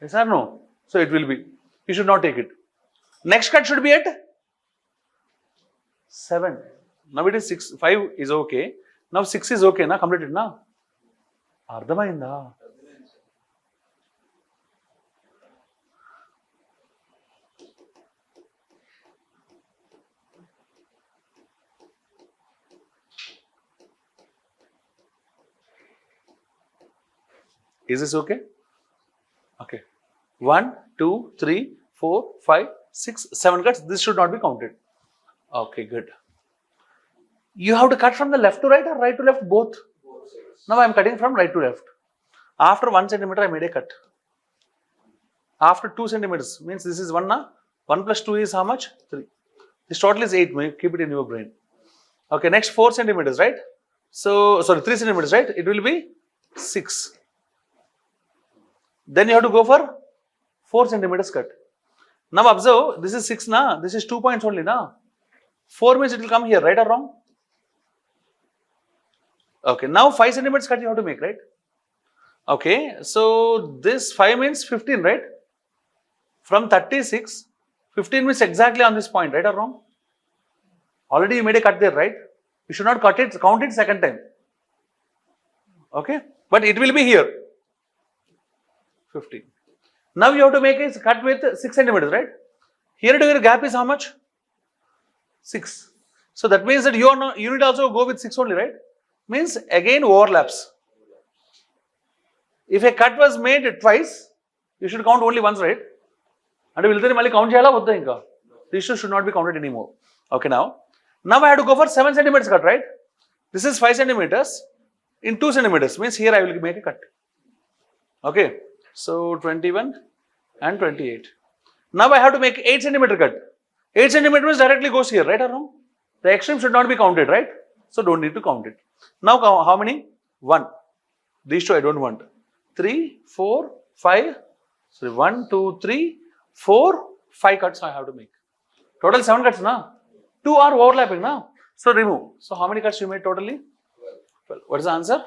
Yes or no? So it will be. You should not take it. Next cut should be at 7. Now it is 6. 5 is okay. Now 6 is okay, na? Completed, na? Ardhamainda. Is this okay? Okay. 1, 2, 3, 4, 5, 6, 7 cuts. This should not be counted. Okay, good. You have to cut from the left to right or right to left, both? Now I am cutting from right to left. After 1 centimeter, I made a cut. After 2 centimeters, means this is 1 now. 1 plus 2 is how much? 3. This total is 8. Keep it in your brain. Okay, next 4 centimeters, right? So, sorry, 3 centimeters, right? It will be 6. Then you have to go for 4 centimeters cut. Now observe, this is 6 na, this is 2 points only na. 4 means it will come here, right or wrong? Okay, now 5 centimeters cut you have to make, right? Okay, so this 5 means 15, right? From 36, 15 means exactly on this point, right or wrong? Already you made a cut there, right? You should not cut it, count it second time. Okay, but it will be here. 15. Now you have to make a cut with 6 centimeters, right? Here to your gap is how much? 6. So that means that you need also go with 6 only, right? Means again overlaps. If a cut was made twice, you should count only once, right? And will there count cheyala vodda inka? This should not be counted anymore. Okay, now I have to go for 7 centimeters cut, right? This is 5 centimeters in 2 centimeters. Means here I will make a cut. Okay, so 21 and 28. Now I have to make 8 centimeter cut. 8 centimeters directly goes here, right or wrong? The extreme should not be counted, right? So don't need to count it. Now how many? 1. These two I don't want. 3, 4, 5. So 1, 2, 3, 4, 5 cuts I have to make. Total 7 cuts, na? 2 are overlapping, na? So remove. So how many cuts you made totally? 12. What is the answer?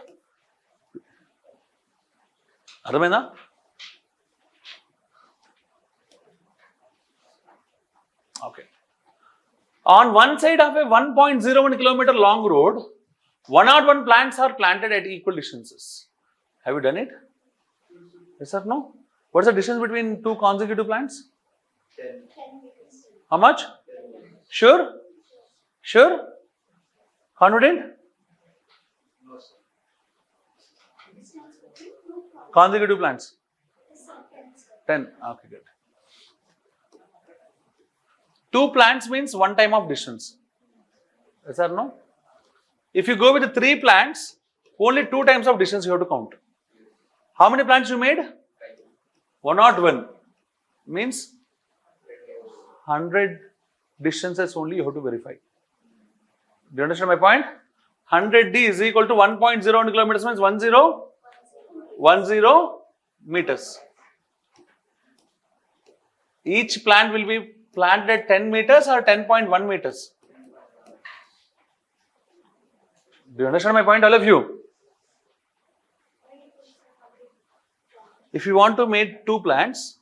Armena? Okay. On one side of a 1.01 kilometer long road, 101 plants are planted at equal distances. Have you done it? Yes or no? What is the distance between 2 consecutive plants? 10. How much? Sure? Sure? Confident? No, sir. Consecutive plants? 10. Okay, good. 2 plants means 1 time of distance. Yes or no? If you go with the 3 plants, only 2 times of distance you have to count. How many plants you made? 101. Means 100 distances only you have to verify. Do you understand my point? 100D is equal to 1.01 kilometers means 10 meters. Each plant will be planted at 10 meters or 10.1 meters. Do you understand my point, all of you? If you want to make 2 plants,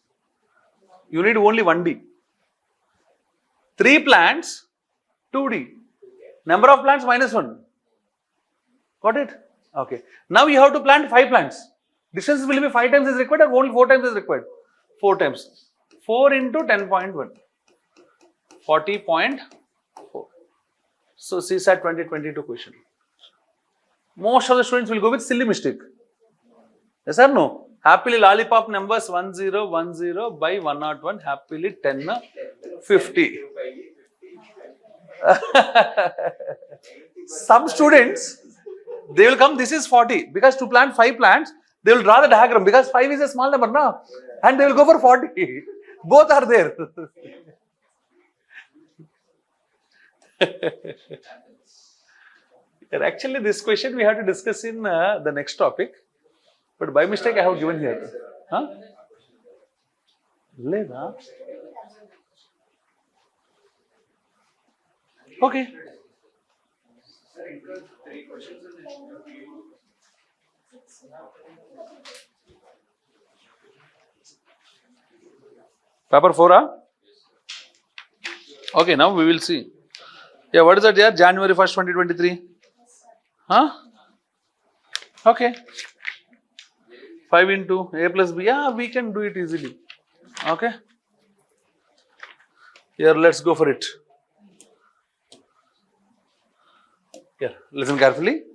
you need only 1D. 3 plants, 2D. Number of plants -1. Got it? Okay. Now you have to plant 5 plants. Distance will be 5 times is required or only 4 times is required? 4 times. 4 into 10.1. 40.4. So CSAT 2022 question. Most of the students will go with silly mistake. Yes or no? Happily lollipop numbers 1010 by 101. Happily 10 50. Some students, they will come, this is 40. Because to plant 5 plants, they will draw the diagram. Because 5 is a small number, no? And they will go for 40. Both are there. Actually, this question we have to discuss in the next topic. But by mistake, I have given here. Huh? Leda. Okay. Sir, it was 3 questions in this. Paper 4, huh? Okay, now we will see. Yeah, what is that here? January 1st, 2023. Huh? Okay. 5 into A plus B. Yeah, we can do it easily. Okay. Here, let's go for it. Here, listen carefully.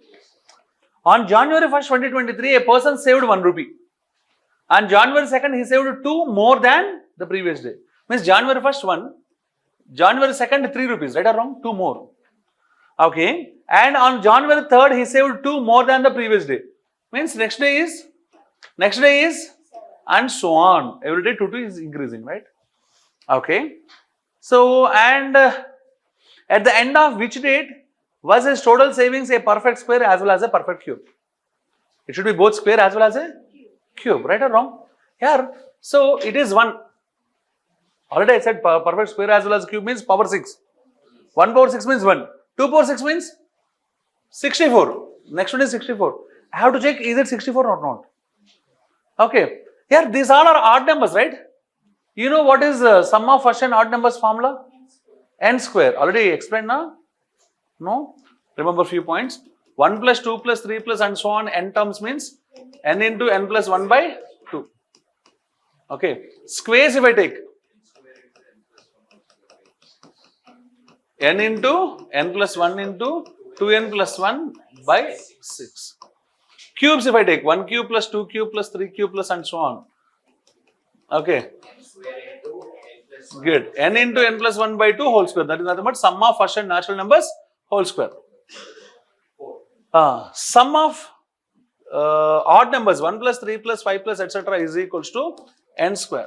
On January 1st, 2023, a person saved 1 rupee. On January 2nd, he saved 2 more than the previous day. Means January 1st, 1. January 2nd, 3 rupees, right or wrong? 2 more. Okay. And on January 3rd, he saved 2 more than the previous day. Means next day is, and so on. Every day 2 is increasing, right? Okay. So, and at the end of which date was his total savings a perfect square as well as a perfect cube? It should be both square as well as a cube, right or wrong? Here, So it is 1. Already I said perfect square as well as cube means power 6. 1 power 6 means 1. 2 power 6 means 64. Next one is 64. I have to check is it 64 or not. Okay. Here these all are odd numbers, right? You know what is sum of first and odd numbers formula? N square. Already explained now? No? Remember few points. 1 plus 2 plus 3 plus and so on n terms means n into n plus 1 by 2. Okay. Squares if I take n into n plus 1 into 2n plus 1 by 6. Cubes if I take 1 cube plus 2 cube plus 3 cube plus and so on. Okay. Good. N into n plus 1 by 2 whole square. That is nothing but sum of first and natural numbers whole square. Sum of odd numbers 1 plus 3 plus 5 plus etc. is equals to n square.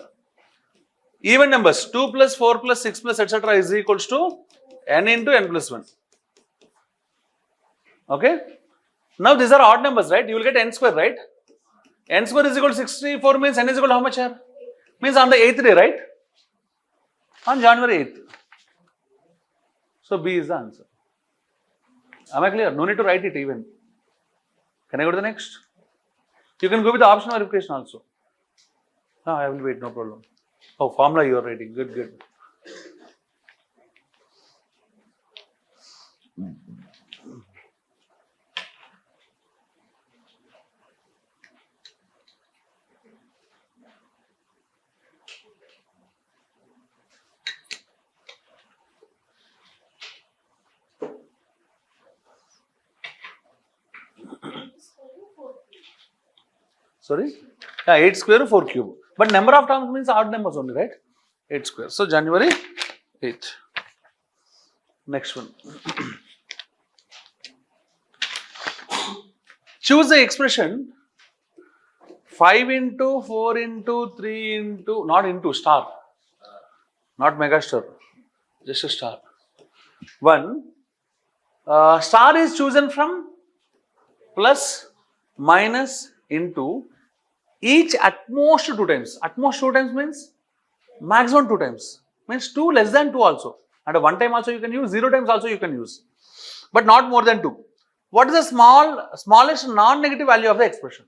Even numbers 2 plus 4 plus 6 plus etc. is equals to n into n plus 1. Okay. Now these are odd numbers, right? You will get n square, right? N square is equal to 64 means n is equal to how much here? Means on the 8th day, right? On January 8th. So B is the answer. Am I clear? No need to write it even. Can I go to the next? You can go with the option verification also. No, I will wait, no problem. Oh, formula you are writing. Good, good. Sorry? Yeah, 8 square, 4 cube. But number of terms means odd numbers only, right? 8 square. So January 8th. Next one. Choose the expression 5 into 4 into 3 into, not into, star. Not mega star. Just a star. 1. Star is chosen from plus, minus, into each at most 2 times. At most 2 times means maximum 2 times. Means 2 less than 2 also. And 1 time also you can use, 0 times also you can use. But not more than 2. What is the smallest non-negative value of the expression?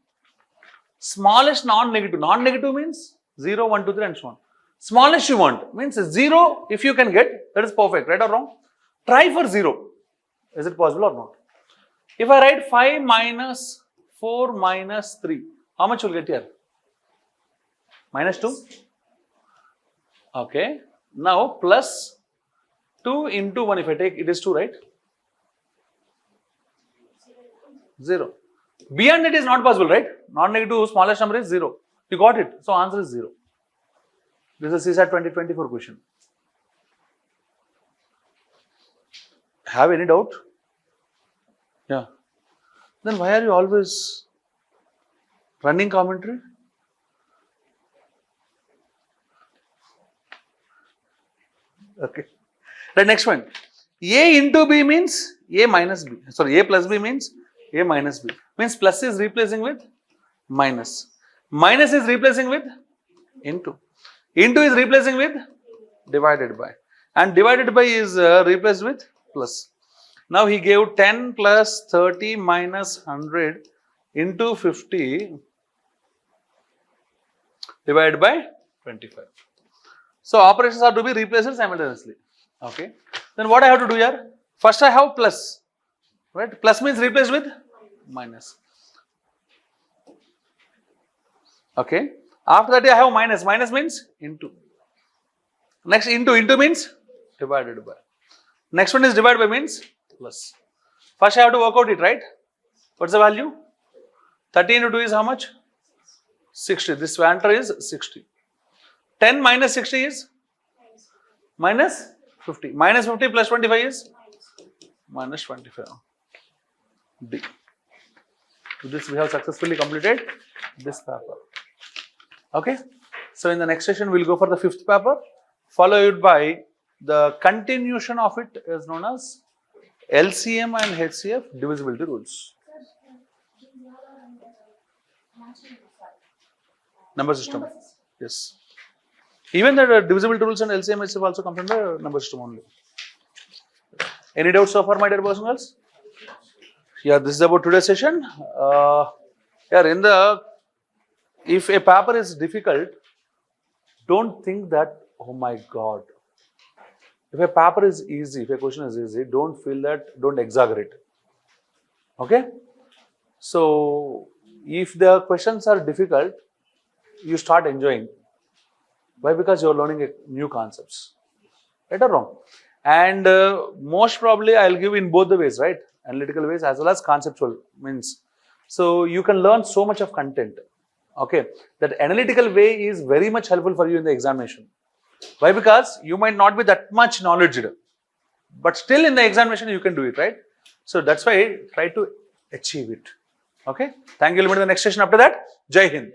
Smallest non-negative. Non-negative means 0, 1, 2, 3 and so on. Smallest you want means 0 if you can get, that is perfect, right or wrong? Try for 0. Is it possible or not? If I write 5 minus 4 minus 3, how much will get here? Minus 2. Okay. Now plus 2 into 1 if I take, it is 2, right? 0. Beyond it is not possible, right? Non-negative smallest number is 0. You got it. So answer is 0. This is CSAT 2024 question. Have any doubt? Yeah. Then why are you always running commentary? Okay. The next one. A into B means A minus B. Sorry, A plus B means A minus B. Means plus is replacing with minus. Minus is replacing with into. Into is replacing with divided by. And divided by is replaced with plus. Now he gave 10 plus 30 minus 100 into 50 divided by 25. So operations are to be replaced simultaneously. Okay. Then what I have to do here? First I have plus. Right? Plus means replaced with minus. Okay. After that I have minus. Minus means into. Next into means divided by. Next one is divided by means plus. First I have to work out it, right? What's the value? 30 into 2 is how much? 60. This answer is 60. 10 minus 60 is minus 50. Minus 50 plus 25 is minus 25. D. With this we have successfully completed this paper. Okay. So in the next session we will go for the 5th paper, followed by the continuation of it is known as LCM and HCF divisibility rules. Number system. Yes. Even the divisibility rules and LCM HCF also come from the number system only. Any doubts so far, my dear boys and girls? Yeah, this is about today's session. If a paper is difficult, don't think that, oh my God. If a paper is easy, if a question is easy, don't feel that, don't exaggerate. Okay? So, if the questions are difficult, you start enjoying. Why? Because you're learning new concepts. Right or wrong? And most probably I'll give in both the ways, right? Analytical ways as well as conceptual means. So you can learn so much of content. Okay. That analytical way is very much helpful for you in the examination. Why? Because you might not be that much knowledgeable, but still in the examination you can do it, right? So that's why try to achieve it. Okay. Thank you. We'll meet in the next session after that. Jai Hind.